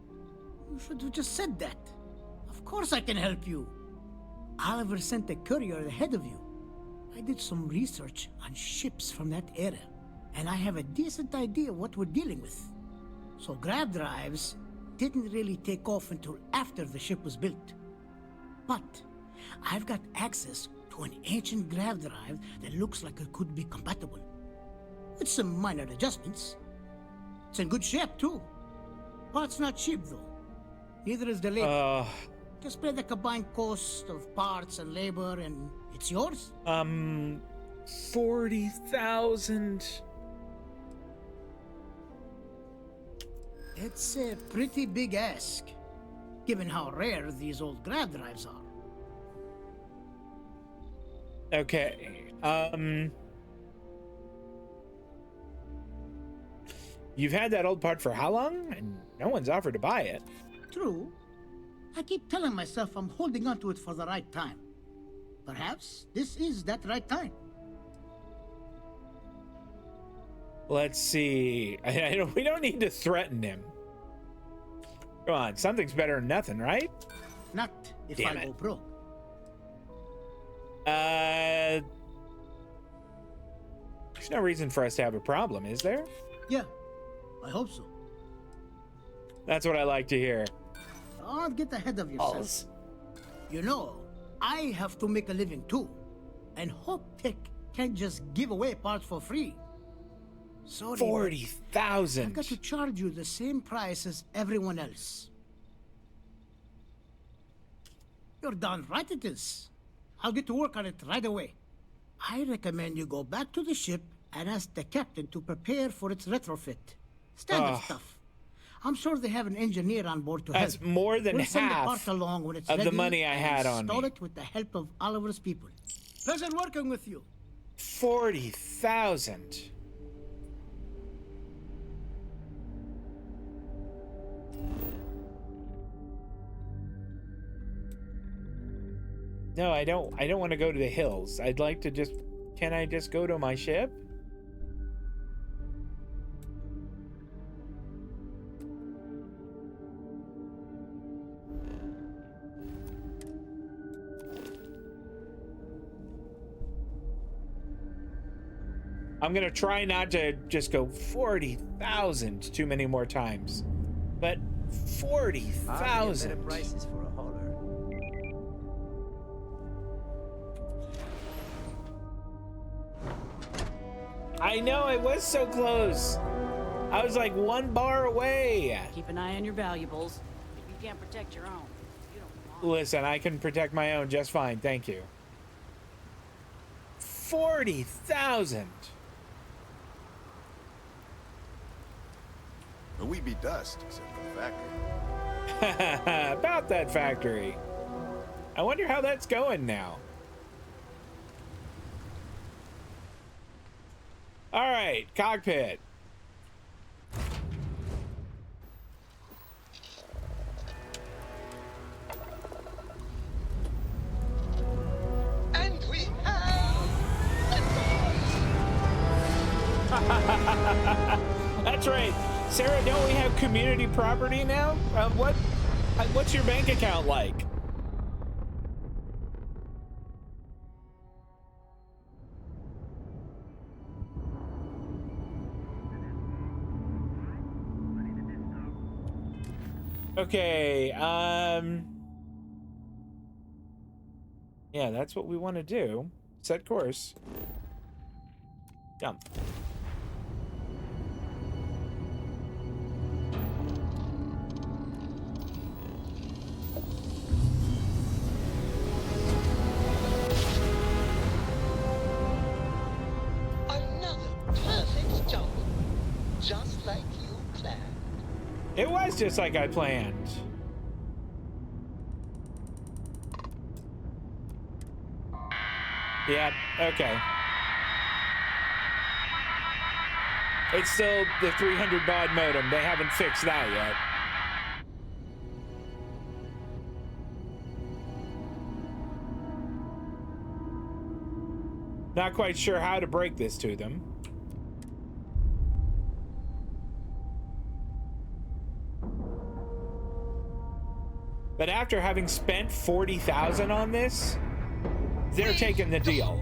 [SPEAKER 19] you should have just said that. Of course I can help you. Oliver sent a courier ahead of you. I did some research on ships from that era, and I have a decent idea what we're dealing with. So grav drives didn't really take off until after the ship was built. But I've got access to an ancient grav drive that looks like it could be compatible. With some minor adjustments. It's in good shape too. Parts not cheap though. Neither is the labor. Just pay the combined cost of parts and labor and it's yours?
[SPEAKER 1] 40,000.
[SPEAKER 19] It's a pretty big ask, given how rare these old grav drives are.
[SPEAKER 1] Okay, you've had that old part for how long? And no one's offered to buy it.
[SPEAKER 19] True. I keep telling myself I'm holding on to it for the right time. Perhaps this is that right time.
[SPEAKER 1] Let's see. We don't need to threaten him. Come on, something's better than nothing, right?
[SPEAKER 19] Not if
[SPEAKER 1] Damn
[SPEAKER 19] I
[SPEAKER 1] it.
[SPEAKER 19] go broke.
[SPEAKER 1] There's no reason for us to have a problem, is there?
[SPEAKER 19] Yeah, I hope so.
[SPEAKER 1] That's what I like to hear.
[SPEAKER 19] Don't get ahead of yourself. You know, I have to make a living too. And Hope Tech can't just give away parts for free. Sorry,
[SPEAKER 1] 40,000.
[SPEAKER 19] I've got to charge you the same price as everyone else. You're darn right it is. I'll get to work on it right away. I recommend you go back to the ship and ask the captain to prepare for its retrofit. Standard stuff. I'm sure they have an engineer on board to help.
[SPEAKER 1] That's more than
[SPEAKER 19] we'll send the
[SPEAKER 1] half
[SPEAKER 19] part along when it's
[SPEAKER 1] of
[SPEAKER 19] ready
[SPEAKER 1] the money I
[SPEAKER 19] and
[SPEAKER 1] had on
[SPEAKER 19] install
[SPEAKER 1] me.
[SPEAKER 19] it with the help of Oliver's people. Pleasure working with you.
[SPEAKER 1] 40,000. No, I don't want to go to the hills. I'd like to just, can I just go to my ship? I'm gonna try not to just go 40,000 too many more times, but 40,000.
[SPEAKER 7] Prices for a hauler.
[SPEAKER 1] I know, it was so close. I was like 1 bar away.
[SPEAKER 11] Keep an eye on your valuables. If you can't protect your own, you don't want.
[SPEAKER 1] Listen, I can protect my own just fine, thank you. 40,000.
[SPEAKER 23] But we be dust, except for the factory.
[SPEAKER 1] About that factory. I wonder how that's going now. All right, cockpit.
[SPEAKER 7] And we have
[SPEAKER 1] That's right. Sarah, don't we have community property now? What's your bank account like? Okay, yeah, that's what we want to do. Set course. Jump.
[SPEAKER 7] another perfect jump. Just like you planned.
[SPEAKER 1] It was just like I planned. Yeah, okay. It's still the 300 baud modem. They haven't fixed that yet. Not quite sure how to break this to them. But after having spent 40,000 on this, they're taking the deal.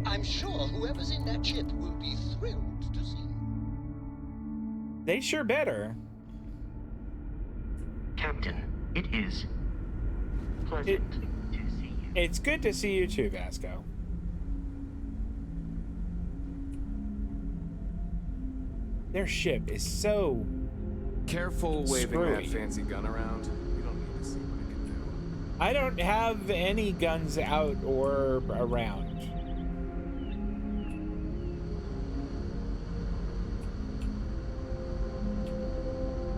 [SPEAKER 7] I'm sure whoever's in that ship will be thrilled to see.
[SPEAKER 1] They sure better.
[SPEAKER 9] Captain, it is pleasant to see you.
[SPEAKER 1] It's good to see you too, Vasco. Their ship is so
[SPEAKER 24] careful waving
[SPEAKER 1] screwy.
[SPEAKER 24] that fancy gun around. We don't need to see what it can do.
[SPEAKER 1] I don't have any guns out or around.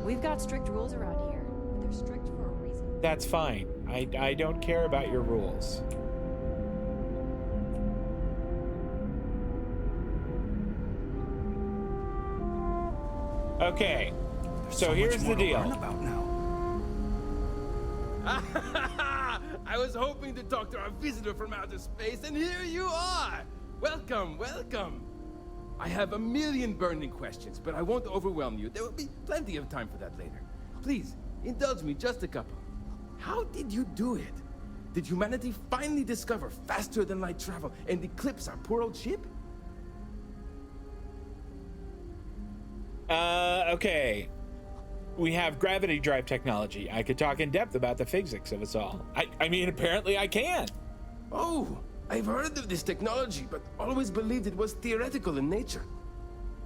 [SPEAKER 5] We've got strict rules around here, but they're strict for a reason.
[SPEAKER 1] That's fine. I don't care about your rules. Okay, so here's the deal.
[SPEAKER 25] I was hoping to talk to our visitor from outer space, and here you are! Welcome, welcome! I have a million burning questions, but I won't overwhelm you. There will be plenty of time for that later. Please, indulge me just a couple. How did you do it? Did humanity finally discover faster-than-light travel and eclipse our poor old ship?
[SPEAKER 1] Okay. We have gravity drive technology. I could talk in depth about the physics of us all. I mean, apparently I can.
[SPEAKER 25] Oh, I've heard of this technology, but always believed it was theoretical in nature.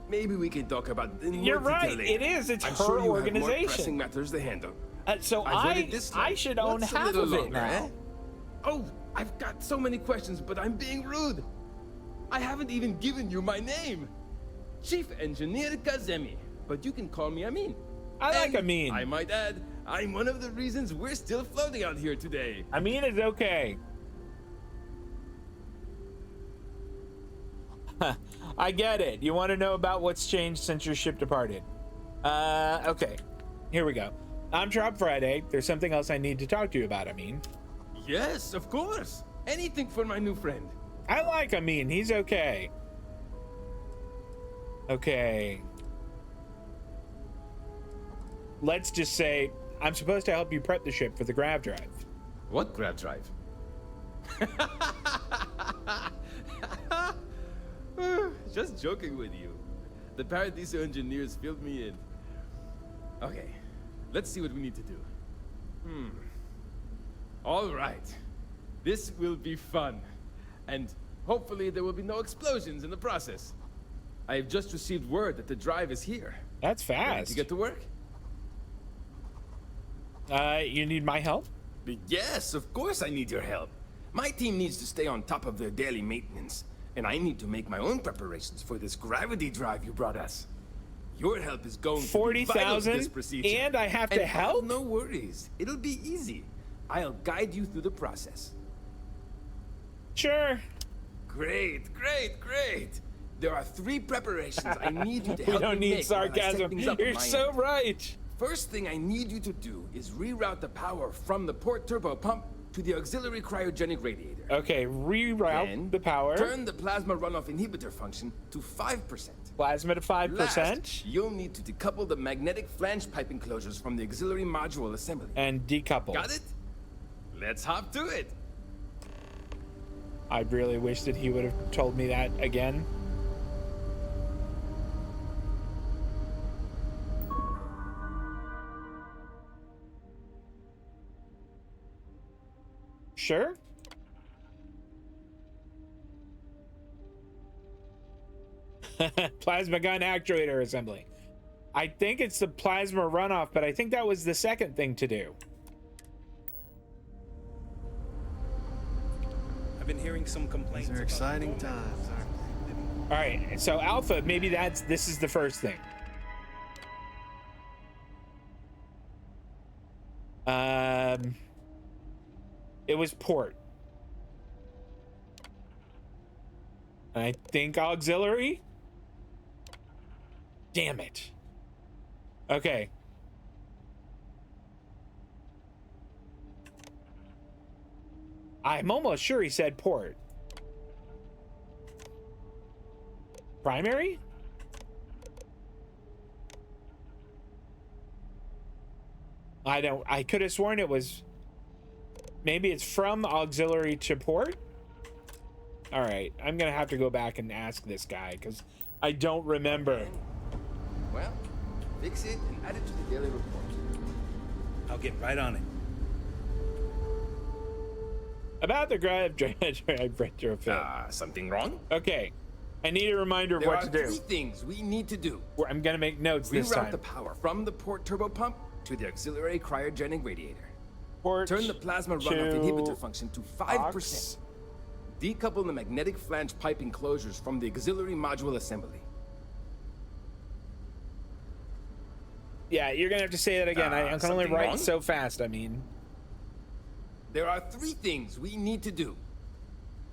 [SPEAKER 25] Maybe we can talk about it in more
[SPEAKER 1] You're
[SPEAKER 25] detail
[SPEAKER 1] right,
[SPEAKER 25] later.
[SPEAKER 1] it is. It's
[SPEAKER 25] I'm
[SPEAKER 1] her
[SPEAKER 25] sure you
[SPEAKER 1] organization.
[SPEAKER 25] Have more pressing matters to handle.
[SPEAKER 1] So
[SPEAKER 25] I've read it this
[SPEAKER 1] I
[SPEAKER 25] time.
[SPEAKER 1] should own
[SPEAKER 25] What's a
[SPEAKER 1] half
[SPEAKER 25] little
[SPEAKER 1] of it
[SPEAKER 25] longer,
[SPEAKER 1] now.
[SPEAKER 25] eh? Oh, I've got so many questions, but I'm being rude. I haven't even given you my name. Chief Engineer Kazemi, but you can call me Amin.
[SPEAKER 1] I like Amin.
[SPEAKER 25] I might add, I'm one of the reasons we're still floating out here today.
[SPEAKER 1] Amin is okay. I get it. You want to know about what's changed since your ship departed. Okay. Here we go. I'm Trob Friday. There's something else I need to talk to you about, Amin.
[SPEAKER 25] Yes, of course. Anything for my new friend.
[SPEAKER 1] I like Amin. He's okay. Okay. Let's just say I'm supposed to help you prep the ship for the grav drive.
[SPEAKER 25] What grav drive? Just joking with you. The Paradiso engineers filled me in. Okay, let's see what we need to do. All right. This will be fun. And hopefully there will be no explosions in the process. I have just received word that the drive is here.
[SPEAKER 1] That's fast.
[SPEAKER 25] Ready to get to work?
[SPEAKER 1] You need my help?
[SPEAKER 25] Yes, of course I need your help. My team needs to stay on top of their daily maintenance, and I need to make my own preparations for this gravity drive you brought us. Your help is going to be vital to this procedure.
[SPEAKER 1] And I have to help?
[SPEAKER 25] No worries. It'll be easy. I'll guide you through the process.
[SPEAKER 1] Sure.
[SPEAKER 25] Great, great, great. There are 3 preparations I need you to help me make.
[SPEAKER 1] We don't need sarcasm. You're so right.
[SPEAKER 25] First thing I need you to do is reroute the power from the port turbo pump to the auxiliary cryogenic radiator.
[SPEAKER 1] Okay, reroute the power.
[SPEAKER 25] Turn the plasma runoff inhibitor function to 5%.
[SPEAKER 1] Plasma to 5%.
[SPEAKER 25] Last, you'll need to decouple the magnetic flange pipe enclosures from the auxiliary module assembly.
[SPEAKER 1] And decouple.
[SPEAKER 25] Got it? Let's hop to it.
[SPEAKER 1] I really wish that he would have told me that again. Sure. Plasma gun actuator assembly. I think it's the plasma runoff, but I think that was the second thing to do.
[SPEAKER 4] I've been hearing some complaints.
[SPEAKER 23] These are exciting times, aren't
[SPEAKER 1] they? All right, so Alpha, maybe this is the first thing. It was port. I think auxiliary. Damn it. Okay. I'm almost sure he said port. Primary? I could have sworn it was, maybe it's from auxiliary to port. All right, I'm gonna have to go back and ask this guy because I don't remember.
[SPEAKER 25] Well, fix it and add it to the daily report.
[SPEAKER 4] I'll get right on it.
[SPEAKER 1] About the grav retrofit.
[SPEAKER 25] Something wrong?
[SPEAKER 1] Okay, I need a reminder of what to do.
[SPEAKER 25] There are 3 things we need to do.
[SPEAKER 1] I'm gonna make notes this time.
[SPEAKER 25] Reroute the power from the port turbo pump to the auxiliary cryogenic radiator. Turn the plasma runoff inhibitor function to 5%. Decouple the magnetic flange pipe enclosures from the auxiliary module assembly.
[SPEAKER 1] Yeah, you're gonna have to say that again. I can only write so fast, I mean.
[SPEAKER 25] There are 3 things we need to do.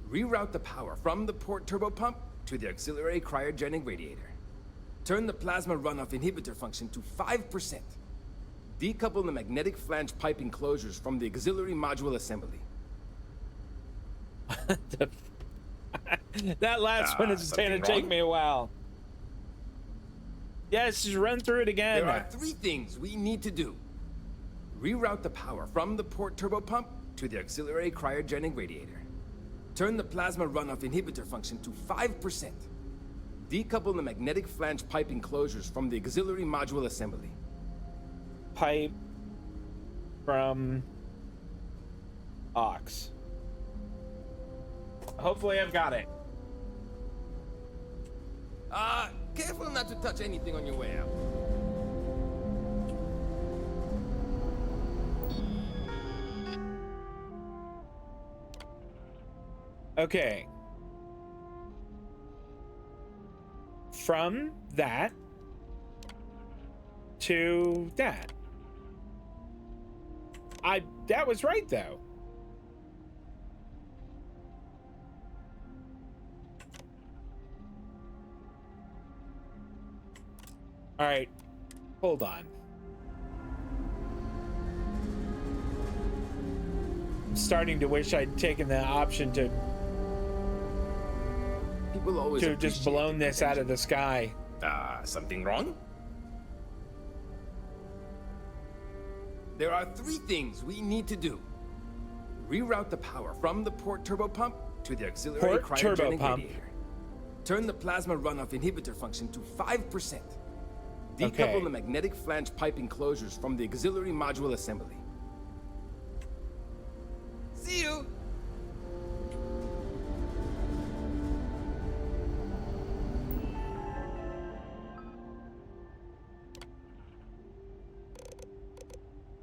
[SPEAKER 25] Reroute the power from the port turbo pump to the auxiliary cryogenic radiator. Turn the plasma runoff inhibitor function to 5%. Decouple the magnetic flange pipe enclosures from the auxiliary module assembly.
[SPEAKER 1] That last one is going to take me a while. Yes, just run through it again.
[SPEAKER 25] There are 3 things we need to do. Reroute the power from the port turbo pump to the auxiliary cryogenic radiator. Turn the plasma runoff inhibitor function to 5%. Decouple the magnetic flange pipe enclosures from the auxiliary module assembly.
[SPEAKER 1] Pipe from aux. Hopefully I've got it.
[SPEAKER 25] Careful not to touch anything on your way out.
[SPEAKER 1] Okay. From that, to that. That was right though. All right, hold on. I'm starting to wish I'd taken the option to
[SPEAKER 25] People always
[SPEAKER 1] just blown this out of the sky.
[SPEAKER 25] Something wrong? There are 3 things we need to do. Reroute the power from the port turbo pump to the auxiliary cryogenic radiator. Turn the plasma runoff inhibitor function to 5%. Decouple the magnetic flange pipe enclosures from the auxiliary module assembly. See you!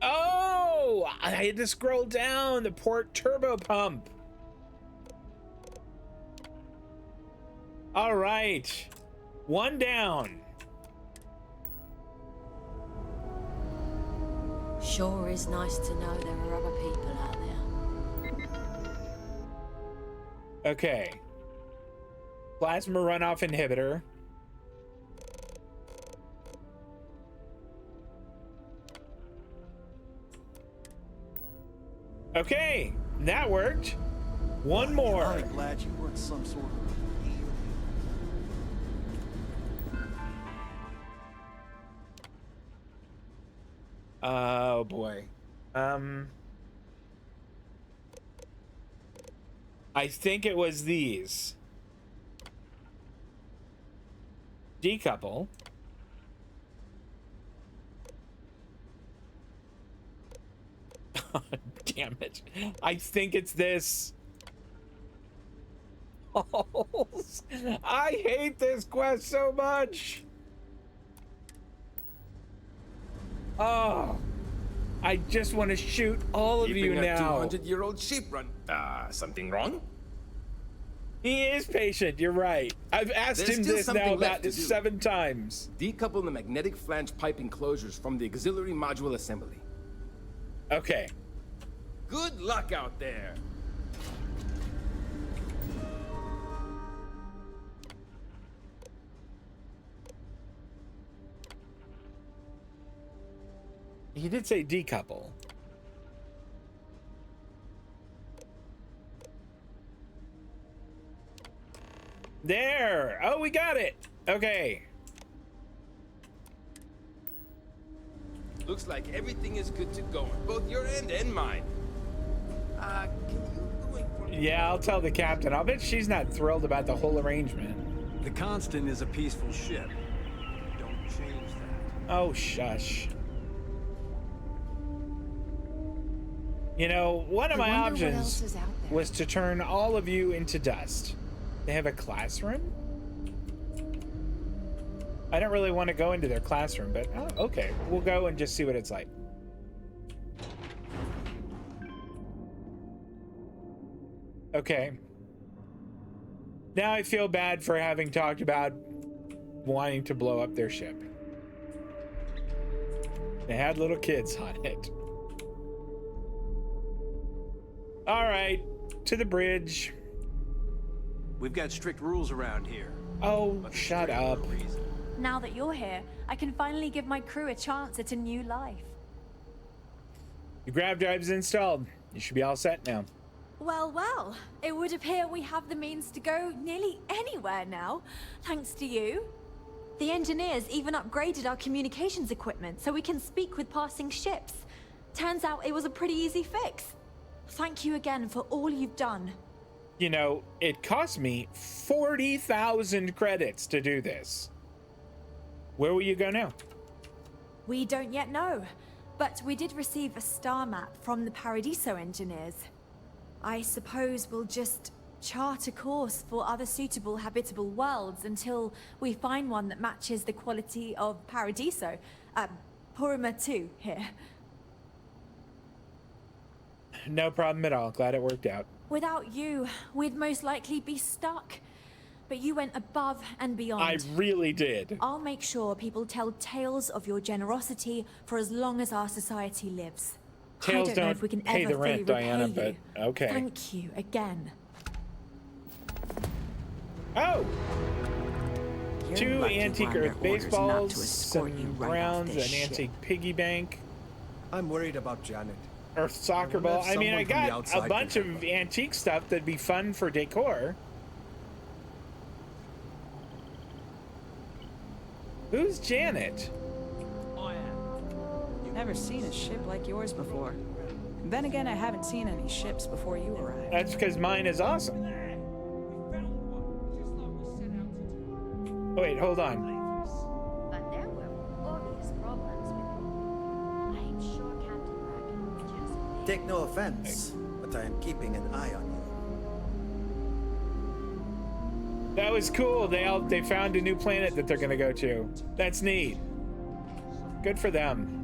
[SPEAKER 1] Oh, I had to scroll down. The port turbo pump. All right, 1 down.
[SPEAKER 12] Sure is nice to know there are other people out there.
[SPEAKER 1] Okay. Plasma runoff inhibitor. Okay, that worked. 1 more.
[SPEAKER 8] I'm glad you weren't some sort of
[SPEAKER 1] oh boy. I think it was these. Decouple. Damn it. I think it's this. Oh, I hate this quest so much. Oh, I just want to shoot all of you now.
[SPEAKER 25] A 200-year-old sheep run. Something wrong?
[SPEAKER 1] He is patient, you're right. I've asked him this now about 7 times.
[SPEAKER 25] Decouple the magnetic flange pipe enclosures from the auxiliary module assembly.
[SPEAKER 1] Okay.
[SPEAKER 25] Good luck out there.
[SPEAKER 1] He did say decouple. There. Oh, we got it. Okay.
[SPEAKER 25] Looks like everything is good to go on both your end and mine. Can you go in for me?
[SPEAKER 1] Yeah, I'll tell the captain. I'll bet she's not thrilled about the whole arrangement.
[SPEAKER 24] The Constant is a peaceful ship. Don't change that.
[SPEAKER 1] Oh, shush. You know, one of my options was to turn all of you into dust. They have a classroom? I don't really want to go into their classroom, but oh, okay. We'll go and just see what it's like. Okay. Now I feel bad for having talked about wanting to blow up their ship. They had little kids on it. All right, to the bridge.
[SPEAKER 24] We've got strict rules around here.
[SPEAKER 1] Oh, shut up.
[SPEAKER 13] Now that you're here, I can finally give my crew a chance at a new life.
[SPEAKER 1] Your grav drive is installed. You should be all set now.
[SPEAKER 13] Well, well, it would appear we have the means to go nearly anywhere now, thanks to you. The engineers even upgraded our communications equipment so we can speak with passing ships. Turns out it was a pretty easy fix. Thank you again for all you've done.
[SPEAKER 1] You know, it cost me 40,000 credits to do this. Where will you go now?
[SPEAKER 13] We don't yet know, but we did receive a star map from the Paradiso engineers. I suppose we'll just chart a course for other suitable habitable worlds until we find one that matches the quality of Paradiso. Purima 2 here.
[SPEAKER 1] No problem at all. Glad it worked out.
[SPEAKER 13] Without you, we'd most likely be stuck. but you went above and beyond.
[SPEAKER 1] I really did.
[SPEAKER 13] I'll make sure people tell tales of your generosity for as long as our society lives.
[SPEAKER 1] Tales
[SPEAKER 13] I don't know
[SPEAKER 1] don't
[SPEAKER 13] if we can
[SPEAKER 1] pay
[SPEAKER 13] ever
[SPEAKER 1] the rent,
[SPEAKER 13] fully
[SPEAKER 1] Diana,
[SPEAKER 13] repay
[SPEAKER 1] but
[SPEAKER 13] you.
[SPEAKER 1] okay.
[SPEAKER 13] Thank you again.
[SPEAKER 1] Oh!
[SPEAKER 6] You're
[SPEAKER 1] 2
[SPEAKER 6] lucky
[SPEAKER 1] antique
[SPEAKER 6] we're under
[SPEAKER 1] Earth
[SPEAKER 6] orders not
[SPEAKER 1] baseballs,
[SPEAKER 6] to escort you
[SPEAKER 1] some
[SPEAKER 6] right off
[SPEAKER 1] rounds,
[SPEAKER 6] this
[SPEAKER 1] an
[SPEAKER 6] ship.
[SPEAKER 1] antique piggy bank,
[SPEAKER 24] I'm worried about Janet.
[SPEAKER 1] Earth soccer
[SPEAKER 24] I
[SPEAKER 1] ball.
[SPEAKER 24] wonder if
[SPEAKER 1] I mean, I
[SPEAKER 24] someone from the
[SPEAKER 1] got a
[SPEAKER 24] outside
[SPEAKER 1] bunch
[SPEAKER 24] can
[SPEAKER 1] of
[SPEAKER 24] help
[SPEAKER 1] antique stuff that'd be fun for decor. Who's Janet?
[SPEAKER 6] Never seen a ship like yours before. Then again, I haven't seen any ships before you arrived.
[SPEAKER 1] That's because mine is awesome. Oh, wait, hold on.
[SPEAKER 12] But there were obvious problems with it. I'm sure Captain Bracken just...
[SPEAKER 24] Take no offense, but I am keeping an eye on you.
[SPEAKER 1] That was cool. They found a new planet that they're gonna go to. That's neat. Good for them.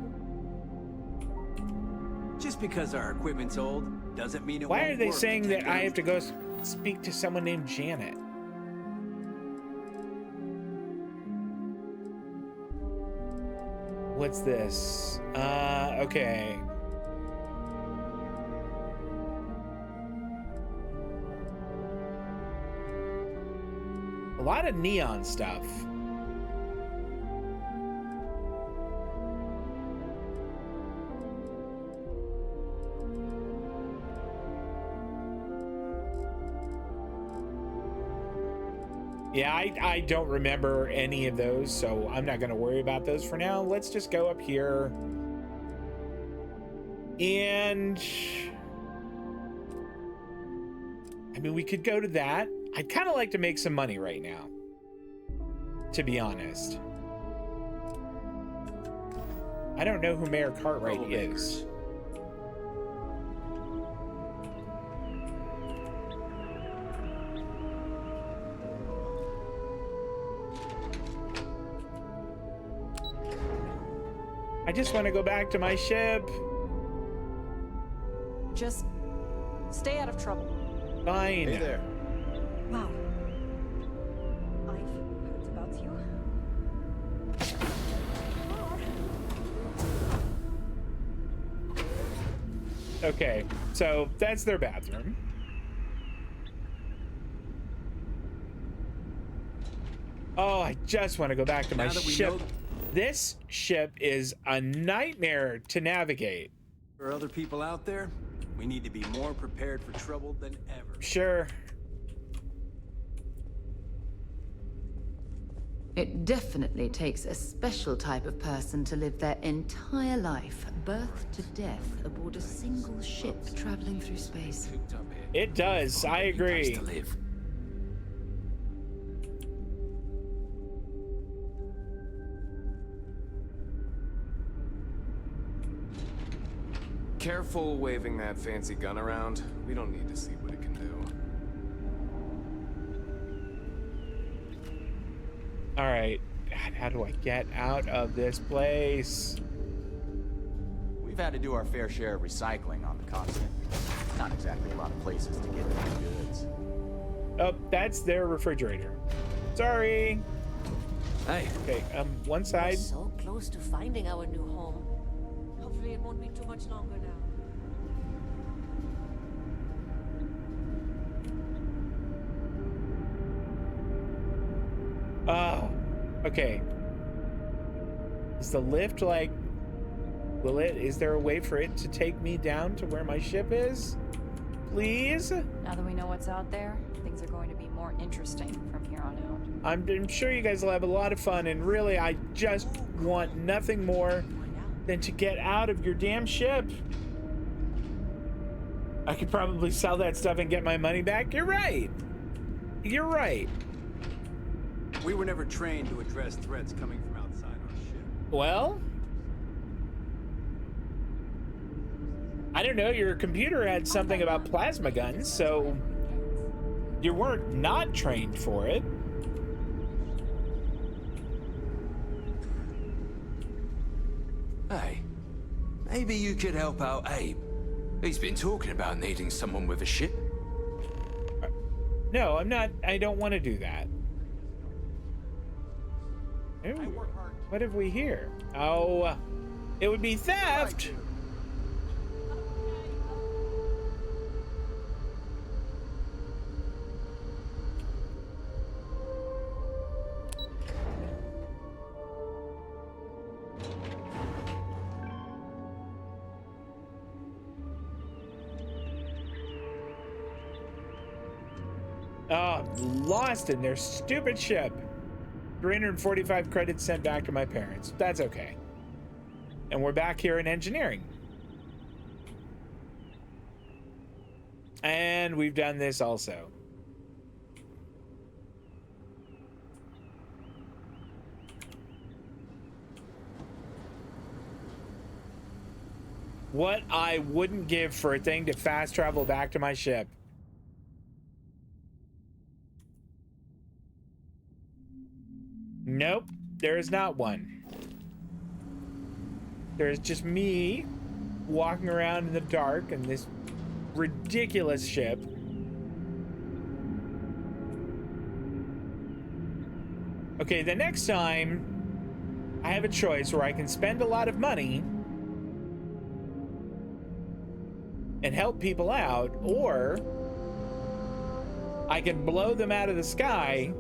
[SPEAKER 24] Just because our equipment's old doesn't mean it
[SPEAKER 1] Why
[SPEAKER 24] won't
[SPEAKER 1] are they
[SPEAKER 24] work.
[SPEAKER 1] saying that I have to go speak to someone named Janet? What's this? Okay. A lot of neon stuff. Yeah, I don't remember any of those, so I'm not going to worry about those for now. Let's just go up here. And... I mean, we could go to that. I'd kind of like to make some money right now, to be honest. I don't know who Mayor Cartwright is. I just want to go back to my ship.
[SPEAKER 6] Just stay out of trouble.
[SPEAKER 1] Fine.
[SPEAKER 24] Hey there.
[SPEAKER 6] Wow. I've heard about you.
[SPEAKER 1] Okay, so that's their bathroom. Oh, I just want to go back to my ship. This ship is a nightmare to navigate.
[SPEAKER 24] For other people out there, we need to be more prepared for trouble than ever.
[SPEAKER 1] Sure.
[SPEAKER 3] It definitely takes a special type of person to live their entire life, birth to death, aboard a single ship traveling through space.
[SPEAKER 1] It does, I agree.
[SPEAKER 16] Careful waving that fancy gun around. We don't need to see what it can do.
[SPEAKER 1] All right, God, how do I get out of this place?
[SPEAKER 17] We've had to do our fair share of recycling on the continent. Not exactly a lot of places to get new goods.
[SPEAKER 1] Oh, that's their refrigerator. Sorry.
[SPEAKER 24] Hey.
[SPEAKER 1] Okay, one side.
[SPEAKER 12] We're so close to finding our new home. Hopefully it won't be too much longer now.
[SPEAKER 1] Oh, okay. Is the lift like, is there a way for it to take me down to where my ship is? Please?
[SPEAKER 5] Now that we know what's out there, things are going to be more interesting from here on out.
[SPEAKER 1] I'm sure you guys will have a lot of fun, and really, I just want nothing more than to get out of your damn ship. I could probably sell that stuff and get my money back. You're right. You're right.
[SPEAKER 24] We were never trained to address threats coming from outside our ship.
[SPEAKER 1] Well, I don't know. Your computer had something about plasma guns, so you weren't not trained for it.
[SPEAKER 18] Hey, maybe you could help out Abe. He's been talking about needing someone with a ship.
[SPEAKER 1] No, I'm not. I don't want to do that. Ooh, what have we here? Oh, it would be theft. Oh, lost in their stupid ship. 345 credits sent back to my parents. That's okay. And we're back here in engineering. And we've done this also. What I wouldn't give for a thing to fast travel back to my ship. Nope, there is not one. There's just me walking around in the dark in this ridiculous ship. Okay, the next time I have a choice where I can spend a lot of money and help people out, or I can blow them out of the sky.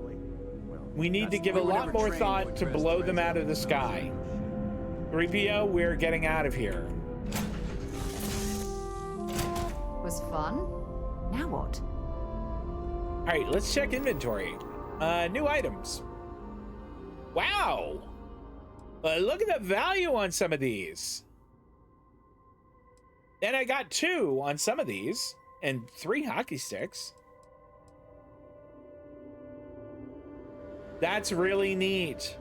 [SPEAKER 1] We need to give a lot more thought to blow them out of the sky. 3PO, we're getting out of here.
[SPEAKER 3] Was fun? Now what?
[SPEAKER 1] All right, let's check inventory. New items. Wow. Look at the value on some of these. And I got 2 on some of these and 3 hockey sticks. That's really neat.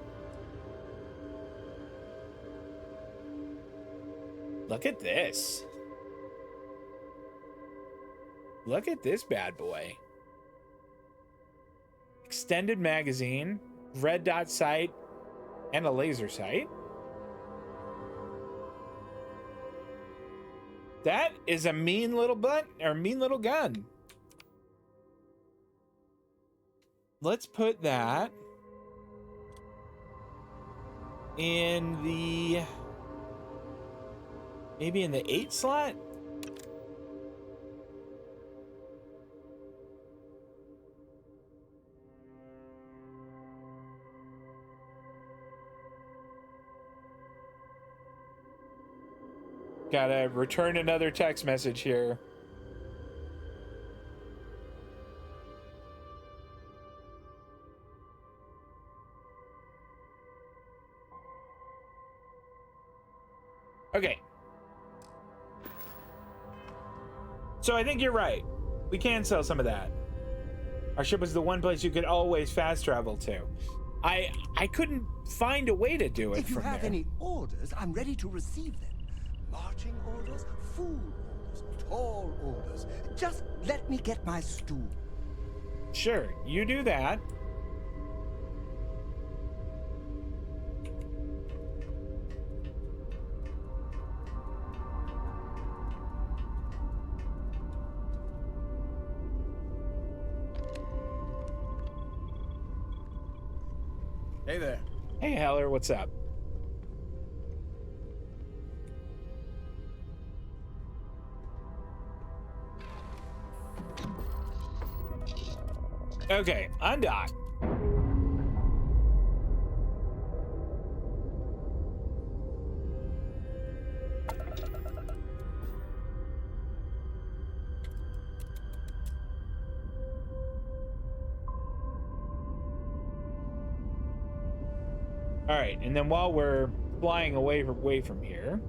[SPEAKER 1] Look at this. Look at this bad boy. Extended magazine, red dot sight, and a laser sight. That is a mean little mean little gun. Let's put that in the, maybe in the 8 slot. Gotta return another text message here. Okay. So I think you're right. We can sell some of that. Our ship was the one place you could always fast travel to. I couldn't find a way to do it.
[SPEAKER 18] If you have any orders, I'm ready to receive them. Marching orders, food orders, tall orders. Just let me get my stool.
[SPEAKER 1] Sure, you do that.
[SPEAKER 24] Hey there.
[SPEAKER 1] Hey, Heller, what's up? Okay, undock. All right, and then while we're flying away from here,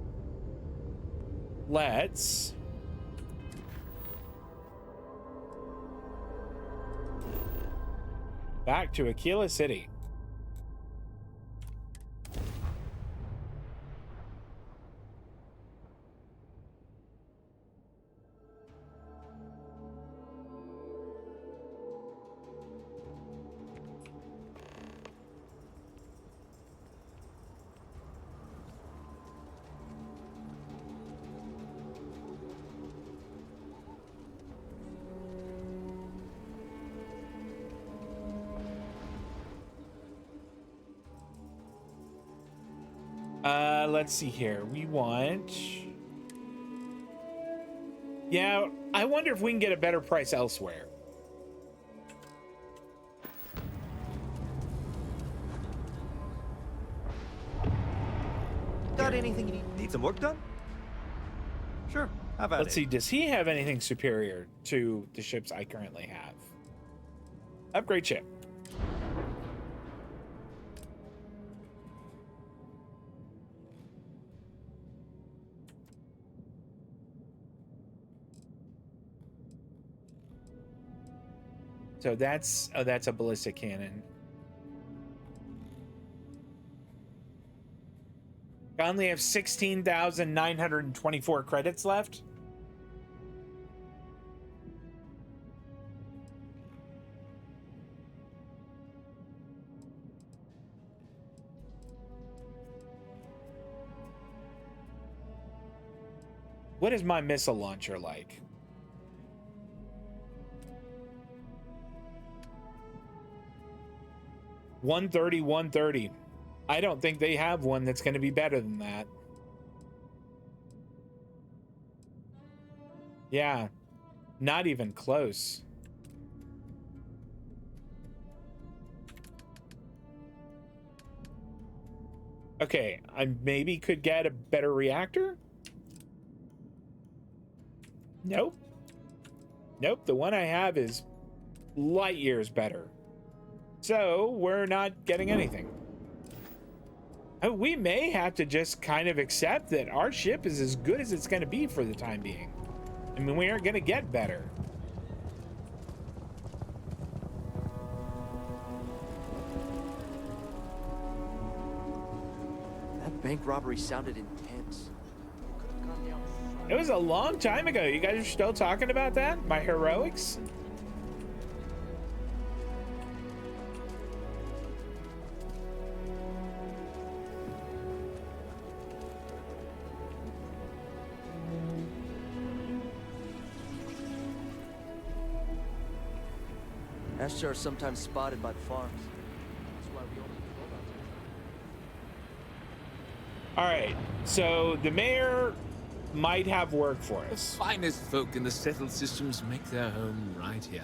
[SPEAKER 1] let's back to Akila City. let's see here. We want... Yeah, I wonder if we can get a better price elsewhere.
[SPEAKER 14] Got anything you need some work done? Sure, how about
[SPEAKER 1] Let's see, does he have anything superior to the ships I currently have? Upgrade ship. So that's a ballistic cannon. I only have 16,924 credits left. What is my missile launcher like? $130. I don't think they have one that's going to be better than that. Yeah, not even close. Okay, I maybe could get a better reactor? Nope. Nope, the one I have is light years better. So we're not getting anything. Oh, we may have to just kind of accept that our ship is as good as it's going to be for the time being. I mean, we aren't going to get better.
[SPEAKER 8] That bank robbery sounded intense.
[SPEAKER 1] It was a long time ago. You guys are still talking about that? My heroics?
[SPEAKER 8] Ashtar are sometimes spotted by the farms. That's why we only go out there.
[SPEAKER 1] All right, so the mayor might have work for us.
[SPEAKER 10] The finest folk in the settled systems make their home right here.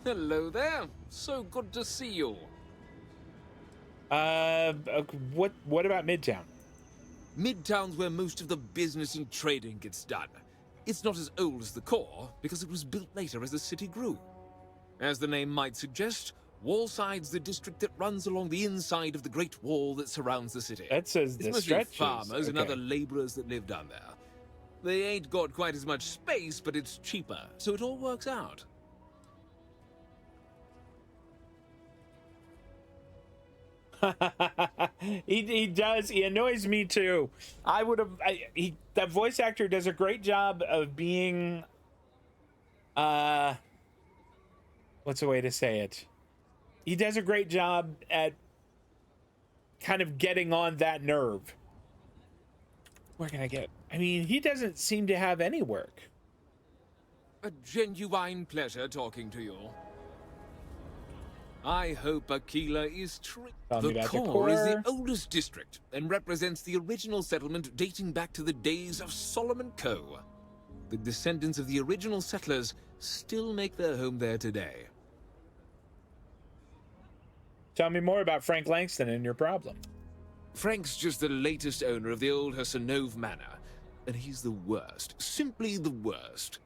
[SPEAKER 10] Hello there. So good to see you.
[SPEAKER 1] What about Midtown?
[SPEAKER 10] Midtown's where most of the business and trading gets done. It's not as old as the core, because it was built later as the city grew. As the name might suggest, Wallside's the district that runs along the inside of the Great Wall that surrounds the city.
[SPEAKER 1] That says the
[SPEAKER 10] it's mostly
[SPEAKER 1] stretches.
[SPEAKER 10] farmers and
[SPEAKER 1] Okay.
[SPEAKER 10] other laborers that live down there. They ain't got quite as much space, but it's cheaper, so it all works out.
[SPEAKER 1] he does. He annoys me too. I would have. That voice actor does a great job of being. What's the way to say it? He does a great job at kind of getting on that nerve. Where can I get? I mean, he doesn't seem to have any work.
[SPEAKER 10] A genuine pleasure talking to you. I hope Akila is The core is the oldest district and represents the original settlement dating back to the days of Solomon Coe. The descendants of the original settlers still make their home there today.
[SPEAKER 1] Tell me more about Frank Langston and your problem.
[SPEAKER 10] Frank's just the latest owner of the old Hersenove Manor, and he's the worst, simply the worst.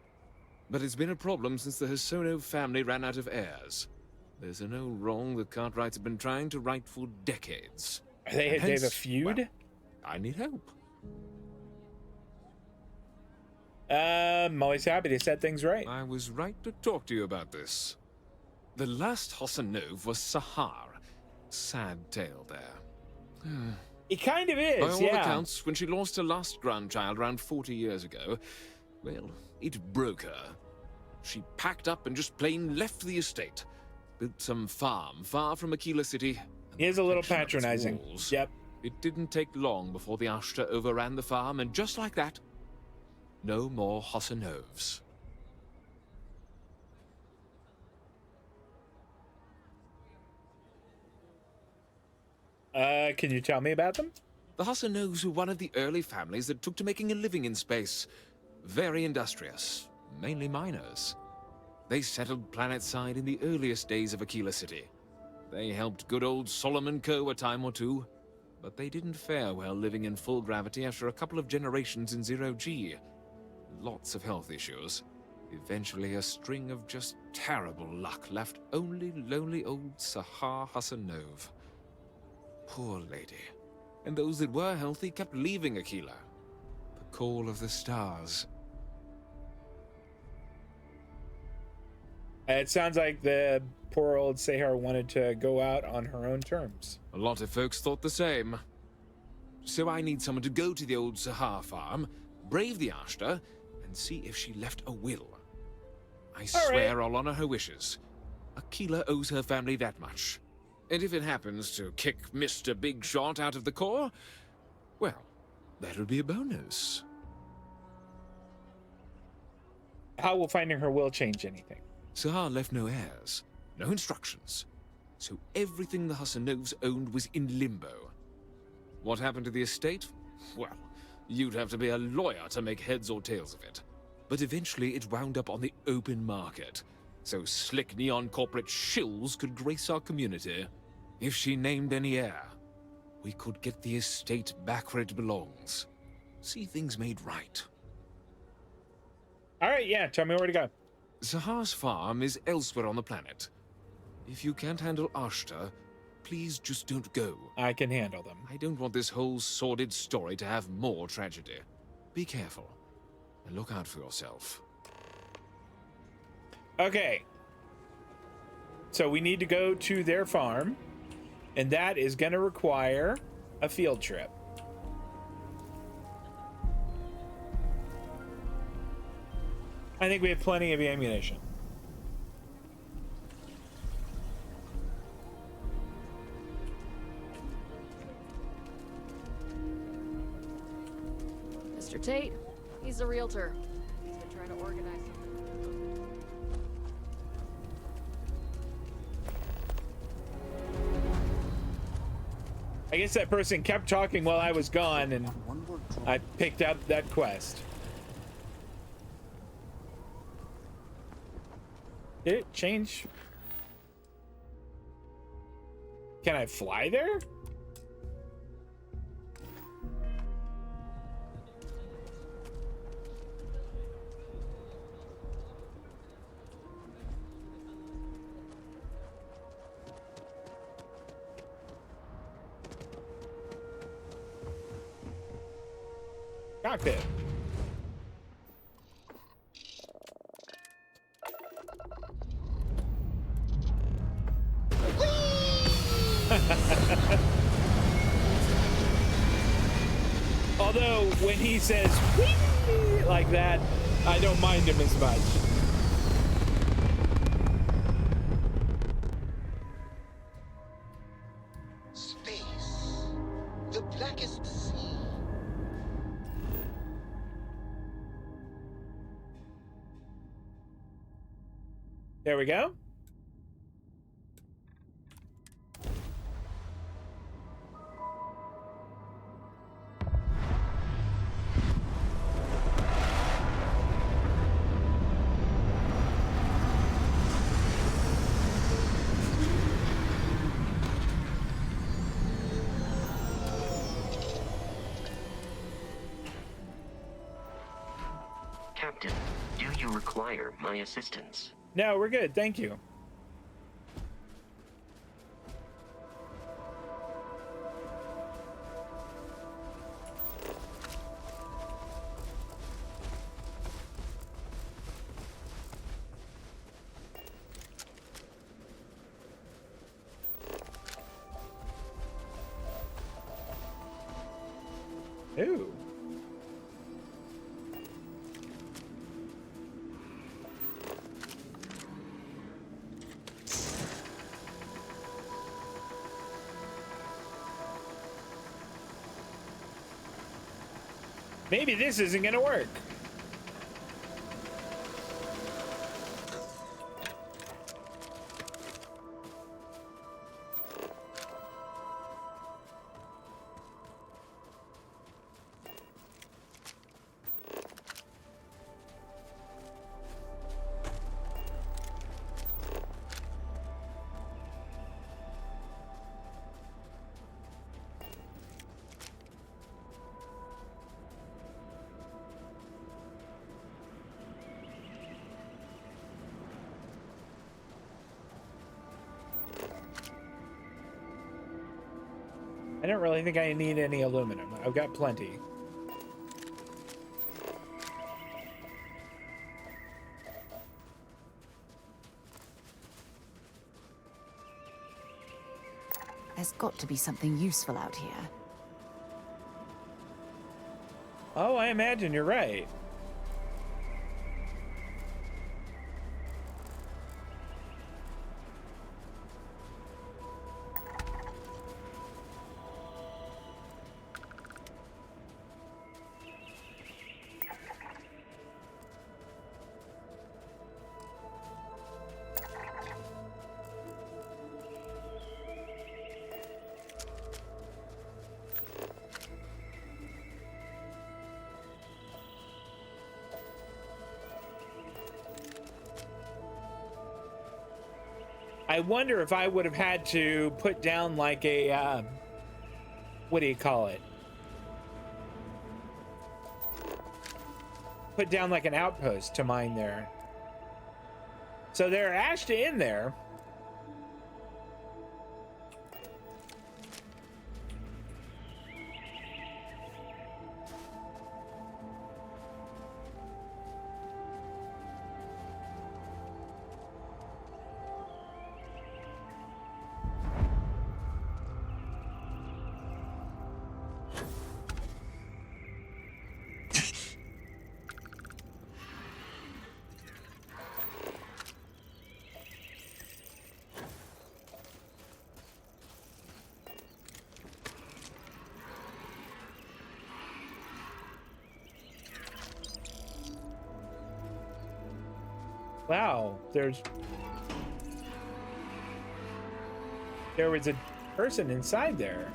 [SPEAKER 10] But it's been a problem since the Hersenove family ran out of heirs. There's a no wrong the Cartwrights have been trying to right for decades.
[SPEAKER 1] They have a feud?
[SPEAKER 10] Well, I need help.
[SPEAKER 1] I'm always happy to set things right.
[SPEAKER 10] I was right to talk to you about this. The last Hersenove was Sahar. Sad tale there.
[SPEAKER 1] It kind of is,
[SPEAKER 10] By all
[SPEAKER 1] yeah.
[SPEAKER 10] accounts, when she lost her last grandchild around 40 years ago, well, it broke her. She packed up and just plain left the estate. Built some farm far from Akila City.
[SPEAKER 1] He is a little patronizing. Yep.
[SPEAKER 10] It didn't take long before the Ashta overran the farm, and just like that, no more Hersenovs.
[SPEAKER 1] Can you tell me about them?
[SPEAKER 10] The Hassanovs were one of the early families that took to making a living in space. Very industrious, mainly miners. They settled planetside in the earliest days of Akila City. They helped good old Solomon Coe a time or two, but they didn't fare well living in full gravity after a couple of generations in zero-G. Lots of health issues. Eventually, a string of just terrible luck left only lonely old Sahar Hassanov. Poor lady. And those that were healthy kept leaving Akila. The call of the stars.
[SPEAKER 1] It sounds like the poor old Sahar wanted to go out on her own terms.
[SPEAKER 10] A lot of folks thought the same. So I need someone to go to the old Sahar farm, brave the Ashta, and see if she left a will. I swear I'll honor her wishes. Akila owes her family that much. And if it happens to kick Mr. Big Shot out of the Corps, well, that'll be a bonus.
[SPEAKER 1] How will finding her will change anything?
[SPEAKER 10] Sahar left no heirs, no instructions. So everything the Hassanovs owned was in limbo. What happened to the estate? Well, you'd have to be a lawyer to make heads or tails of it. But eventually it wound up on the open market, so slick neon corporate shills could grace our community. If she named any heir, we could get the estate back where it belongs. See things made right.
[SPEAKER 1] All right, yeah, tell me where to go.
[SPEAKER 10] Sahar's farm is elsewhere on the planet. If you can't handle Ashta, please just don't go.
[SPEAKER 1] I can handle them.
[SPEAKER 10] I don't want this whole sordid story to have more tragedy. Be careful, and look out for yourself.
[SPEAKER 1] Okay. So we need to go to their farm, and that is going to require a field trip. I think we have plenty of ammunition.
[SPEAKER 12] Mr. Tate, he's a realtor. He's been trying to organize something.
[SPEAKER 1] I guess that person kept talking while I was gone, and I picked up that quest. Did it change? Can I fly there? Cockpit. Although when he says "whee" like that, I don't mind him as much.
[SPEAKER 7] Space, the blackest sea.
[SPEAKER 1] There we go.
[SPEAKER 9] Captain, do you require my assistance?
[SPEAKER 1] No, we're good. Thank you. Ooh. Maybe this isn't gonna work. I don't really think I need any aluminum. I've got plenty.
[SPEAKER 3] There's got to be something useful out here.
[SPEAKER 1] Oh, I imagine you're right. I wonder if I would have had to put down like a, what do you call it? Put down like an outpost to mine there. So they're actually in there. Wow, there was a person inside there.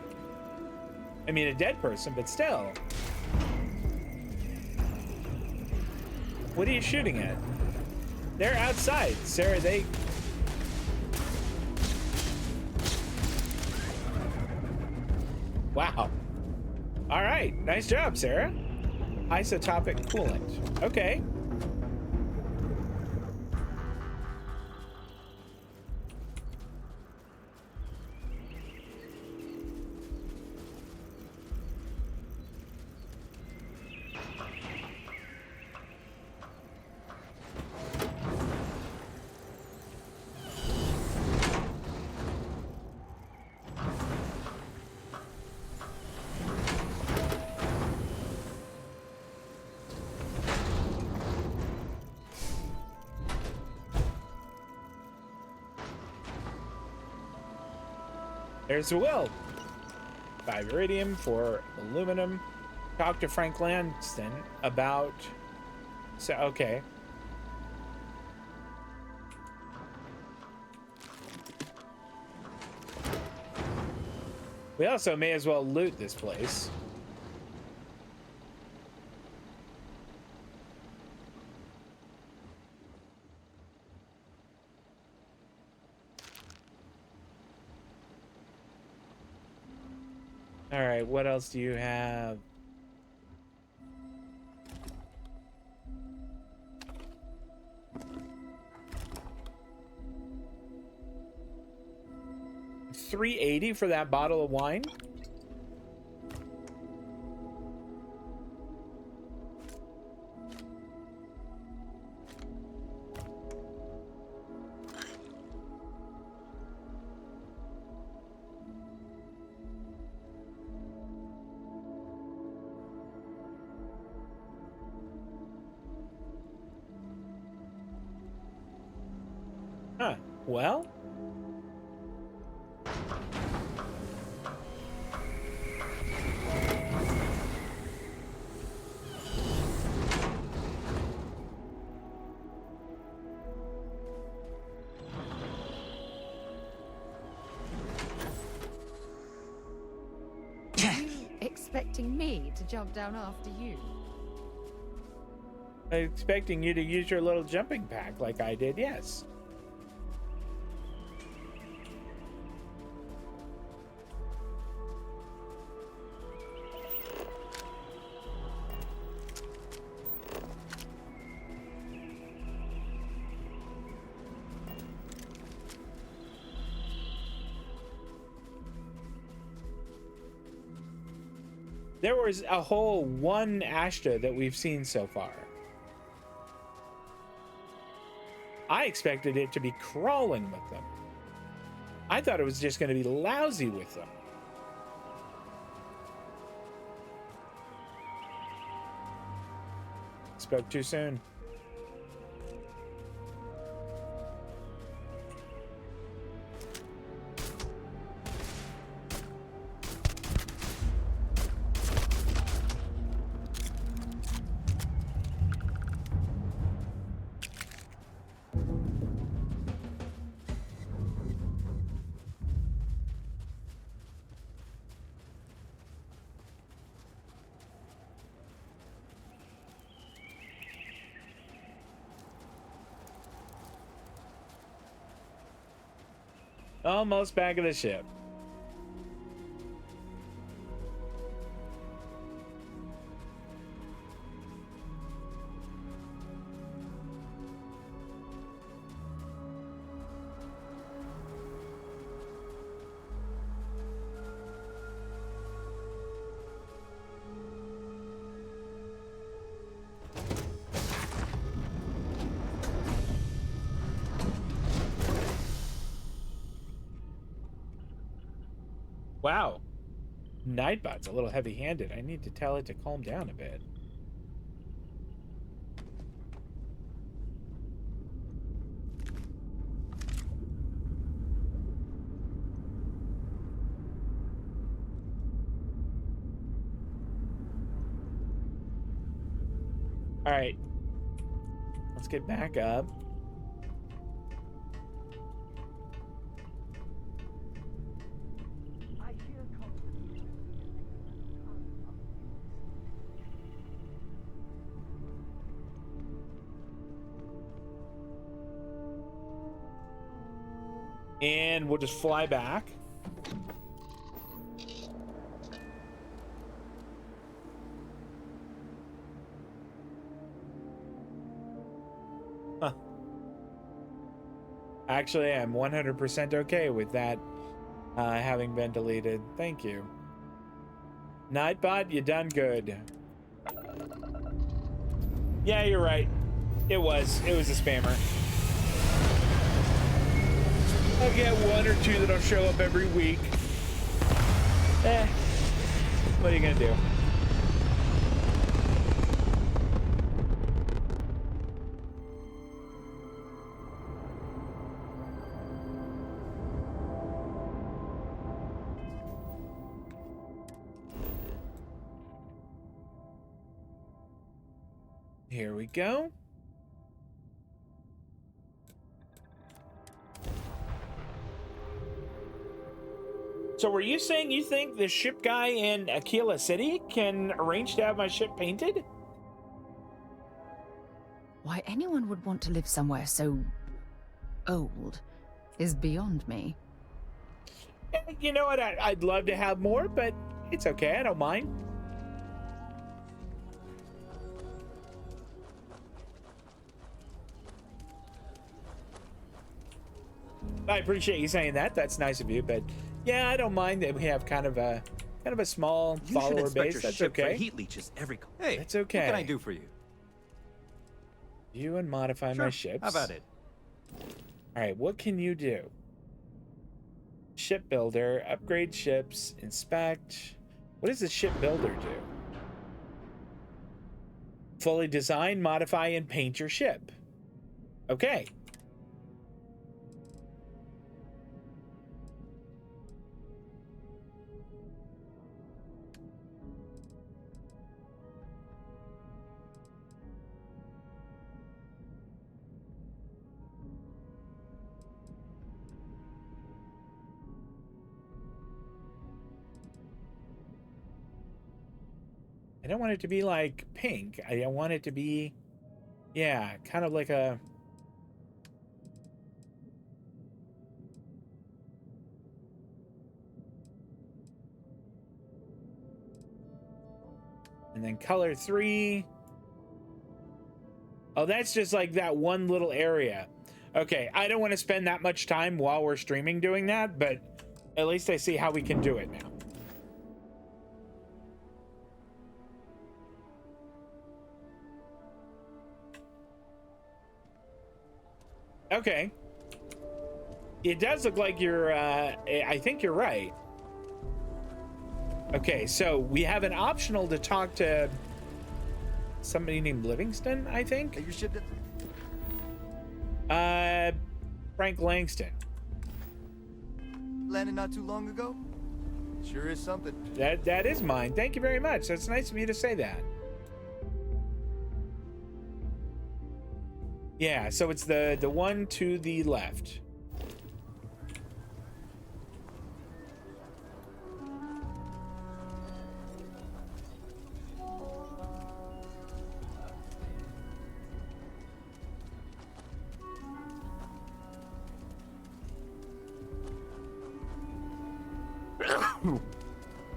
[SPEAKER 1] I mean, a dead person, but still. What are you shooting at? They're outside, Sarah. They... Wow. All right, nice job, Sarah. Isotopic coolant. Okay. There's the will. 5 iridium, 4 aluminum. Talk to Frank Lanston about... So, okay. We also may as well loot this place. All right, what else do you have? $3.80 for that bottle of wine? Huh, well.
[SPEAKER 3] Expecting me to jump down after you?
[SPEAKER 1] I'm expecting you to use your little jumping pack like I did, yes. There was a whole one Ashta that we've seen so far. I expected it to be crawling with them. I thought it was just going to be lousy with them. Spoke too soon. Almost back of the ship. Wow. Nightbot's a little heavy-handed. I need to tell it to calm down a bit. All right. Let's get back up. And we'll just fly back. Huh. Actually, I'm 100% okay with that having been deleted. Thank you. Nightbot, you done good. Yeah, you're right. It was a spammer. I'll get one or two that'll show up every week. What are you gonna do? Here we go. So were you saying you think the ship guy in Akila City can arrange to have my ship painted?
[SPEAKER 3] Why anyone would want to live somewhere so old is beyond me.
[SPEAKER 1] You know what? I'd love to have more, but it's okay. I don't mind. I appreciate you saying that. That's nice of you, but yeah, I don't mind that we have kind of a small follower base. That's okay.
[SPEAKER 14] Heat leeches every. Hey,
[SPEAKER 1] that's okay.
[SPEAKER 14] What can I do for you?
[SPEAKER 1] You and modify my ships.
[SPEAKER 14] How about it?
[SPEAKER 1] All right, what can you do? Shipbuilder, upgrade ships, inspect. What does the shipbuilder do? Fully design, modify, and paint your ship. Okay. I don't want it to be like pink. I want it to be, yeah, kind of like a... And then color 3. Oh, that's just like that one little area. Okay, I don't want to spend that much time while we're streaming doing that, but at least I see how we can do it now. Okay. It does look like you're, I think you're right. Okay, so we have an optional to talk to somebody named Livingston, I think.
[SPEAKER 17] Hey, your ship did...
[SPEAKER 1] Frank Langston.
[SPEAKER 17] Landed not too long ago? Sure is something.
[SPEAKER 1] That is mine. Thank you very much. That's nice of you to say that. Yeah, so it's the one to the left.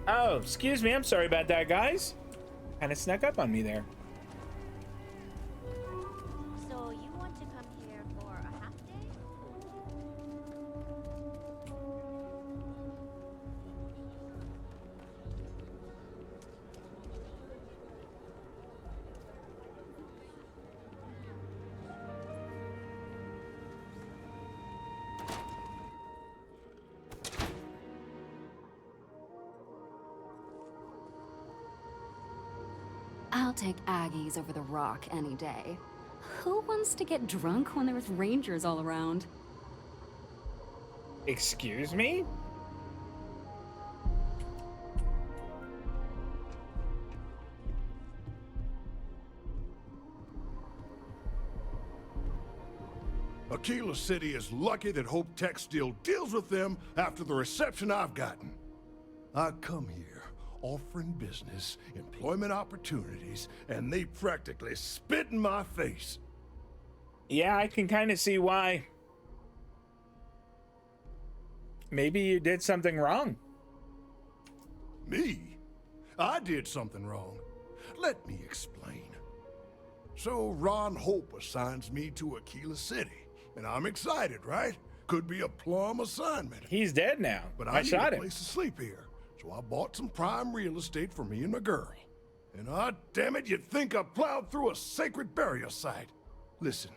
[SPEAKER 1] Oh, excuse me. I'm sorry about that, guys. Kind of snuck up on me there.
[SPEAKER 2] So you want to come here for a half day?
[SPEAKER 15] I'll take Aggies over the Rock any day. Who wants to get drunk when there's rangers all around?
[SPEAKER 1] Excuse me?
[SPEAKER 20] Akila City is lucky that Hope Tech still deals with them after the reception I've gotten. I come here offering business, employment opportunities, and they practically spit in my face.
[SPEAKER 1] Yeah, I can kind of see why. Maybe you did something wrong.
[SPEAKER 20] Me? I did something wrong. Let me explain. So Ron Hope assigns me to Akila City, and I'm excited, right? Could be a plum assignment.
[SPEAKER 1] He's dead now.
[SPEAKER 20] But
[SPEAKER 1] I
[SPEAKER 20] need
[SPEAKER 1] shot
[SPEAKER 20] a
[SPEAKER 1] him.
[SPEAKER 20] place to sleep here. So I bought some prime real estate for me and my girl. And damn it, you'd think I plowed through a sacred burial site. Listen,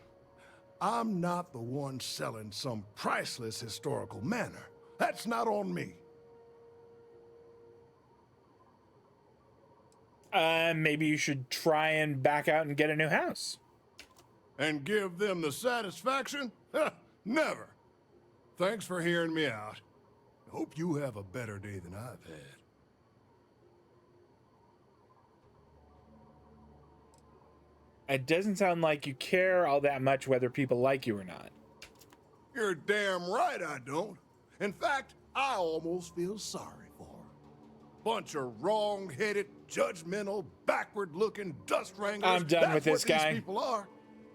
[SPEAKER 20] I'm not the one selling some priceless historical manor. That's not on me.
[SPEAKER 1] Maybe you should try and back out and get a new house.
[SPEAKER 20] And give them the satisfaction? Never. Thanks for hearing me out. Hope you have a better day than I've had.
[SPEAKER 1] It doesn't sound like you care all that much whether people like you or not.
[SPEAKER 20] You're damn right I don't. In fact, I almost feel sorry for her. Bunch of wrong-headed, judgmental, backward-looking dust wranglers.
[SPEAKER 1] I'm done with this
[SPEAKER 20] That's what
[SPEAKER 1] guy.
[SPEAKER 20] these people are.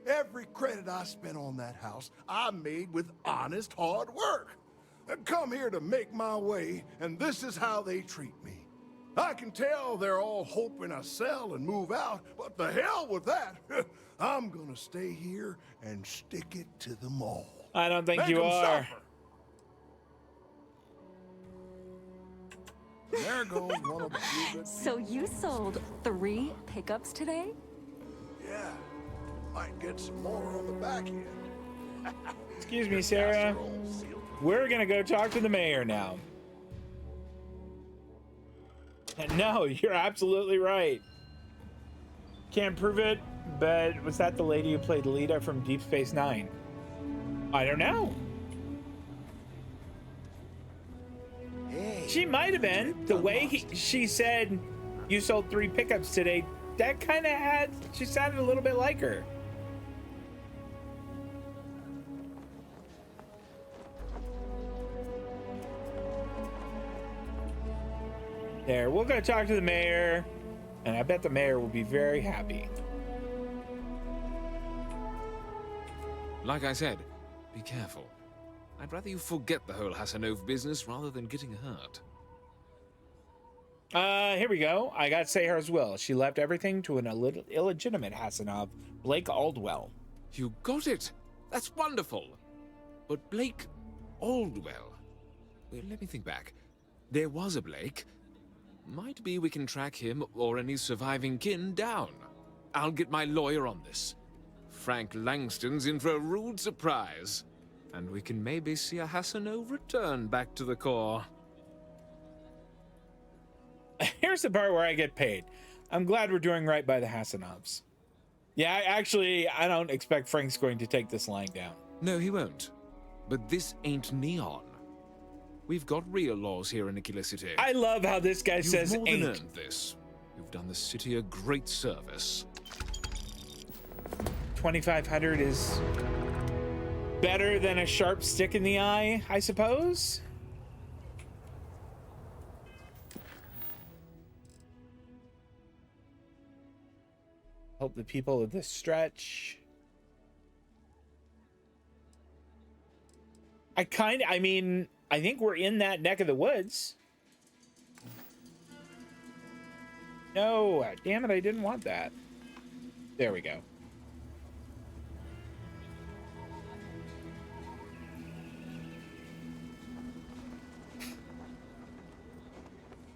[SPEAKER 20] Every credit I spent on that house, I made with honest, hard work. I come here to make my way, and this is how they treat me. I can tell they're all hoping I sell and move out, but the hell with that. I'm gonna stay here and stick it to them all.
[SPEAKER 1] I don't think
[SPEAKER 20] Make
[SPEAKER 1] you
[SPEAKER 20] 'em
[SPEAKER 1] are.
[SPEAKER 20] suffer. There goes one of the few good
[SPEAKER 15] So you sold 3 pickups today?
[SPEAKER 20] Yeah, might get some more on the back end.
[SPEAKER 1] Excuse me, Sarah. We're gonna go talk to the mayor now. No, you're absolutely right. Can't prove it, but was that the lady who played Lita from Deep Space Nine? I don't know. She might have been. The way she said you sold 3 pickups today, that kind of she sounded a little bit like her. There, we'll go talk to the mayor, and I bet the mayor will be very happy.
[SPEAKER 10] Like I said, be careful. I'd rather you forget the whole Hasanov business rather than getting hurt.
[SPEAKER 1] Here we go. I got Sayhar's will. She left everything to an illegitimate Hasanov, Blake Aldwell.
[SPEAKER 10] You got it! That's wonderful! But Blake Aldwell... Well, let me think back. There was a Blake. Might be we can track him or any surviving kin down. I'll get my lawyer on this. Frank Langston's in for a rude surprise. And we can maybe see a Hassanov return back to the core.
[SPEAKER 1] Here's the part where I get paid. I'm glad we're doing right by the Hassanovs. Yeah, I don't expect Frank's going to take this lying down.
[SPEAKER 10] No, he won't. But this ain't neon. We've got real laws here in Akila City.
[SPEAKER 1] I love how this guy says
[SPEAKER 10] You've more
[SPEAKER 1] ain't.
[SPEAKER 10] than earned this. You've done the city a great service.
[SPEAKER 1] 2,500 is better than a sharp stick in the eye, I suppose. Help the people of this stretch. I think we're in that neck of the woods. No, damn it, I didn't want that. There we go.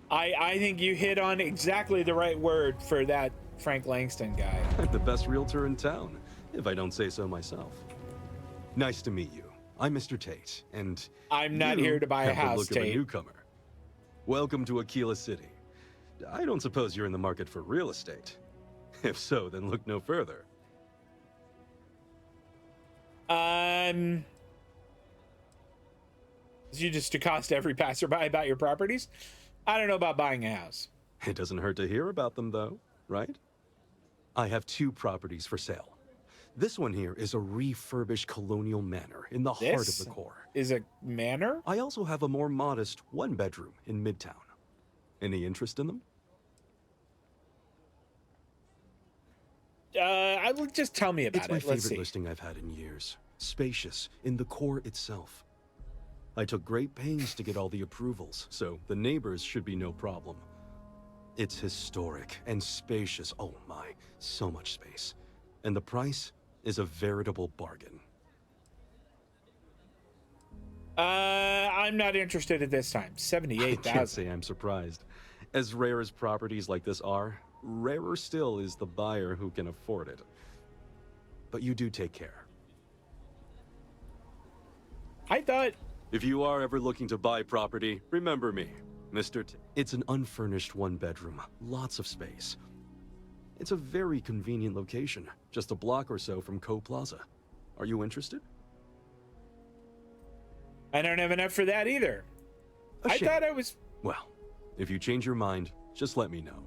[SPEAKER 1] I think you hit on exactly the right word for that Frank Langston guy.
[SPEAKER 11] The best realtor in town, if I don't say so myself. Nice to meet you. I'm Mr. Tate, and
[SPEAKER 1] I'm not here to buy a
[SPEAKER 11] have the
[SPEAKER 1] house,
[SPEAKER 11] look of a
[SPEAKER 1] Tate.
[SPEAKER 11] newcomer. Welcome to Akila City. I don't suppose you're in the market for real estate. If so, then look no further.
[SPEAKER 1] You just accost every passerby about your properties? I don't know about buying a house.
[SPEAKER 11] It doesn't hurt to hear about them, though, right? I have 2 properties for sale. This one here is a refurbished colonial manor in the heart of the core.
[SPEAKER 1] Is a manor?
[SPEAKER 11] I also have a more modest 1-bedroom in Midtown. Any interest in them?
[SPEAKER 1] I will just tell me about
[SPEAKER 11] It's my
[SPEAKER 1] it. Let's
[SPEAKER 11] favorite
[SPEAKER 1] see.
[SPEAKER 11] listing I've had in years. Spacious in the core itself. I took great pains to get all the approvals, so the neighbors should be no problem. It's historic and spacious. Oh my, so much space. And the price is a veritable bargain.
[SPEAKER 1] I'm not interested at this time.
[SPEAKER 11] I
[SPEAKER 1] 78,000.
[SPEAKER 11] can't say I'm surprised. As rare as properties like this are, rarer still is the buyer who can afford it. But you do take care.
[SPEAKER 1] I thought...
[SPEAKER 11] If you are ever looking to buy property, remember me, Mr. It's an unfurnished 1-bedroom, lots of space. It's a very convenient location, just a block or so from Co Plaza. Are you interested?
[SPEAKER 1] I don't have enough for that either. I thought I was...
[SPEAKER 11] Well, if you change your mind, just let me know.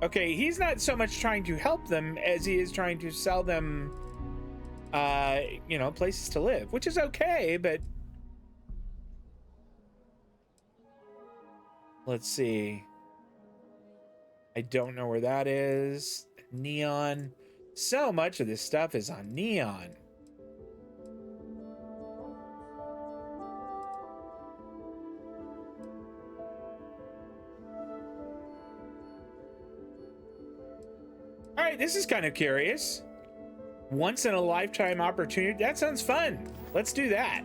[SPEAKER 1] Okay, he's not so much trying to help them as he is trying to sell them, you know, places to live, which is okay, but... Let's see. I don't know where that is. Neon. So much of this stuff is on neon. All right, this is kind of curious. Once in a lifetime opportunity. That sounds fun. Let's do that.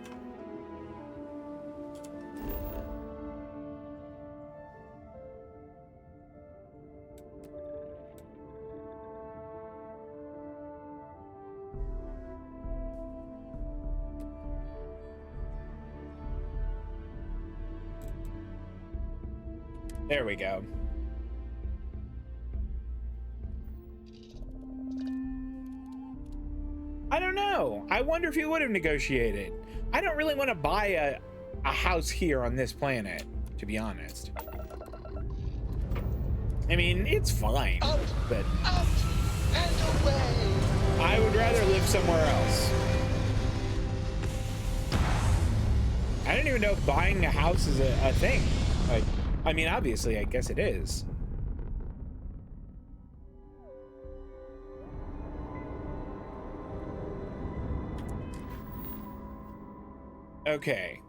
[SPEAKER 1] There we go. I don't know. I wonder if he would have negotiated. I don't really want to buy a house here on this planet, to be honest. I mean, it's fine, but
[SPEAKER 7] Out and away.
[SPEAKER 1] I would rather live somewhere else. I don't even know if buying a house is a thing. Like, I mean, obviously, I guess it is. Okay.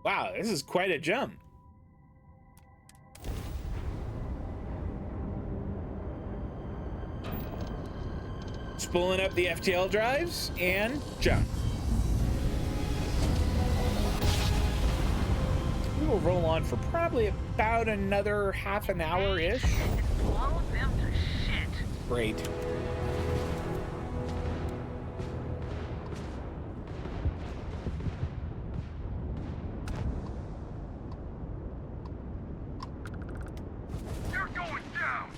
[SPEAKER 1] Wow, this is quite a jump. Spooling up the FTL drives and jump. will roll on for probably about another half an hour-ish. Great.
[SPEAKER 4] You're going down.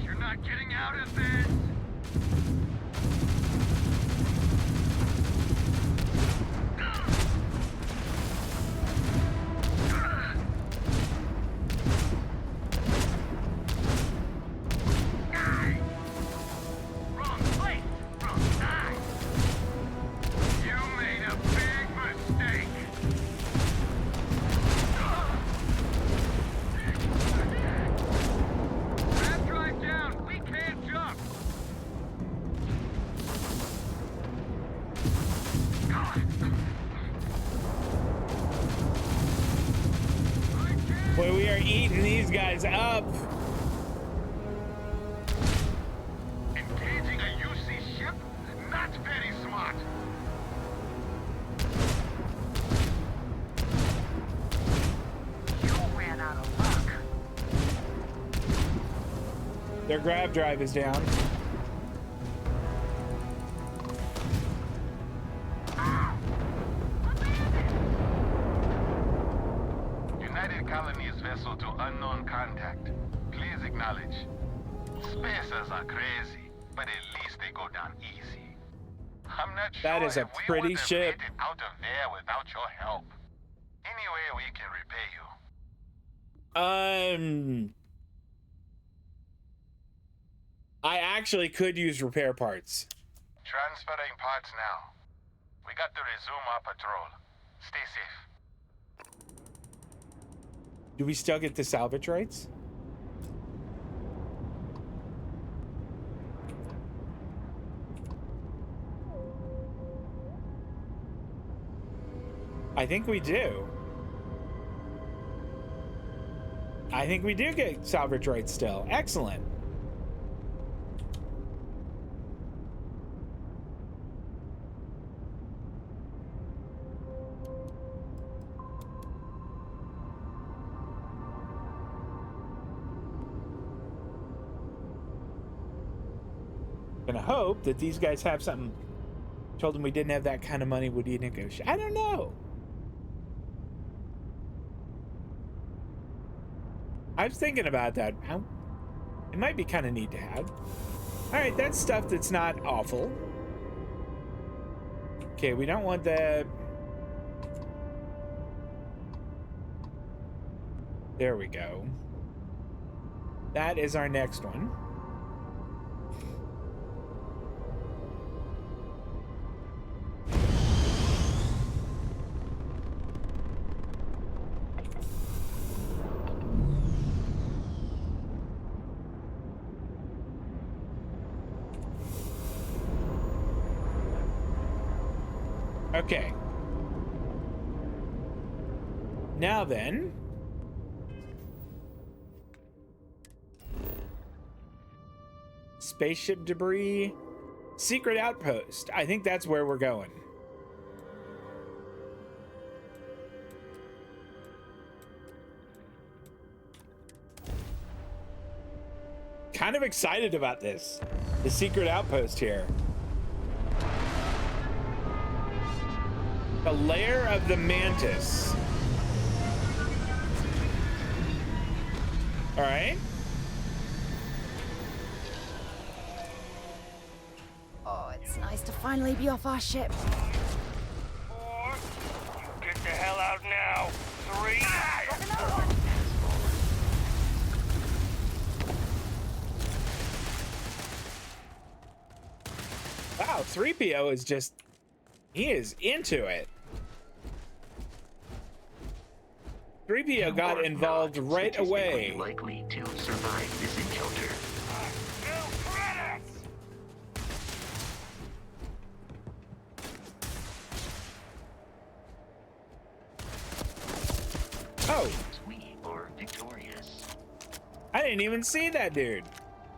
[SPEAKER 4] You're not getting out of this.
[SPEAKER 1] Boy, we are eating these guys up.
[SPEAKER 4] Engaging a UC ship? Not very smart. You ran out of luck.
[SPEAKER 1] Their grab drive is down.
[SPEAKER 4] Colony's vessel to unknown contact. Please acknowledge. Spacers are crazy, but at least they go down easy. I'm not sure
[SPEAKER 1] That is a pretty ship.
[SPEAKER 4] made it out of there without your help. Anyway, we can repay you.
[SPEAKER 1] I actually could use repair parts.
[SPEAKER 4] Transferring parts now. We got to resume our patrol. Stay safe.
[SPEAKER 1] Do we still get the salvage rights? I think we do. I think we do get salvage rights still. Excellent. Gonna hope that these guys have something. Told them we didn't have that kind of money. Would you negotiate? I don't know. I was thinking about that. It might be kind of neat to have. All right, that's stuff that's not awful. Okay, we don't want that. There we go. That is our next one. Okay. Now then. Spaceship debris. Secret outpost. I think that's where we're going. Kind of excited about this. The secret outpost here. The lair of the mantis. All right.
[SPEAKER 13] Oh, it's nice to finally be off our ship.
[SPEAKER 4] Get the hell out now. 3.
[SPEAKER 1] Wow, 3PO is just, he is into it. 3PO got involved right away.
[SPEAKER 9] Likely to survive this encounter.
[SPEAKER 1] Oh,
[SPEAKER 9] we are victorious.
[SPEAKER 1] I didn't even see that dude.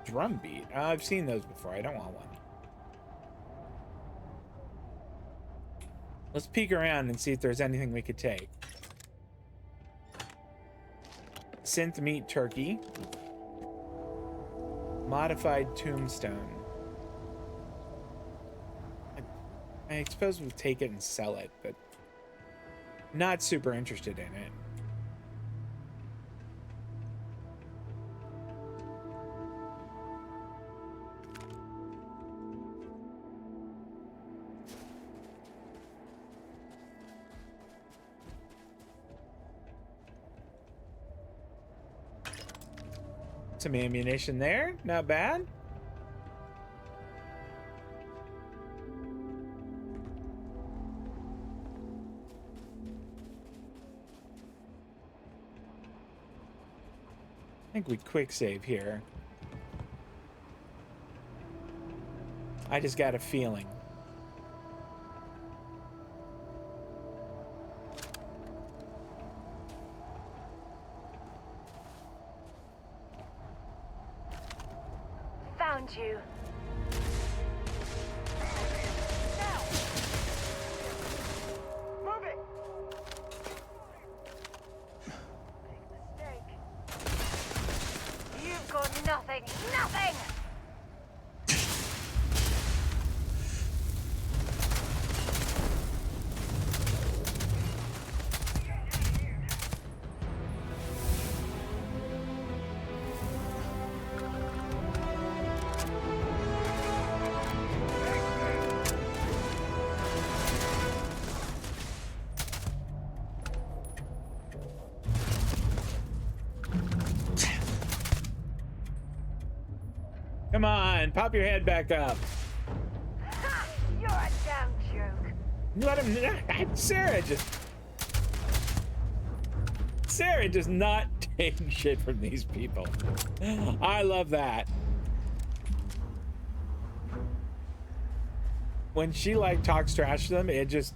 [SPEAKER 1] Drum beat. I've seen those before. I don't want one. Let's peek around and see if there's anything we could take. Synth meat turkey. Modified tombstone. I suppose we'll take it and sell it, but not super interested in it. Some ammunition there, not bad. I think we quick save here. I just got a feeling.
[SPEAKER 2] Found you. Now. Move it. Big mistake. You've got nothing. Nothing.
[SPEAKER 1] Come on, pop your head back up.
[SPEAKER 2] Ha! You're a damn joke.
[SPEAKER 1] Let him. Sarah does not take shit from these people. I love that. When she like talks trash to them, it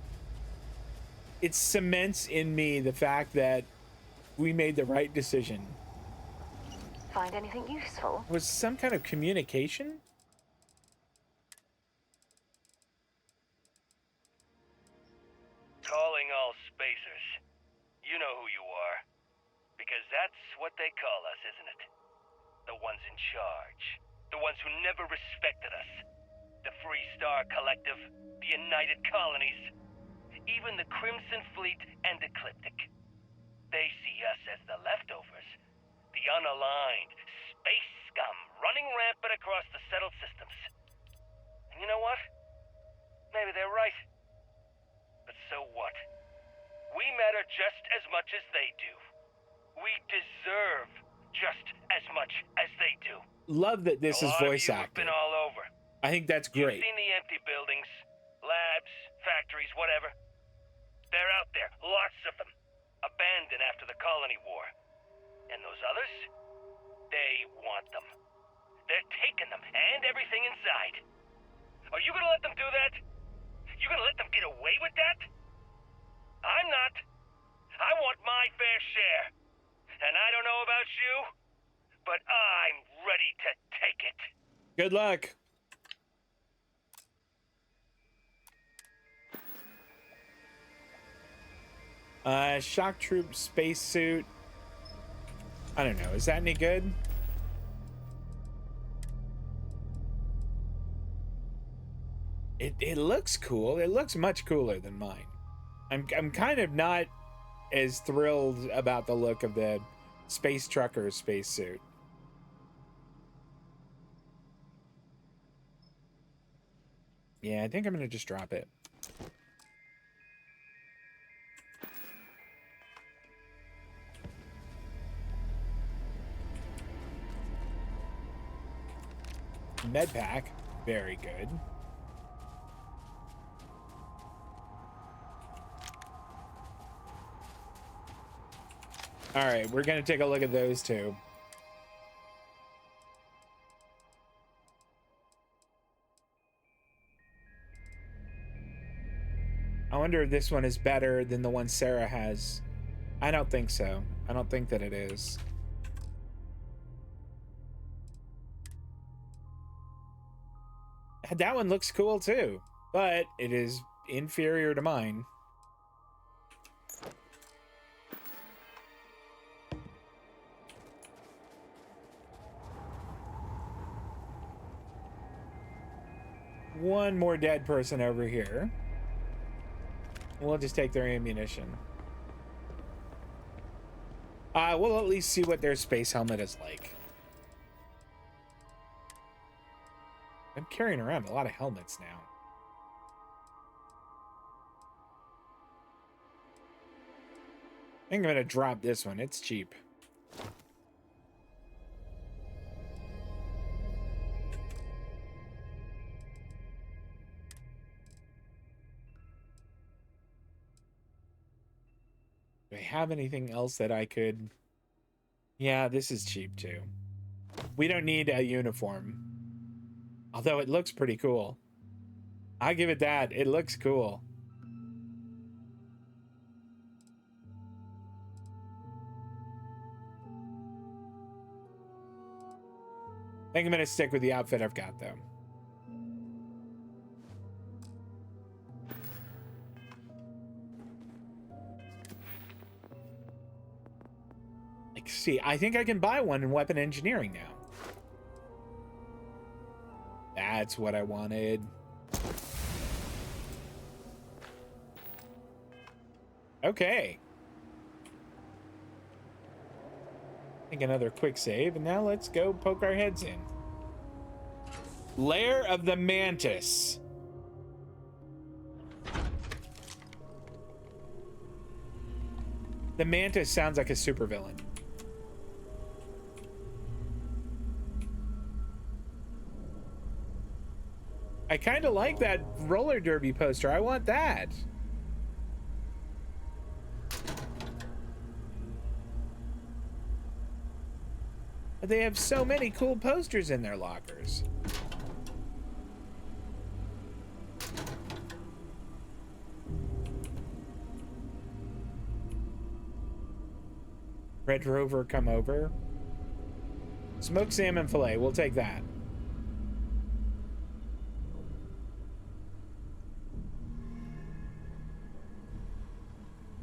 [SPEAKER 1] cements in me the fact that we made the right decision.
[SPEAKER 2] Find anything useful?
[SPEAKER 1] Was some kind of communication?
[SPEAKER 19] Calling all spacers. You know who you are. Because that's what they call us, isn't it? The ones in charge. The ones who never respected us. The Free Star Collective. The United Colonies. Even the Crimson Fleet and Ecliptic. They see us as the leftovers. The unaligned, space scum running rampant across the settled systems. And you know what? Maybe they're right. But so what? We matter just as much as they do. We deserve just as much as they do.
[SPEAKER 1] Love that this is voice acted.
[SPEAKER 19] Been all over.
[SPEAKER 1] I think that's great.
[SPEAKER 19] You've seen the empty buildings, labs, factories, whatever. They're out there, lots of them, abandoned after the colony war. And those others? They want them. They're taking them and everything inside. Are you gonna let them do that? You gonna let them get away with that? I'm not. I want my fair share. And I don't know about you, but I'm ready to take it.
[SPEAKER 1] Good luck. Shock troop spacesuit. I don't know. Is that any good? It looks cool. It looks much cooler than mine. I'm kind of not as thrilled about the look of the space trucker spacesuit. Yeah, I think I'm gonna just drop it. Med pack, very good. All right, we're gonna take a look at those two. I wonder if this one is better than the one Sarah has. I don't think so. I don't think that it is. That one looks cool too, but it is inferior to mine. One more dead person over here. We'll just take their ammunition. We'll at least see what their space helmet is like. I'm carrying around a lot of helmets now. I think I'm gonna drop this one. It's cheap. Do I have anything else that I could... Yeah, this is cheap too. We don't need a uniform. Although it looks pretty cool. I give it that. It looks cool. I think I'm gonna stick with the outfit I've got though. Like, see, I think I can buy one in weapon engineering now. That's what I wanted. Okay. I think another quick save, and now let's go poke our heads in. Lair of the Mantis. The Mantis sounds like a supervillain. I kind of like that roller derby poster. I want that. They have so many cool posters in their lockers. Red Rover, come over. Smoked salmon fillet, we'll take that.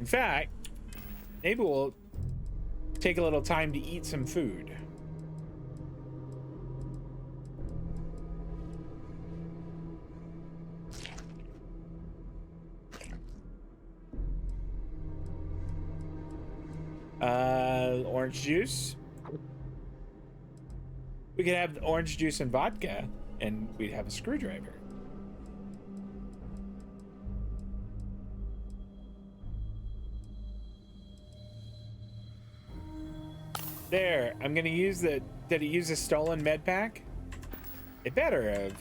[SPEAKER 1] In fact, maybe we'll take a little time to eat some food. Orange juice. We could have orange juice and vodka, and we'd have a screwdriver. There, I'm gonna use the... Did it use a stolen med pack? It better have.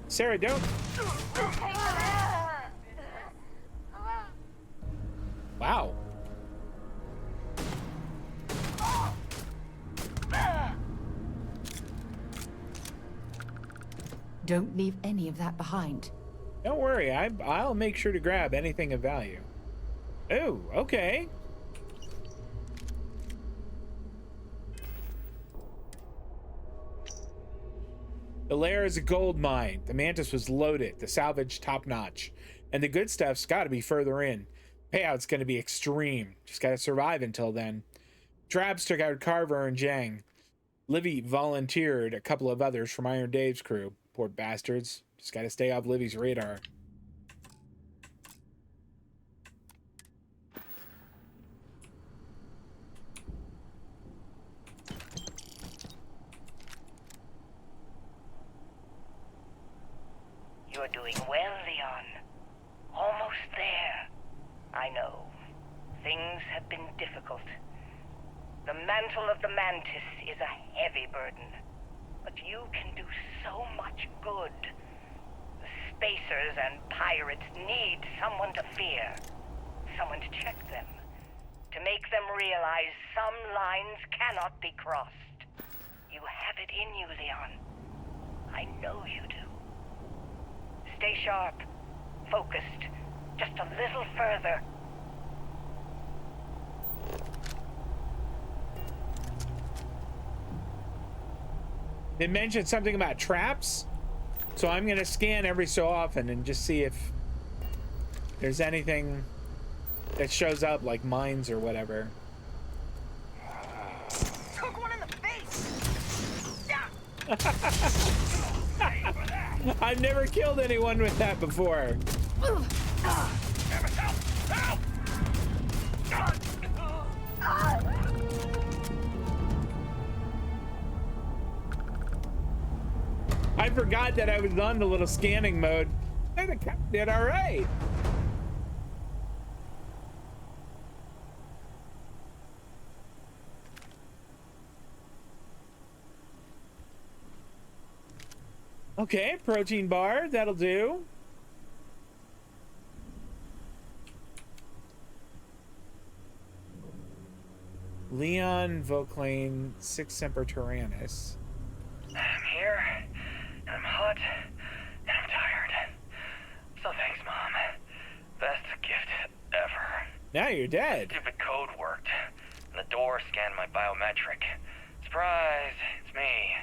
[SPEAKER 1] Sarah, don't. Wow.
[SPEAKER 3] Don't leave any of that behind.
[SPEAKER 1] Don't worry, I'll make sure to grab anything of value. Oh, okay. The lair is a gold mine. The Mantis was loaded, the salvage top-notch. And the good stuff's got to be further in. Payout's going to be extreme. Just got to survive until then. Drabs took out Carver and Jang. Livy volunteered a couple of others from Iron Dave's crew. Poor bastards. Just got to stay off Livy's radar.
[SPEAKER 19] You're doing well, Leon. Almost there. I know. Things have been difficult. The mantle of the Mantis is a heavy burden. But you can do so much good. The spacers and pirates need someone to fear. Someone to check them. To make them realize some lines cannot be crossed. You have it in you, Leon. I know you do. Stay sharp. Focused. Just a little further.
[SPEAKER 1] They mentioned something about traps, so I'm gonna scan every so often and just see if there's anything that shows up, like mines or whatever.
[SPEAKER 19] Took one in the face!
[SPEAKER 1] I've never killed anyone with that before. I forgot that I was on the little scanning mode. Hey, the cat did all right. Okay, protein bar, that'll do. Leon Voclane, Six Semper Tyrannis.
[SPEAKER 19] I'm here, and I'm hot, and I'm tired. So thanks, Mom. Best gift ever.
[SPEAKER 1] Now you're dead.
[SPEAKER 19] Stupid code worked, and the door scanned my biometric. Surprise, it's me.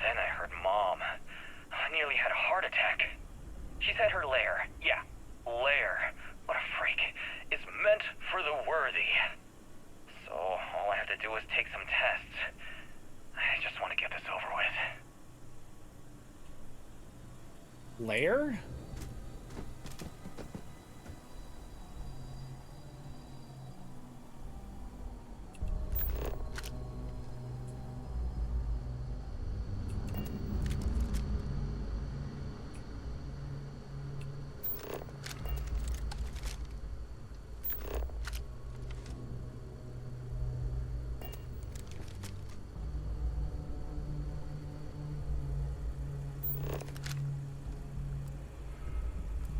[SPEAKER 19] Then I heard Mom. I nearly had a heart attack. She said her lair, yeah, lair, what a freak, is meant for the worthy. So all I have to do is take some tests. I just want to get this over with.
[SPEAKER 1] Lair?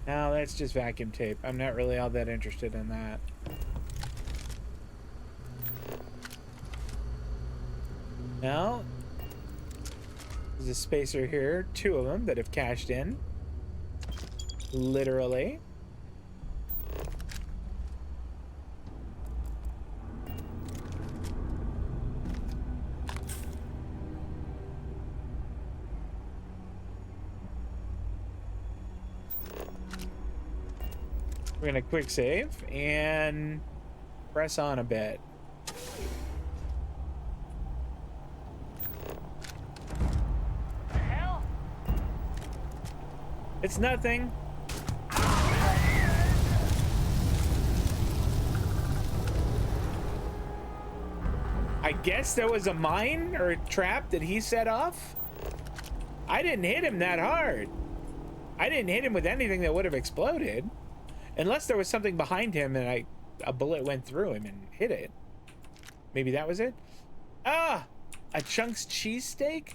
[SPEAKER 1] No, that's just vacuum tape. I'm not really all that interested in that. Now, there's a spacer here. 2 of them that have cashed in. Literally. We're gonna quick save and press on a bit.
[SPEAKER 19] Hell?
[SPEAKER 1] It's nothing. I guess there was a mine or a trap that he set off. I didn't hit him that hard. I didn't hit him with anything that would have exploded. Unless there was something behind him and a bullet went through him and hit it. Maybe that was it? Ah! A Chunks cheesesteak?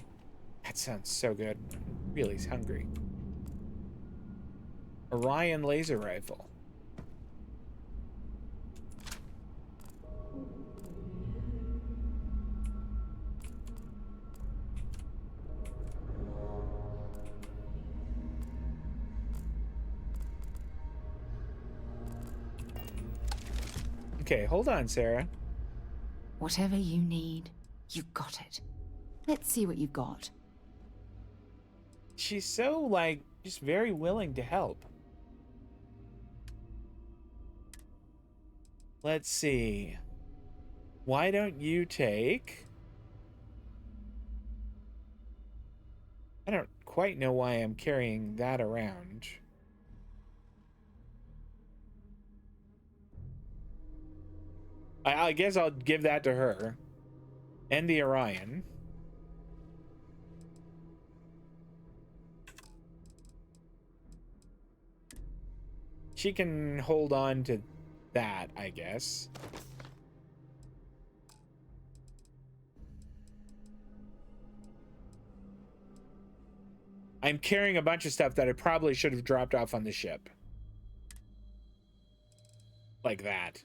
[SPEAKER 1] That sounds so good. I'm really hungry. Orion laser rifle. Okay, hold on, Sarah.
[SPEAKER 3] Whatever you need, you got it. Let's see what you've got.
[SPEAKER 1] She's so, like, just very willing to help. Let's see. Why don't you take... I don't quite know why I'm carrying that around. I guess I'll give that to her. And the Orion. She can hold on to that, I guess. I'm carrying a bunch of stuff that I probably should have dropped off on the ship. Like that.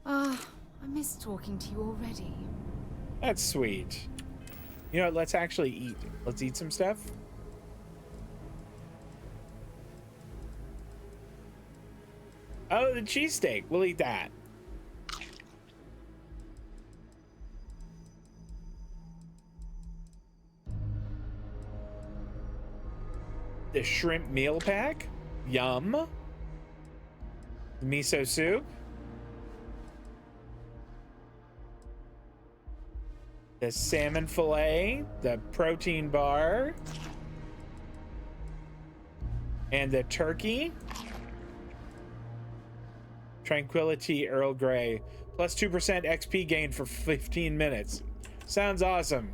[SPEAKER 3] Ah, I miss talking to you already.
[SPEAKER 1] That's sweet. You know what? Let's actually eat. Let's eat some stuff. Oh, the cheesesteak. We'll eat that. The shrimp meal pack. Yum. The miso soup. The salmon fillet, the protein bar, and the turkey. Tranquility Earl Grey. Plus 2% XP gain for 15 minutes. Sounds awesome.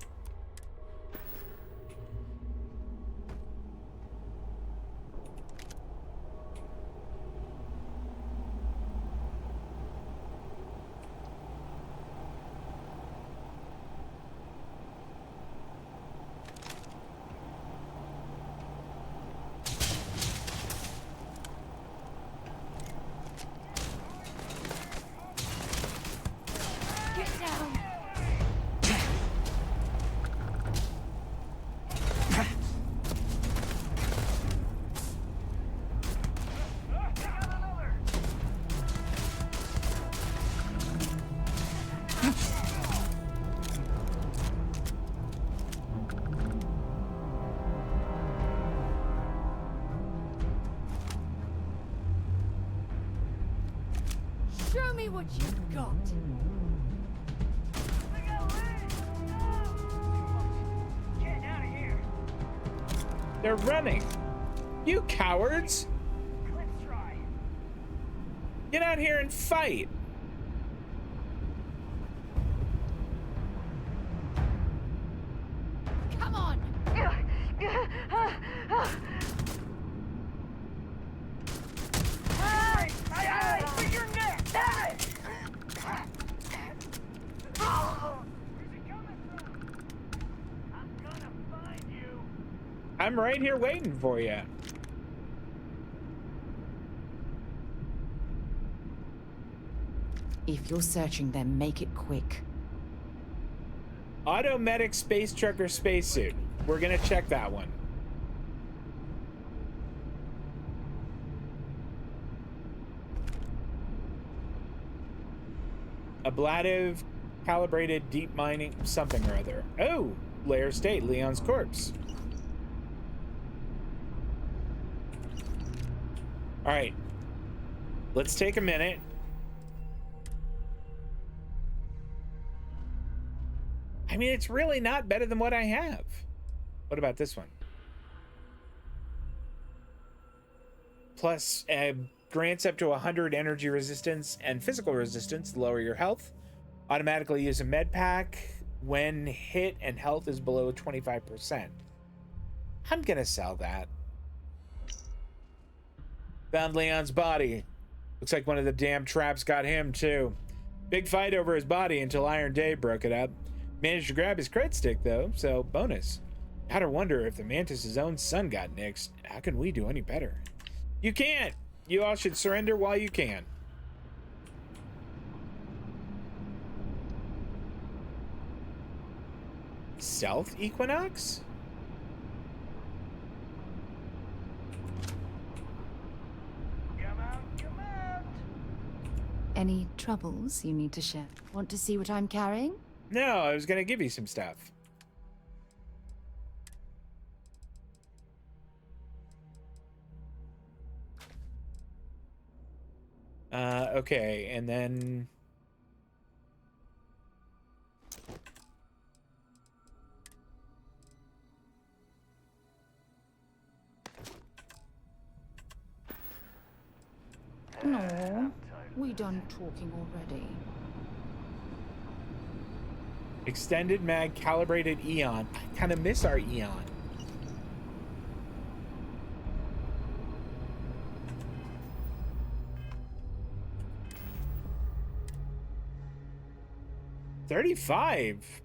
[SPEAKER 13] Show me what you've got.
[SPEAKER 1] They're running. You cowards. Get out here and fight.
[SPEAKER 13] Come on.
[SPEAKER 1] I'm right here waiting for you.
[SPEAKER 3] If you're searching them, make it quick.
[SPEAKER 1] Automedic space trucker spacesuit. We're gonna check that one. Ablative, calibrated, deep mining, something or other. Oh, Lair State, Leon's corpse. All right, let's take a minute. I mean, it's really not better than what I have. What about this one? Plus, grants up to 100 energy resistance and physical resistance to lower your health. Automatically use a med pack when hit and health is below 25%. I'm gonna sell that. Found Leon's body. Looks like one of the damn traps got him too. Big fight over his body until Iron Dave broke it up. Managed to grab his cred stick though, so bonus. Gotta wonder if the Mantis' own son got nixed. How can we do any better? You can't! You all should surrender while you can. Stealth Equinox?
[SPEAKER 3] Any troubles you need to share? Want to see what I'm carrying?
[SPEAKER 1] No, I was gonna give you some stuff. Okay, and then...
[SPEAKER 3] No, we done talking already.
[SPEAKER 1] Extended mag calibrated Eon. I kind of miss our Eon. 35.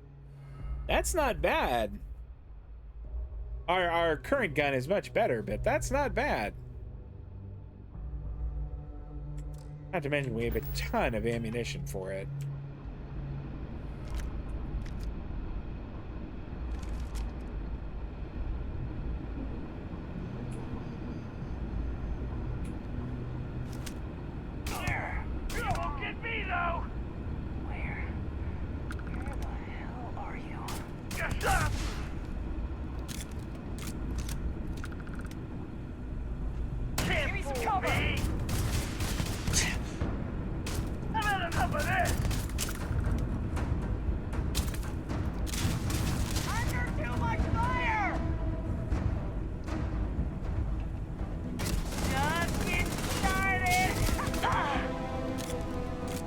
[SPEAKER 1] That's not bad. Our current gun is much better, but that's not bad. Not to mention we have a ton of ammunition for it.
[SPEAKER 19] You won't get me, though! Where the hell are you? Just shut up! Give me some cover! I've had enough of this! Under too much fire! Just get started!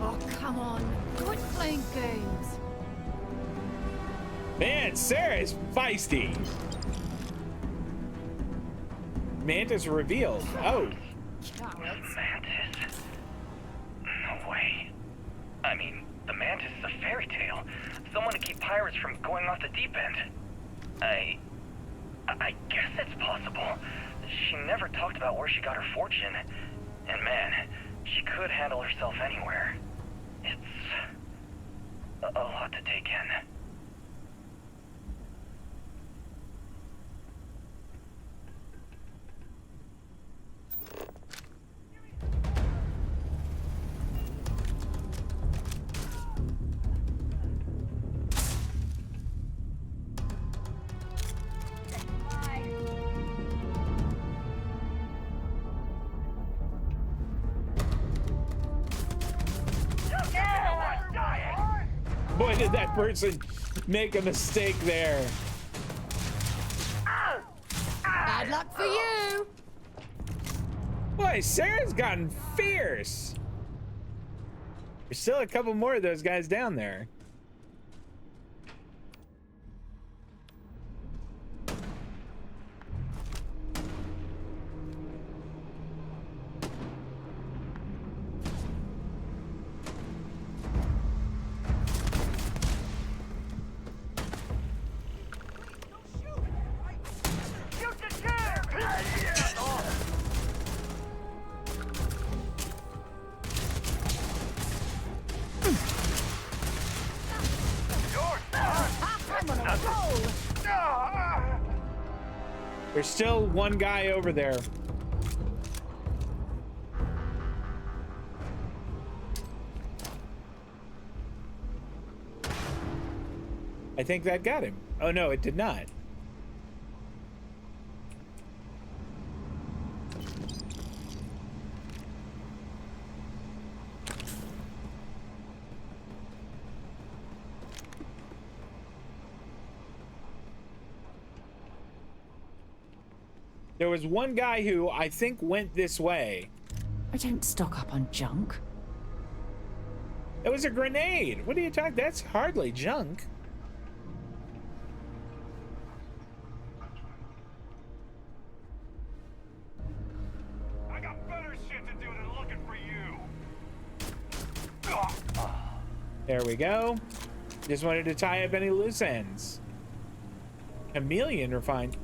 [SPEAKER 3] Oh, come on. Quit playing games.
[SPEAKER 1] Man, Sarah's feisty. Mantis revealed. Oh.
[SPEAKER 19] Mantis? No way. I mean, the Mantis is a fairy tale. Someone to keep pirates from going off the deep end. I guess it's possible. She never talked about where she got her fortune. And man, she could handle herself anywhere. It's a lot to take in.
[SPEAKER 1] Boy, did that person make a mistake there.
[SPEAKER 3] Bad luck for you.
[SPEAKER 1] Boy, Sarah's gotten fierce. There's still a couple more of those guys down there. There's still one guy over there. I think that got him. Oh no, it did not. There was one guy who I think went this way.
[SPEAKER 3] I don't stock up on junk.
[SPEAKER 1] It was a grenade. What are you talking? That's hardly junk.
[SPEAKER 19] I got better shit to do than looking for you.
[SPEAKER 1] There we go. Just wanted to tie up any loose ends. Chameleon refined.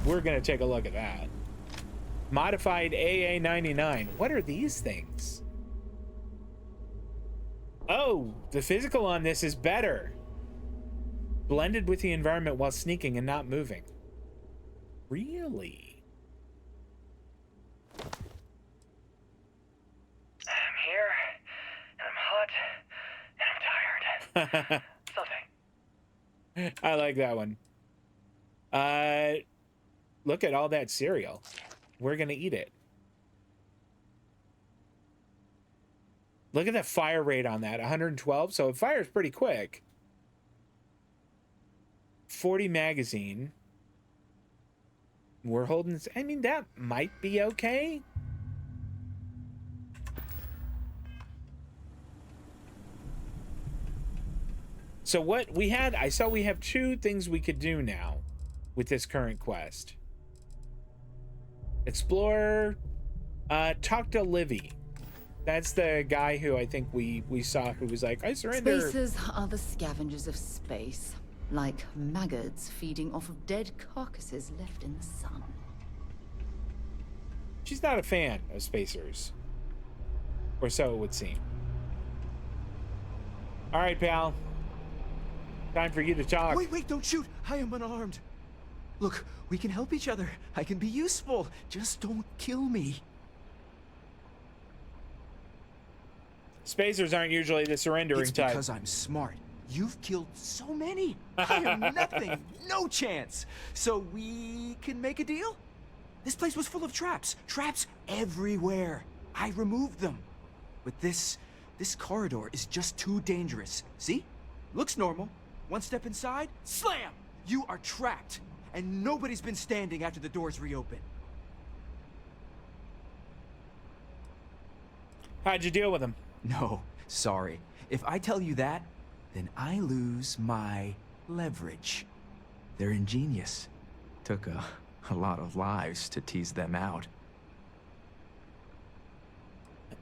[SPEAKER 1] We're gonna take a look at that. Modified AA99. What are these things? Oh, the physical on this is better. Blended with the environment while sneaking and not moving. Really?
[SPEAKER 19] I'm here, and I'm hot, and I'm tired. Something.
[SPEAKER 1] I like that one. Look at all that cereal. We're gonna eat it. Look at the fire rate on that, 112. So it fires pretty quick. 40 magazine. We're holding, I mean, that might be okay. So what we had, I saw we have two things we could do now with this current quest. Explore, talk to Livy. That's the guy who I think we saw who was like, I surrender.
[SPEAKER 3] Spacers are the scavengers of space, like maggots feeding off of dead carcasses left in the sun.
[SPEAKER 1] She's not a fan of spacers. Or so it would seem. All right, pal. Time for you to talk.
[SPEAKER 17] Wait, don't shoot. I am unarmed. Look, we can help each other. I can be useful. Just don't kill me.
[SPEAKER 1] Spacers aren't usually the surrendering
[SPEAKER 17] It's
[SPEAKER 1] type.
[SPEAKER 17] because I'm smart. You've killed so many. I am nothing. No chance. So we can make a deal? This place was full of traps. Traps everywhere. I removed them. But this corridor is just too dangerous. See? Looks normal. One step inside, slam! You are trapped. And nobody's been standing after the doors reopen.
[SPEAKER 1] How'd you deal with him?
[SPEAKER 17] No, sorry. If I tell you that, then I lose my leverage. They're ingenious. Took a lot of lives to tease them out.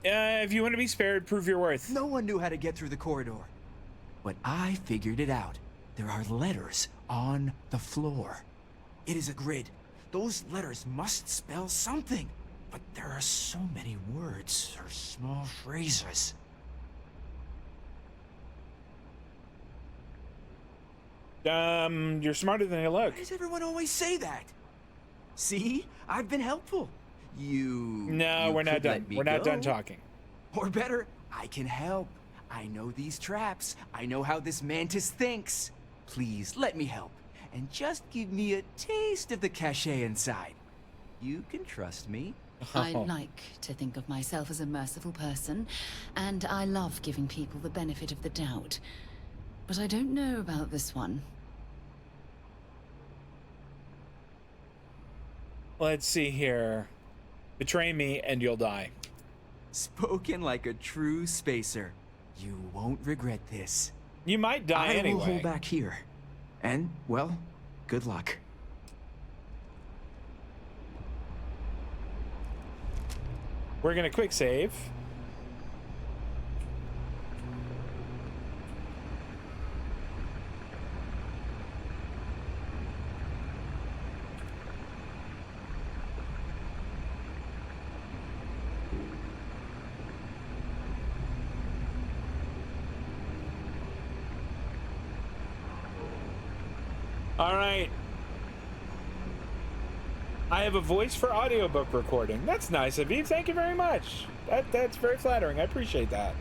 [SPEAKER 1] If you want to be spared, prove your worth.
[SPEAKER 17] No one knew how to get through the corridor. But I figured it out. There are letters on the floor. It is a grid. Those letters must spell something. But there are so many words or small phrases.
[SPEAKER 1] You're smarter than you look.
[SPEAKER 17] Why does everyone always say that? See? I've been helpful.
[SPEAKER 1] No, we're not done. We're not done talking.
[SPEAKER 17] Or better, I can help. I know these traps. I know how this mantis thinks. Please, let me help. And just give me a taste of the cachet inside. You can trust me.
[SPEAKER 3] I like to think of myself as a merciful person, and I love giving people the benefit of the doubt. But I don't know about this one.
[SPEAKER 1] Let's see here. Betray me and you'll die.
[SPEAKER 17] Spoken like a true spacer. You won't regret this.
[SPEAKER 1] You might die anyway.
[SPEAKER 17] I will hold back here. And, well, good luck.
[SPEAKER 1] We're gonna quick save. All right. I have a voice for audiobook recording. That's nice of you. Thank you very much. That's very flattering. I appreciate that.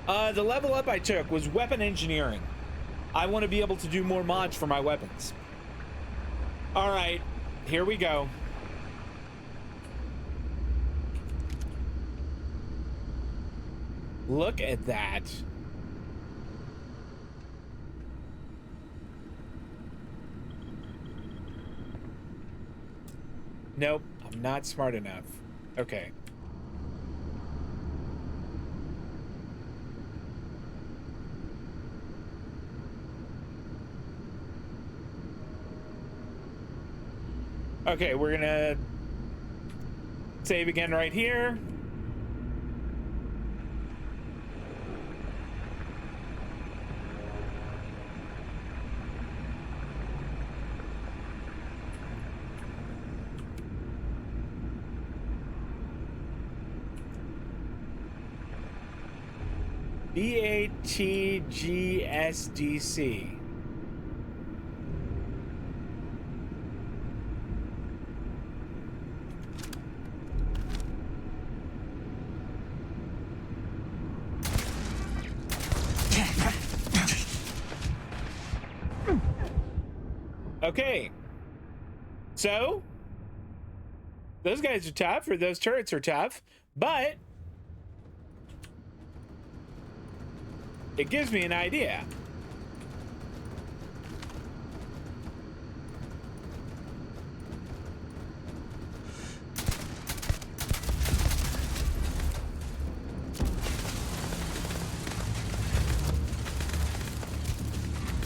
[SPEAKER 1] The level up I took was weapon engineering. I want to be able to do more mods for my weapons. All right, here we go. Look at that. Nope, I'm not smart enough. Okay. Okay, we're gonna save again right here. BATGSDC. Okay. So, those guys are tough, or those turrets are tough, but it gives me an idea.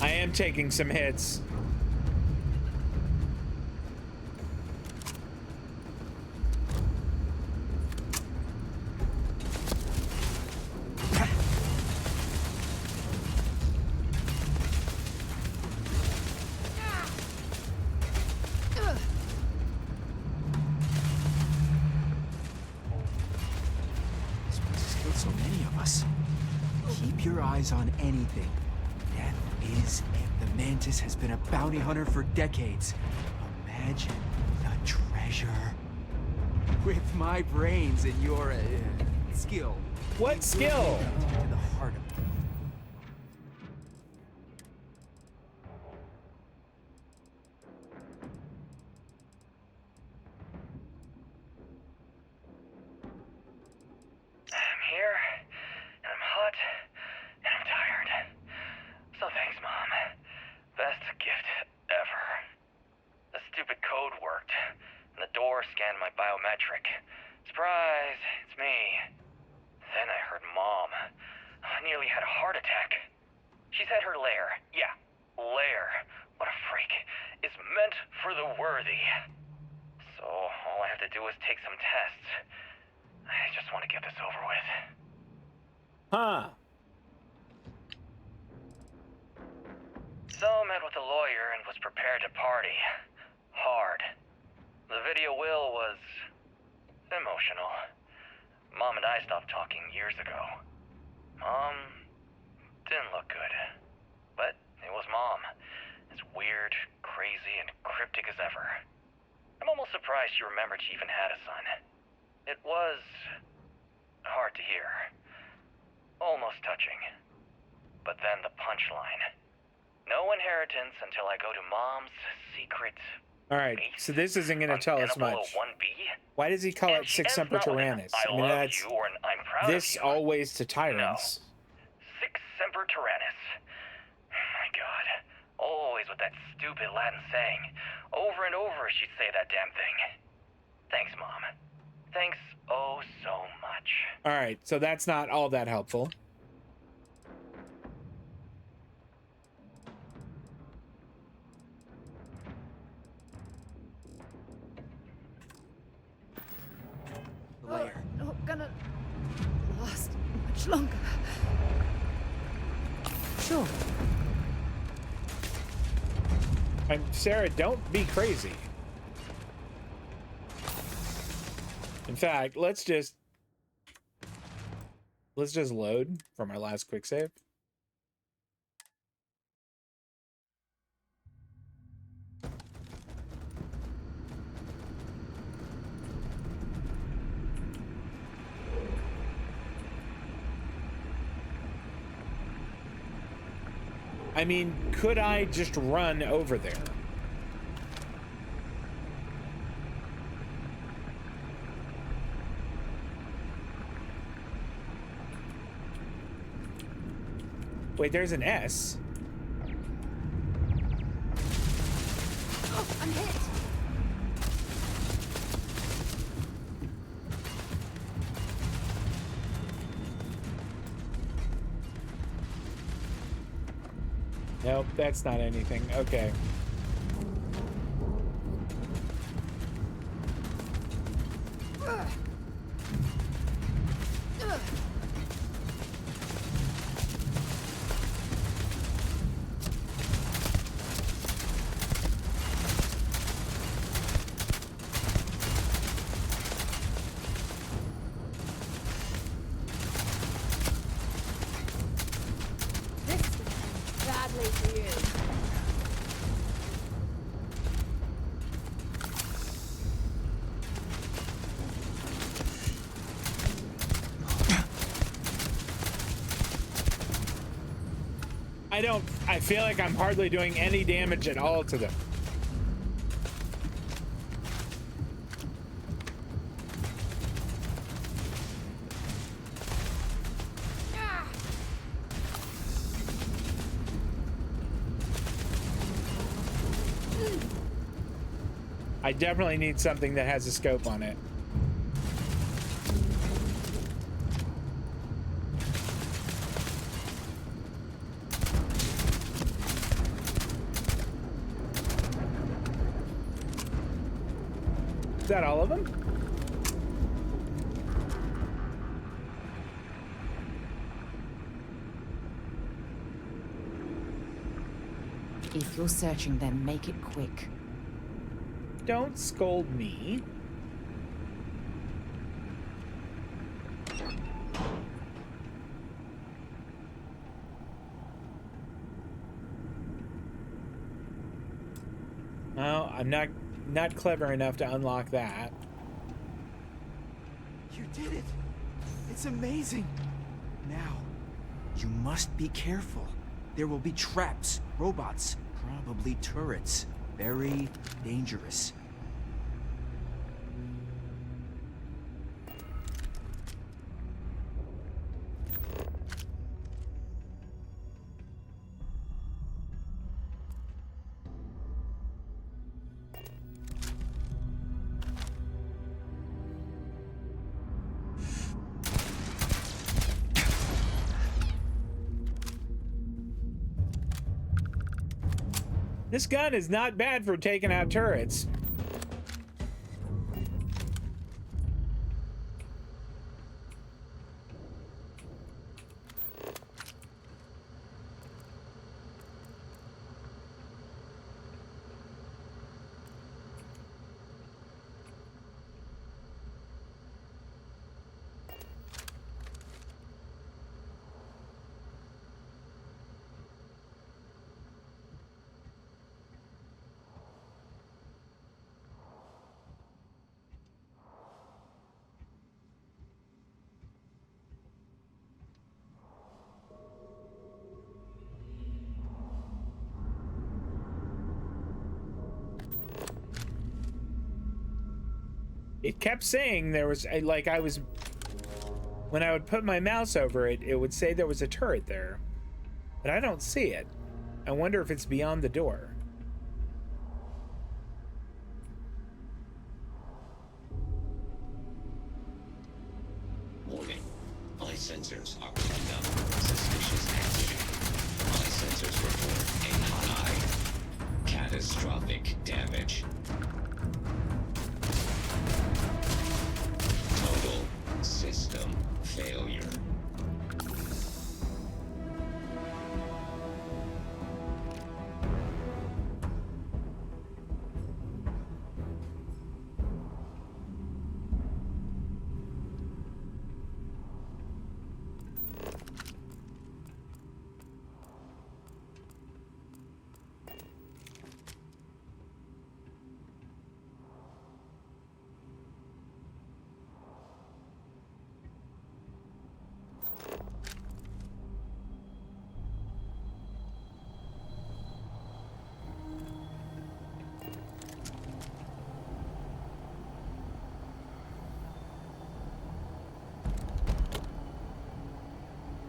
[SPEAKER 1] I am taking some hits.
[SPEAKER 17] eyes on anything. Death is it. The Mantis has been a bounty hunter for decades. Imagine the treasure. With my brains and your skill.
[SPEAKER 1] What skill?
[SPEAKER 17] To the heart of it.
[SPEAKER 19] I'm here, and I'm hot, and I'm tired. So thanks, Mom. Best gift ever. The stupid code worked, and the door scanned my biometric. Surprise, it's me. Then I heard Mom. I nearly had a heart attack. She said her lair, yeah, lair, what a freak, is meant for the worthy. So all I have to do is take some tests. I just want to get this over with.
[SPEAKER 1] Huh.
[SPEAKER 19] So met with a lawyer and was prepared to party. Hard. The video will was emotional. Mom and I stopped talking years ago. Mom didn't look good. But it was Mom. As weird, crazy, and cryptic as ever. I'm almost surprised she remembered she even had a son. It was hard to hear. Almost touching. But then the punchline. No inheritance until I go to Mom's secret.
[SPEAKER 1] All right, so this isn't going to tell us much.
[SPEAKER 19] 1B?
[SPEAKER 1] Why does he call it Six Semper Tyrannis? I mean, that's this always to tyrants.
[SPEAKER 19] Six Semper Tyrannis. My God. Always with that stupid Latin saying. Over and over she'd say that damn thing. Thanks, Mom. Thanks oh so much.
[SPEAKER 1] All right, so that's not all that helpful.
[SPEAKER 3] Not gonna last much longer. Sure.
[SPEAKER 1] Sarah, don't be crazy. In fact, let's just load from our last quick save. I mean, could I just run over there? Wait, there's an S.
[SPEAKER 3] Oh, I'm hit.
[SPEAKER 1] Nope, that's not anything. Okay.
[SPEAKER 2] Badly for you.
[SPEAKER 1] I feel like I'm hardly doing any damage at all to them. I definitely need something that has a scope on it. Is that all of them?
[SPEAKER 3] If you're searching them, make it quick.
[SPEAKER 1] Don't scold me. Oh, I'm not clever enough to unlock that.
[SPEAKER 17] You did it! It's amazing! Now, you must be careful. There will be traps, robots, probably turrets. Very dangerous.
[SPEAKER 1] This gun is not bad for taking out turrets. It kept saying there was, like, when I would put my mouse over it, it would say there was a turret there. But I don't see it. I wonder if it's beyond the door.
[SPEAKER 6] Warning. My sensors are picking up suspicious activity. My sensors report a high catastrophic damage. Total system failure.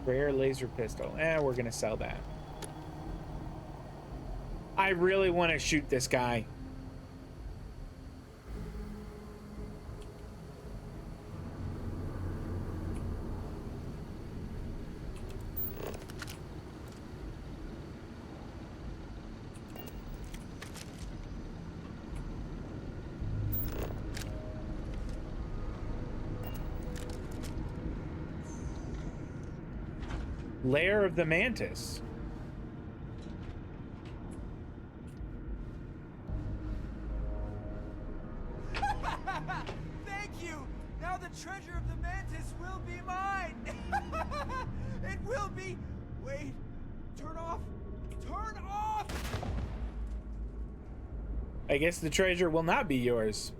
[SPEAKER 1] Rare laser pistol. We're gonna sell that. I really want to shoot this guy. Lair of the Mantis.
[SPEAKER 17] Thank you! Now the treasure of the Mantis will be mine! It will be... Wait. Turn off! Turn off!
[SPEAKER 1] I guess the treasure will not be yours.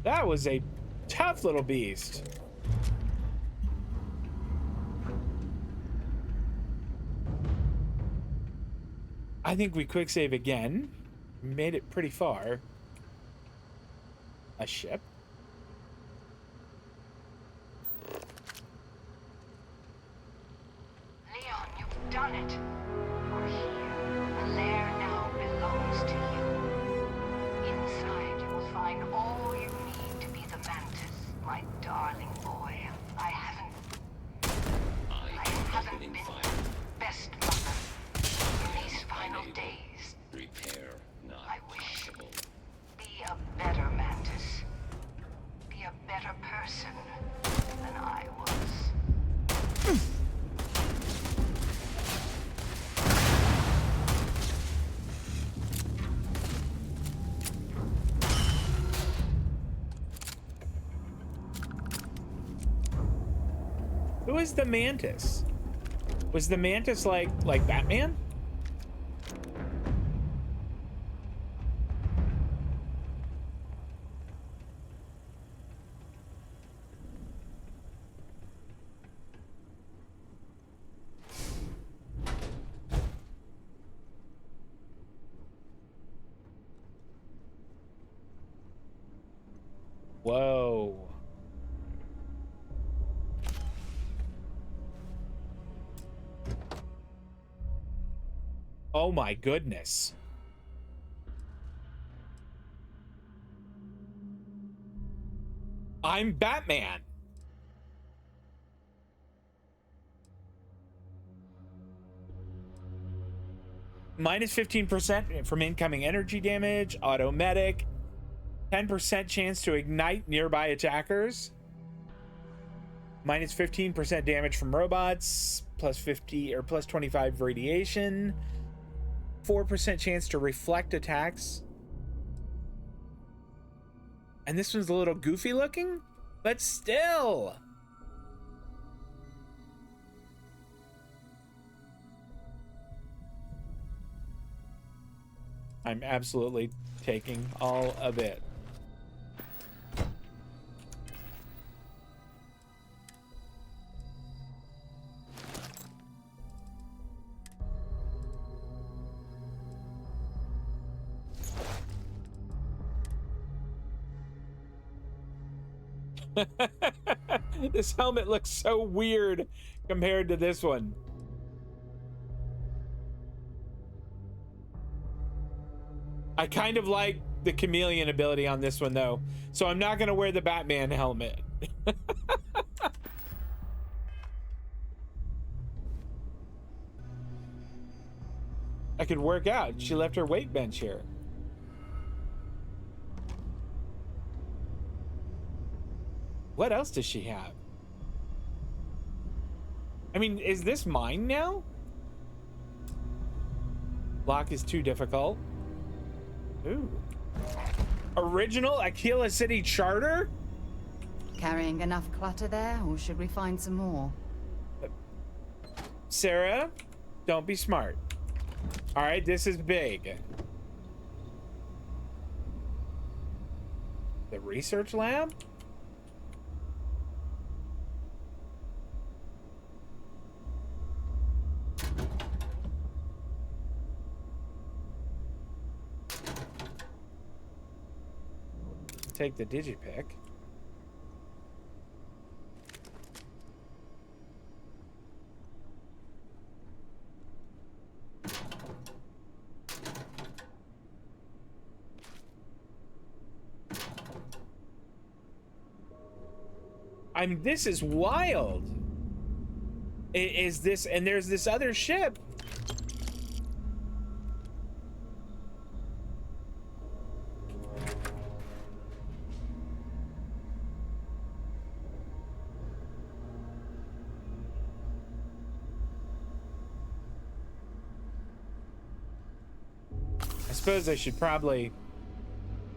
[SPEAKER 1] That was a tough little beast. I think we quick save again. Made it pretty far. A ship?
[SPEAKER 21] Leon, you've done it. You're here. The lair now belongs to you. Inside, you will find all you need to be the Mantis, my darling boy. I haven't been best mother in these final days.
[SPEAKER 6] Repair not
[SPEAKER 21] I wish
[SPEAKER 6] possible.
[SPEAKER 21] the
[SPEAKER 1] Who is the Mantis? Was the Mantis like Batman? Whoa. Oh my goodness. I'm Batman. Minus 15% from incoming energy damage, automatic, 10% chance to ignite nearby attackers, minus 15% damage from robots, plus 50 or plus 25 radiation, 4% chance to reflect attacks. And this one's a little goofy looking, but still. I'm absolutely taking all of it. This helmet looks so weird compared to this one. I kind of like the chameleon ability on this one though, so I'm not gonna wear the Batman helmet. I could work out. She left her weight bench here. What else does she have? I mean, is this mine now? Lock is too difficult. Ooh. Original Akila City charter?
[SPEAKER 3] Carrying enough clutter there, or should we find some more?
[SPEAKER 1] Sarah, don't be smart. All right, this is big. The research lab? Take the digipick. This is wild. Is this, and there's this other ship. I suppose I should probably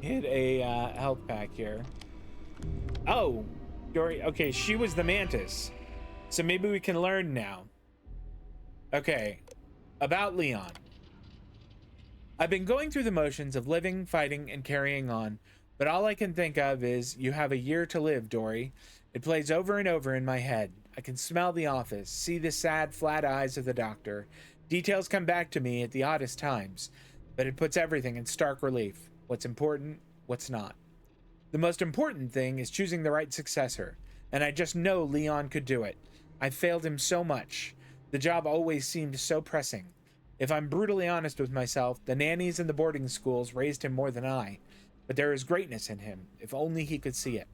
[SPEAKER 1] hit a health pack here. Oh, Dory. Okay, she was the Mantis, so maybe we can learn now. Okay, about Leon. I've been going through the motions of living, fighting, and carrying on, but all I can think of is, you have a year to live, Dory. It plays over and over in my head. I can smell the office, see the sad, flat eyes of the doctor. Details come back to me at the oddest times, but it puts everything in stark relief. What's important, what's not. The most important thing is choosing the right successor, and I just know Leon could do it. I failed him so much. The job always seemed so pressing. If I'm brutally honest with myself, the nannies and the boarding schools raised him more than I, but there is greatness in him, if only he could see it.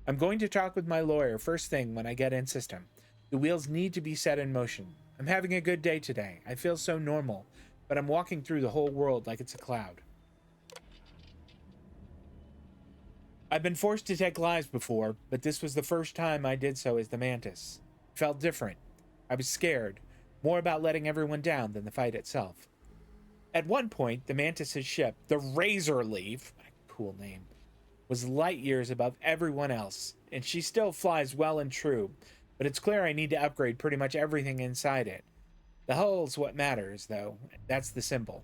[SPEAKER 1] I'm going to talk with my lawyer first thing when I get in system. The wheels need to be set in motion. I'm having a good day today. I feel so normal, but I'm walking through the whole world like it's a cloud. I've been forced to take lives before, but this was the first time I did so as the Mantis. It felt different. I was scared, more about letting everyone down than the fight itself. At one point, the Mantis's ship, the Razor Leaf, cool name, was light years above everyone else, and she still flies well and true, but it's clear I need to upgrade pretty much everything inside it. The hull's what matters, though. That's the symbol.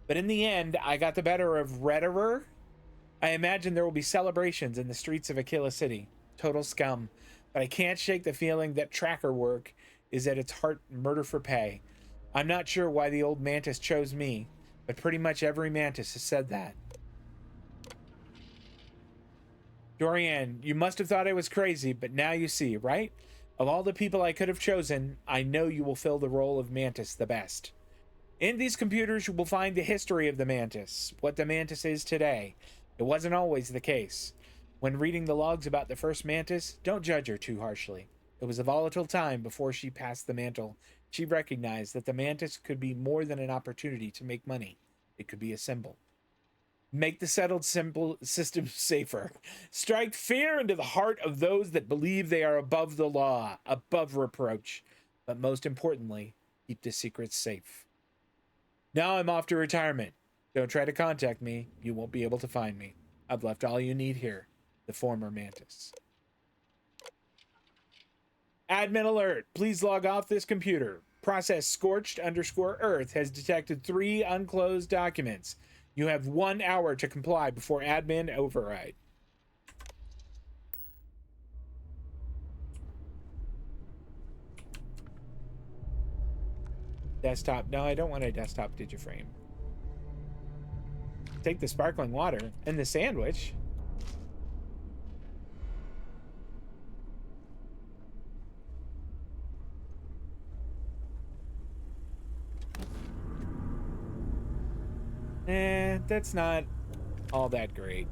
[SPEAKER 1] But in the end, I got the better of Rhetorier. I imagine there will be celebrations in the streets of Akila City. Total scum. But I can't shake the feeling that tracker work is at its heart murder for pay. I'm not sure why the old Mantis chose me, but pretty much every Mantis has said that. Dorian, you must have thought I was crazy, but now you see, right? Of all the people I could have chosen, I know you will fill the role of Mantis the best. In these computers, you will find the history of the Mantis, what the Mantis is today. It wasn't always the case. When reading the logs about the first Mantis, don't judge her too harshly. It was a volatile time before she passed the mantle. She recognized that the Mantis could be more than an opportunity to make money. It could be a symbol. Make the settled simple system safer. Strike fear into the heart of those that believe they are above the law, above reproach. But most importantly, keep the secrets safe. Now I'm off to retirement. Don't try to contact me. You won't be able to find me. I've left all you need here. The former Mantis. Admin alert. Please log off this computer. Process scorched_earth has detected 3 unclosed documents. You have 1 hour to comply before admin override. Desktop. No, I don't want a desktop digiframe. Take the sparkling water and the sandwich. That's not all that great.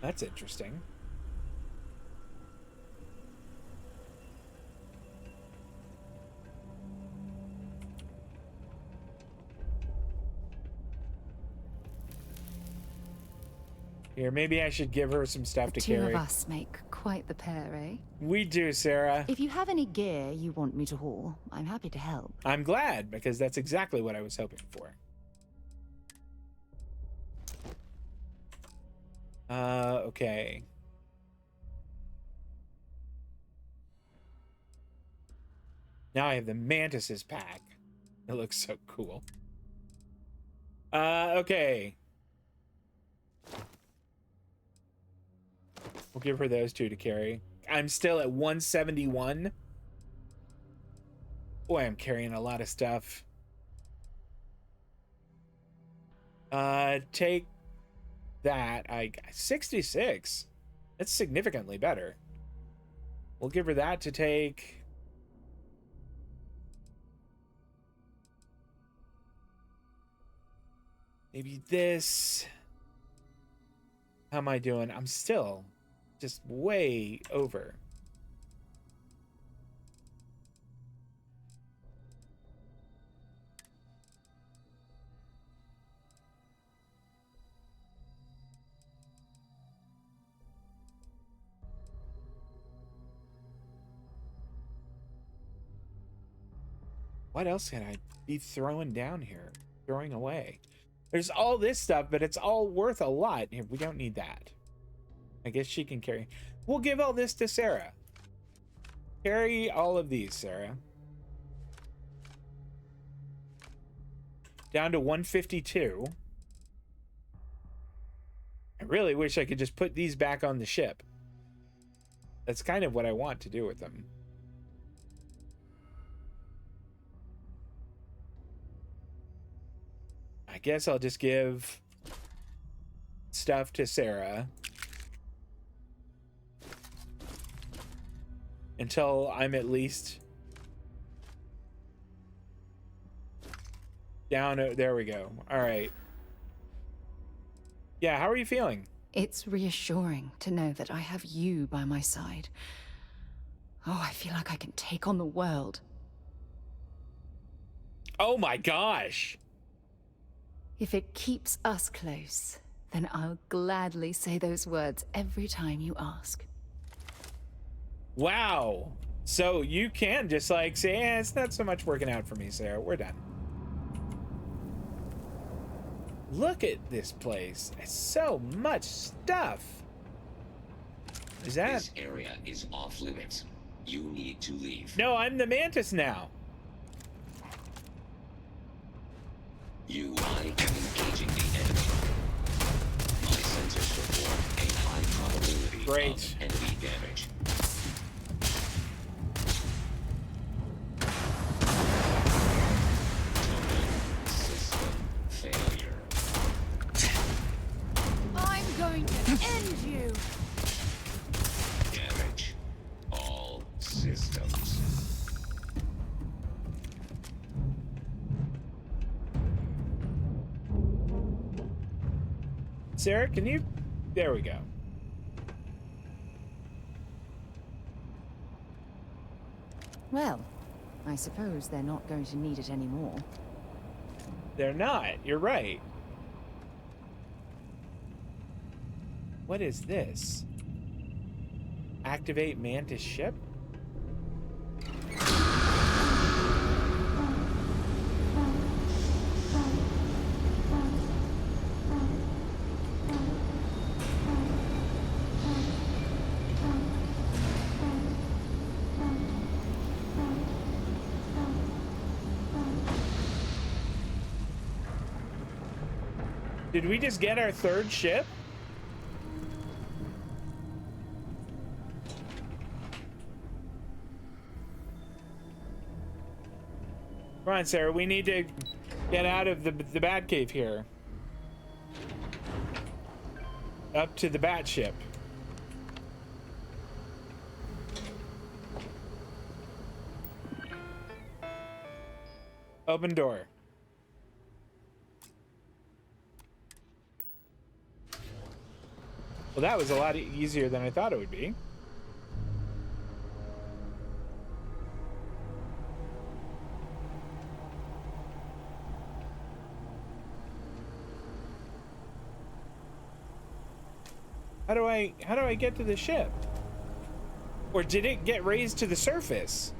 [SPEAKER 1] That's interesting. Here, maybe I should give her some stuff to
[SPEAKER 3] Two
[SPEAKER 1] carry.
[SPEAKER 3] of us make quite the pair, eh?
[SPEAKER 1] We do, Sarah.
[SPEAKER 3] If you have any gear you want me to haul, I'm happy to help.
[SPEAKER 1] I'm glad, because that's exactly what I was hoping for. Okay. Now I have the Mantis's pack. It looks so cool. Okay. We'll give her those 2 to carry. I'm still at 171. Boy, I'm carrying a lot of stuff. Take that. 66. That's significantly better. We'll give her that to take. Maybe this. How am I doing? I'm still just way over. What else can I be throwing down here? Throwing away. There's all this stuff, but it's all worth a lot. Here, we don't need that. I guess she can carry. We'll give all this to Sarah. Carry all of these, Sarah. Down to 152. I really wish I could just put these back on the ship. That's kind of what I want to do with them. I guess I'll just give stuff to Sarah until I'm at least down. There we go. All right. Yeah, how are you feeling?
[SPEAKER 3] It's reassuring to know that I have you by my side. Oh, I feel like I can take on the world.
[SPEAKER 1] Oh my gosh.
[SPEAKER 3] If it keeps us close, then I'll gladly say those words every time you ask.
[SPEAKER 1] Wow. So you can just like say, it's not so much working out for me, Sarah. We're done. Look at this place. It's so much stuff. Is that?
[SPEAKER 6] This area is off limits. You need to leave.
[SPEAKER 1] No, I'm the mantis now.
[SPEAKER 6] I am engaging the enemy. My sensors report a high probability of enemy damage. Total system failure.
[SPEAKER 13] I'm going to end you!
[SPEAKER 6] Damage all systems.
[SPEAKER 1] Sarah, can you? There we go.
[SPEAKER 3] Well, I suppose they're not going to need it anymore.
[SPEAKER 1] They're not. You're right. What is this? Activate Mantis ship? Did we just get our third ship? Come on, Sarah, we need to get out of the bat cave here. Up to the bat ship. Open door. Well, that was a lot easier than I thought it would be. How do I get to the ship? Or did it get raised to the surface?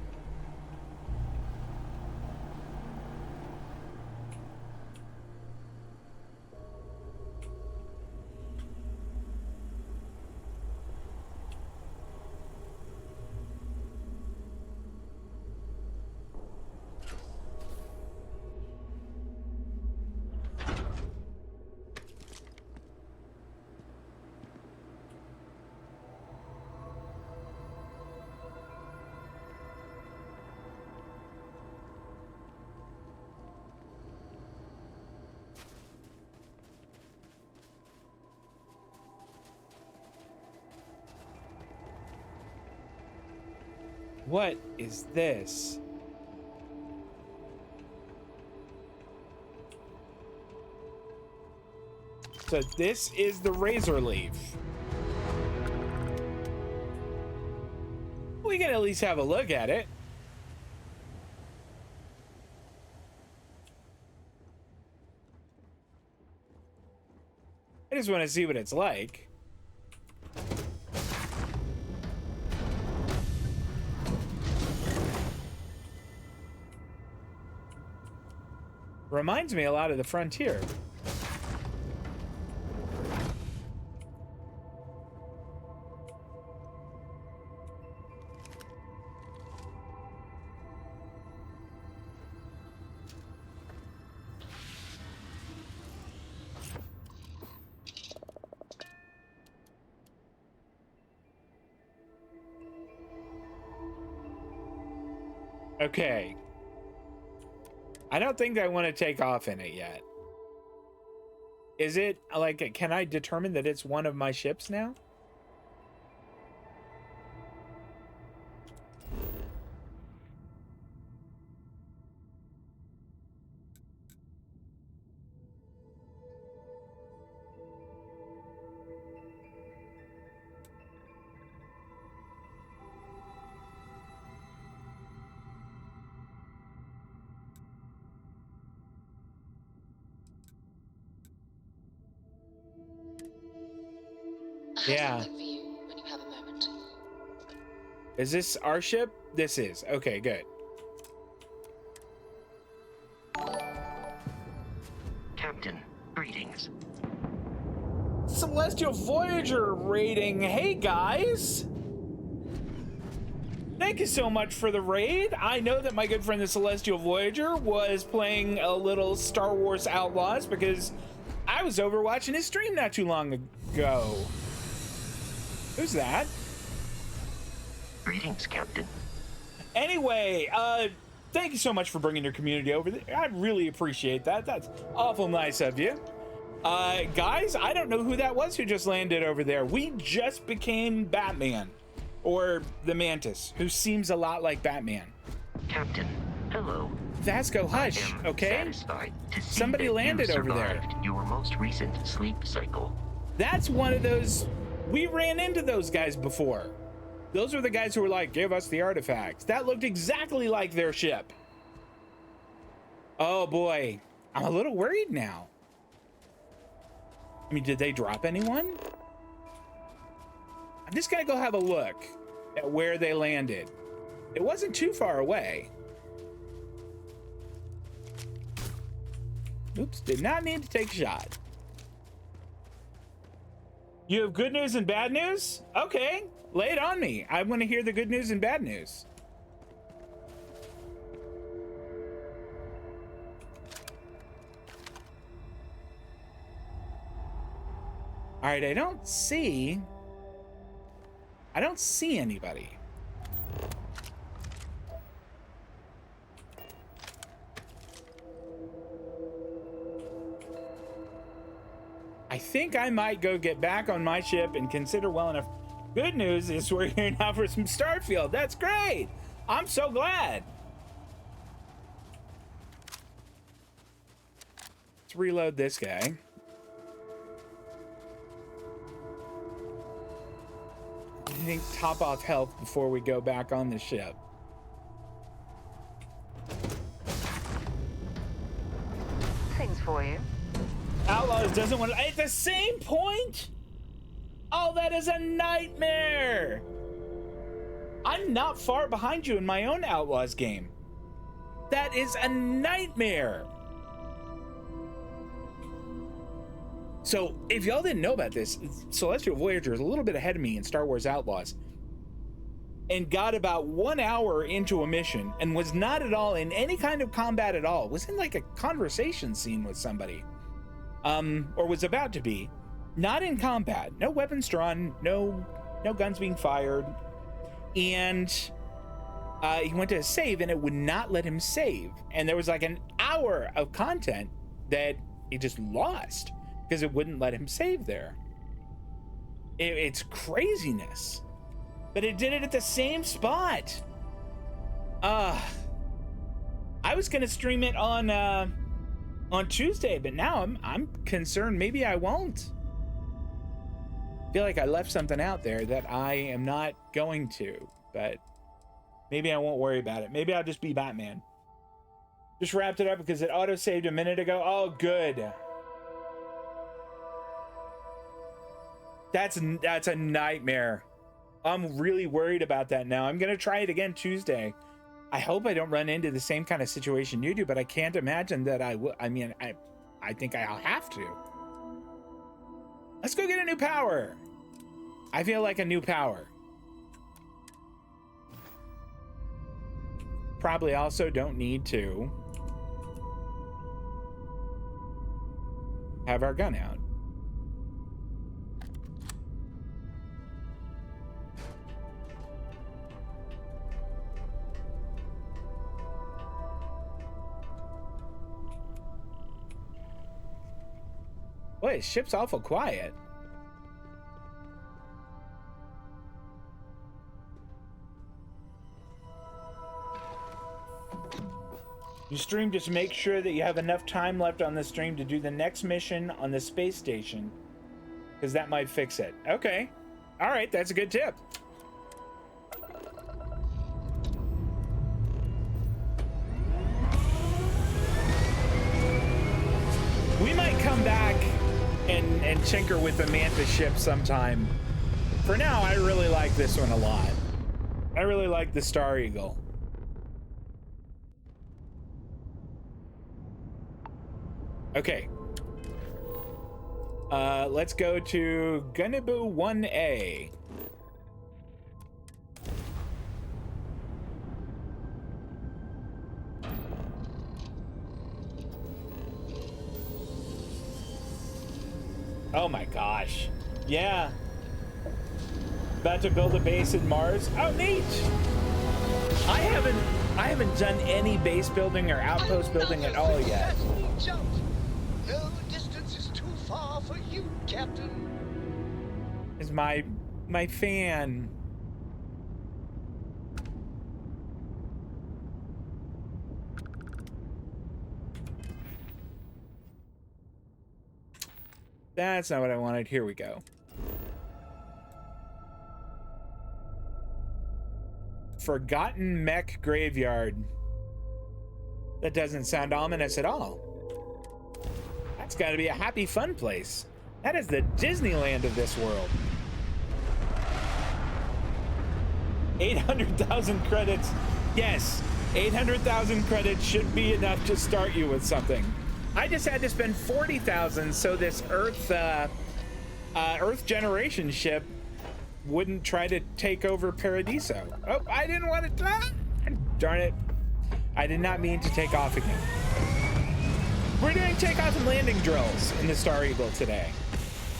[SPEAKER 1] What is this? So this is the razor leaf. We can at least have a look at it. I just want to see what it's like. Reminds me a lot of the Frontier. Okay. I don't think I want to take off in it yet. Is it like, can I determine that it's one of my ships now? Yeah.
[SPEAKER 5] For you when you have a moment.
[SPEAKER 1] Is this our ship? This is. Okay, good.
[SPEAKER 9] Captain, greetings. Greetings.
[SPEAKER 1] Celestial Voyager rating. Hey guys, thank you so much for the raid. I know that my good friend the Celestial Voyager was playing a little Star Wars Outlaws because I was over watching his stream not too long ago. Who's that?
[SPEAKER 9] Greetings, Captain.
[SPEAKER 1] Anyway, thank you so much for bringing your community over. I really appreciate that. That's awful nice of you. Guys, I don't know who that was who just landed over there. We just became Batman, or the Mantis, who seems a lot like Batman.
[SPEAKER 9] Captain, hello.
[SPEAKER 1] Vasco, hush, okay?
[SPEAKER 9] Satisfied to see
[SPEAKER 1] Somebody
[SPEAKER 9] that
[SPEAKER 1] landed
[SPEAKER 9] you
[SPEAKER 1] over there.
[SPEAKER 9] survived your most recent sleep cycle.
[SPEAKER 1] That's one of those, we ran into those guys before. Those were the guys who were like, give us the artifacts. That looked exactly like their ship. Oh boy, I'm a little worried now. I mean, did they drop anyone? I'm just gonna go have a look at where they landed. It wasn't too far away. Oops, did not need to take a shot. You have good news and bad news? Okay, lay it on me. I want to hear the good news and bad news. All right, I don't see anybody. I think I might go get back on my ship and consider well enough. Good news is we're here now for some Starfield. That's great. I'm so glad. Let's reload this guy. I think top off health before we go back on the ship.
[SPEAKER 21] Things for you.
[SPEAKER 1] Outlaws doesn't want to, at the same point? Oh, that is a nightmare. I'm not far behind you in my own Outlaws game. That is a nightmare. So, if y'all didn't know about this, Celestial Voyager is a little bit ahead of me in Star Wars Outlaws and got about 1 hour into a mission and was not at all in any kind of combat at all. Was in like a conversation scene with somebody, or was about to be. Not in combat, no weapons drawn, no guns being fired. And he went to save and it would not let him save. And there was like an hour of content that he just lost because it wouldn't let him save there. It's craziness. But it did it at the same spot. I was gonna stream it on Tuesday, but now I'm concerned maybe I won't. I feel like I left something out there that I am not going to, but maybe I won't worry about it. Maybe I'll just be Batman. Just wrapped it up because it auto-saved a minute ago. Oh, good. That's a nightmare. I'm really worried about that now. I'm gonna try it again Tuesday. I hope I don't run into the same kind of situation you do, but I can't imagine that I will. I mean, I think I'll have to. Let's go get a new power. I feel like a new power. Probably also don't need to have our gun out. Boy, his ship's awful quiet. You stream, just make sure that you have enough time left on the stream to do the next mission on the space station, because that might fix it. Okay. All right, that's a good tip. We might come back and tinker with the Manta ship sometime. For now, I really like this one a lot. I really like the Star Eagle. Okay. Let's go to Gunnibu 1A. Oh my gosh. Yeah. About to build a base in Mars. Oh, neat. I haven't done any base building or outpost building at all yet.
[SPEAKER 7] Jump. No distance is too far for you, Captain.
[SPEAKER 1] Is my fan. That's not what I wanted. Here we go. Forgotten Mech Graveyard. That doesn't sound ominous at all. That's got to be a happy, fun place. That is the Disneyland of this world. 800,000 credits. Yes, 800,000 credits should be enough to start you with something. I just had to spend 40,000 so this Earth generation ship wouldn't try to take over Paradiso. Oh, I didn't want it to. Darn it. I did not mean to take off again. We're doing takeoff and landing drills in the Star Eagle today.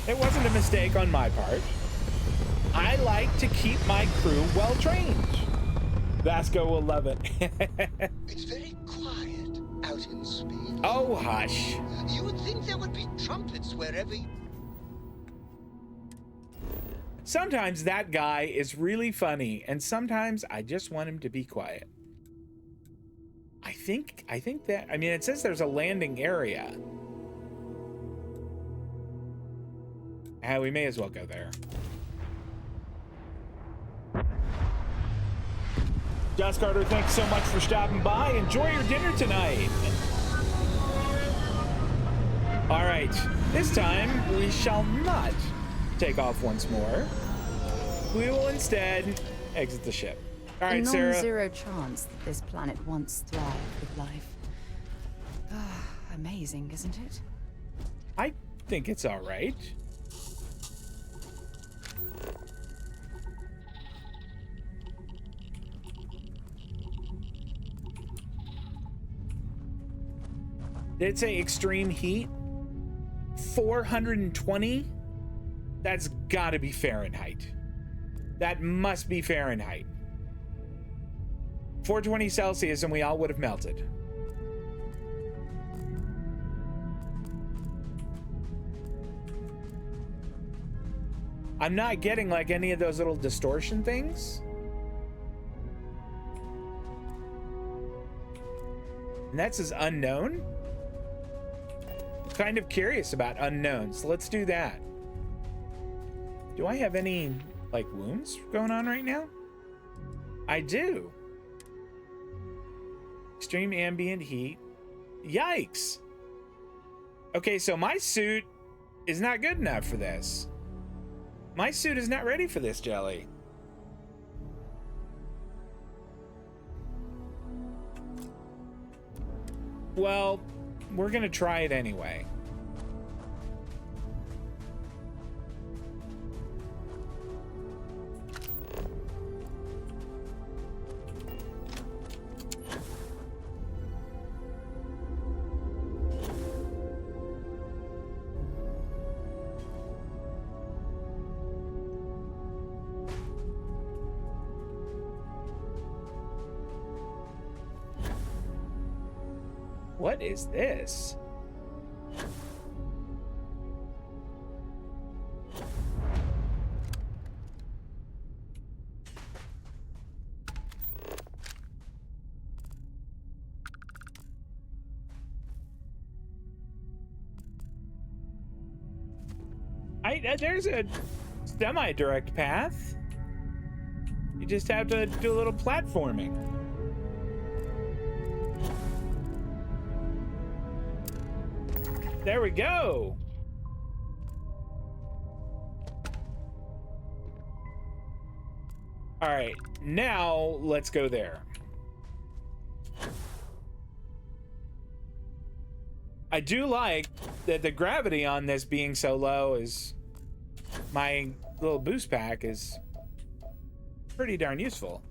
[SPEAKER 1] It wasn't a mistake on my part. I like to keep my crew well trained. Vasco will love it.
[SPEAKER 7] It's very quiet out in space.
[SPEAKER 1] Oh, hush.
[SPEAKER 7] You would think there would be trumpets wherever you...
[SPEAKER 1] Sometimes that guy is really funny, and sometimes I just want him to be quiet. I think that, I mean, it says there's a landing area. We may as well go there. Josh Carter, thanks so much for stopping by. Enjoy your dinner tonight. All right, this time we shall not take off once more. We will instead exit the ship. All right, Sarah.
[SPEAKER 3] A non-zero chance that this planet once thrived with life. Amazing, isn't it?
[SPEAKER 1] I think it's all right. Did it say extreme heat? 420? That's gotta be Fahrenheit. That must be Fahrenheit. 420 Celsius and we all would have melted. I'm not getting like any of those little distortion things. And that says unknown. Kind of curious about unknowns. Let's do that. Do I have any like wounds going on right now? I do. Extreme ambient heat. Yikes. Okay, so my suit is not good enough for this. My suit is not ready for this, Jelly. Well, we're gonna try it anyway. What is this? There's a semi-direct path. You just have to do a little platforming. There we go. All right, now let's go there. I do like that the gravity on this being so low is my little boost pack is pretty darn useful.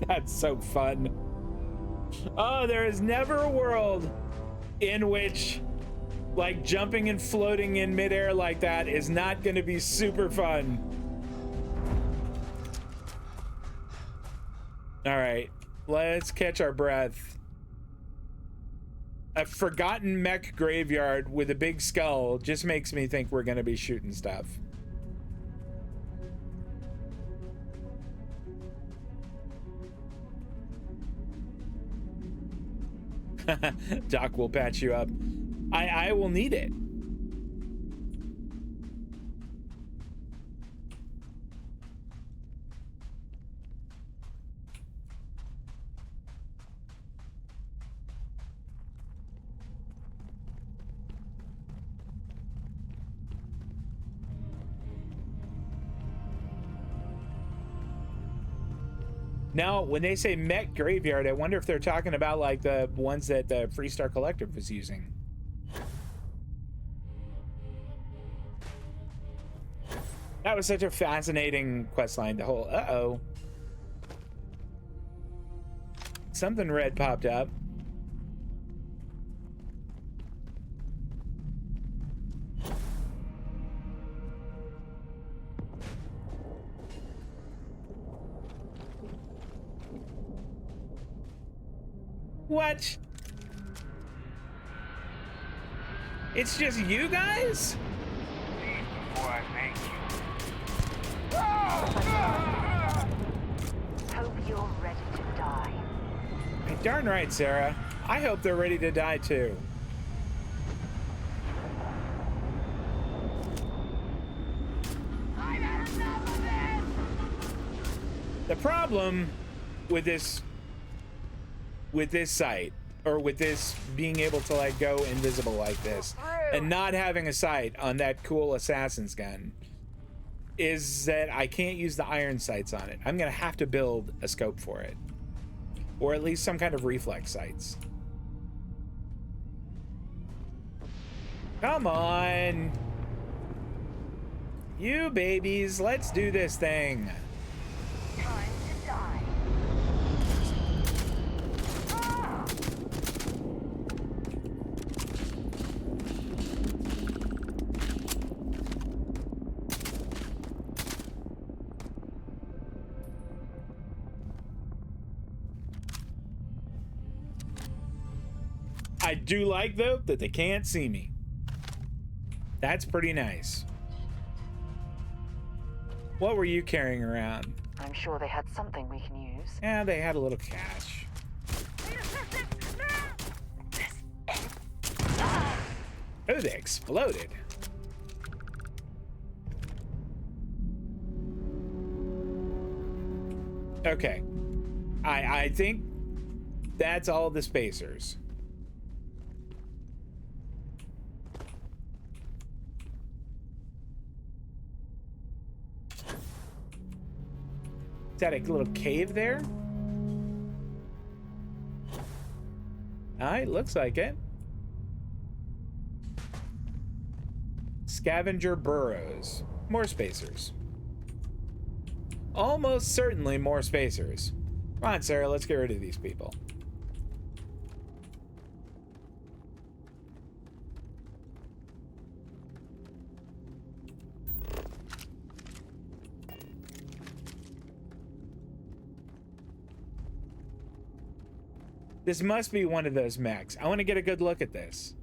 [SPEAKER 1] That's so fun. Oh, there is never a world in which like jumping and floating in midair like that is not going to be super fun. All right, let's catch our breath. A forgotten mech graveyard with a big skull just makes me think we're going to be shooting stuff. Doc will patch you up. I will need it. Now, when they say mech graveyard, I wonder if they're talking about like the ones that the Freestar Collective was using. That was such a fascinating questline. The whole, uh-oh. Something red popped up. What? It's just you guys?
[SPEAKER 21] Before I make you. Hope you're ready to die.
[SPEAKER 1] Darn right, Sarah. I hope they're ready to die too.
[SPEAKER 21] I've had enough of this.
[SPEAKER 1] The problem with this sight, or with this being able to like go invisible like this and not having a sight on that cool assassin's gun, is that I can't use the iron sights on it. I'm gonna have to build a scope for it, or at least some kind of reflex sights. Come on, you babies, let's do this thing.
[SPEAKER 21] Time to die.
[SPEAKER 1] I do like, though, that they can't see me. That's pretty nice. What were you carrying around?
[SPEAKER 16] I'm sure they had something we can use.
[SPEAKER 1] Yeah, they had a little cash. Oh, they exploded. Okay. I think that's all the spacers. Is that a little cave there? It looks like it. Scavenger burrows. More spacers. Almost certainly more spacers. Come on, Sarah, let's get rid of these people. This must be one of those mechs. I want to get a good look at this.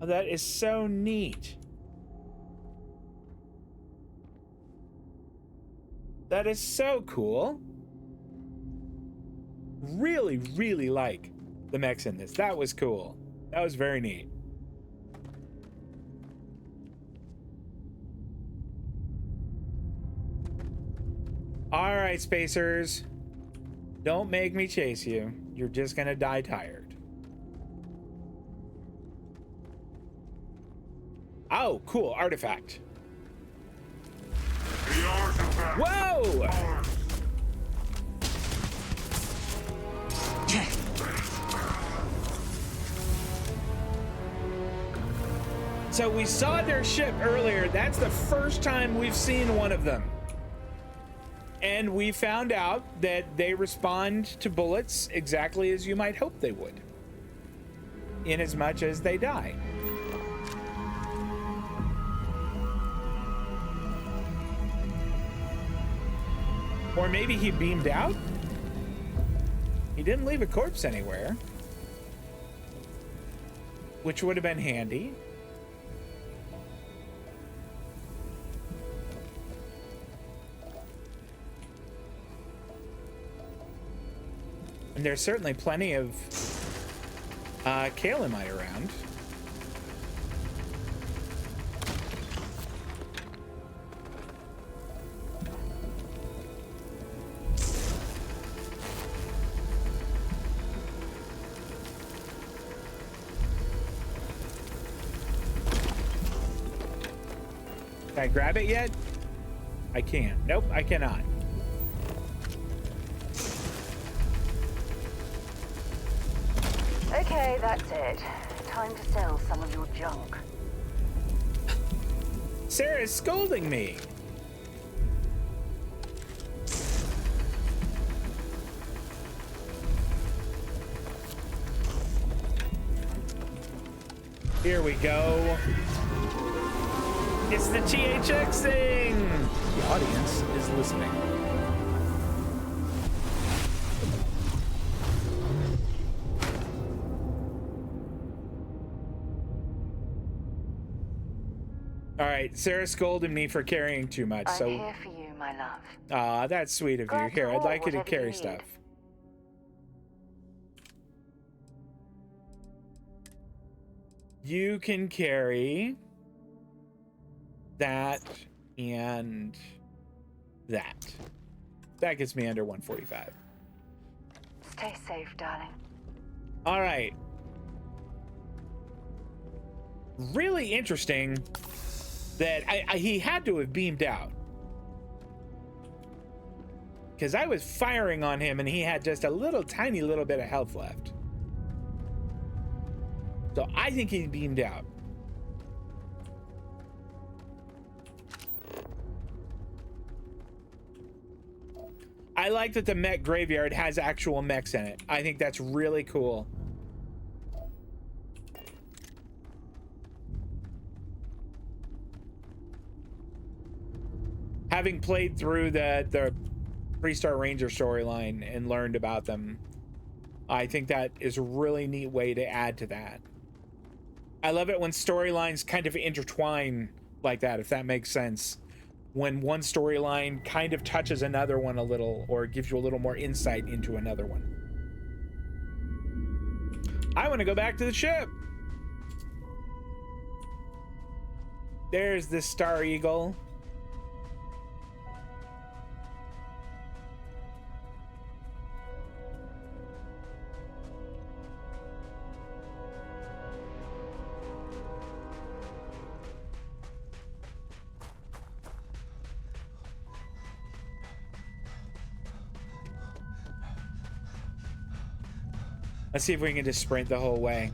[SPEAKER 1] Oh, that is so neat. That is so cool. Really, really like the mechs in this. That was cool. That was very neat. All right, spacers. Don't make me chase you. You're just gonna die tired. Oh, cool. Artifact. Whoa! So we saw their ship earlier. That's the first time we've seen one of them. And we found out that they respond to bullets exactly as you might hope they would, in as much as they die. Or maybe he beamed out? He didn't leave a corpse anywhere, which would have been handy. And there's certainly plenty of kaolinite around. Can I grab it yet? I can't. Nope, I cannot.
[SPEAKER 16] Okay, that's it. Time to sell some of your junk.
[SPEAKER 1] Sarah's scolding me. Here we go. It's the THX thing. The audience is listening. All right, Sarah scolded me for carrying too much,
[SPEAKER 16] I'm
[SPEAKER 1] so...
[SPEAKER 16] here for you, my love.
[SPEAKER 1] Aw, that's sweet of you.
[SPEAKER 16] Grab
[SPEAKER 1] Here, I'd
[SPEAKER 16] more,
[SPEAKER 1] like you to
[SPEAKER 16] whatever
[SPEAKER 1] carry
[SPEAKER 16] you need.
[SPEAKER 1] stuff. You can carry that and that. That gets me under 145.
[SPEAKER 16] Stay safe, darling.
[SPEAKER 1] All right. Really interesting that he had to have beamed out, because I was firing on him and he had just a little tiny little bit of health left. So I think he beamed out. I like that the mech graveyard has actual mechs in it. I think that's really cool. Having played through the 3-Star Ranger storyline and learned about them, I think that is a really neat way to add to that. I love it when storylines kind of intertwine like that, if that makes sense. When one storyline kind of touches another one a little, or gives you a little more insight into another one. I want to go back to the ship. There's the Star Eagle. Let's see if we can just sprint the whole way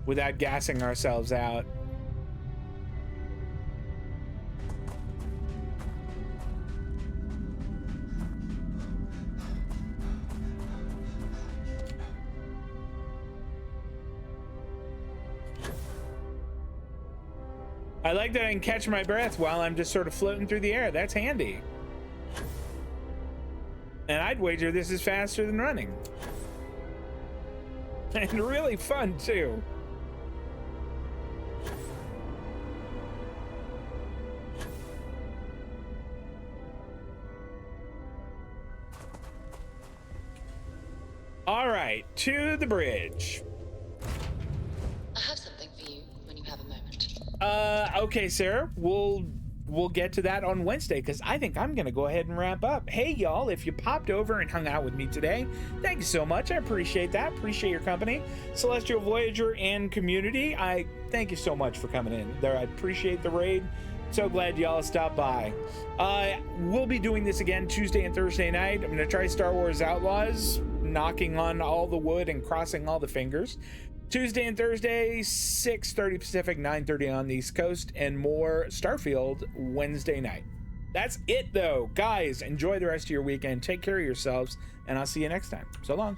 [SPEAKER 1] without gassing ourselves out. I like that I can catch my breath while I'm just sort of floating through the air. That's handy. And I'd wager this is faster than running. And really fun too. All right, to the bridge.
[SPEAKER 5] I have something for you when you have a moment.
[SPEAKER 1] Okay, Sarah, we'll get to that on Wednesday, because I think I'm gonna go ahead and wrap up. Hey y'all, if you popped over and hung out with me today, thank you so much. I appreciate that. Appreciate your company. Celestial Voyager and community, I thank you so much for coming in there. I appreciate the raid. So glad y'all stopped by. We'll be doing this again Tuesday and Thursday night. I'm gonna try Star Wars Outlaws, knocking on all the wood and crossing all the fingers. Tuesday and Thursday, 6:30 Pacific, 9:30 on the East Coast, and more Starfield Wednesday night. That's it though. Guys, enjoy the rest of your weekend. Take care of yourselves, and I'll see you next time. So long.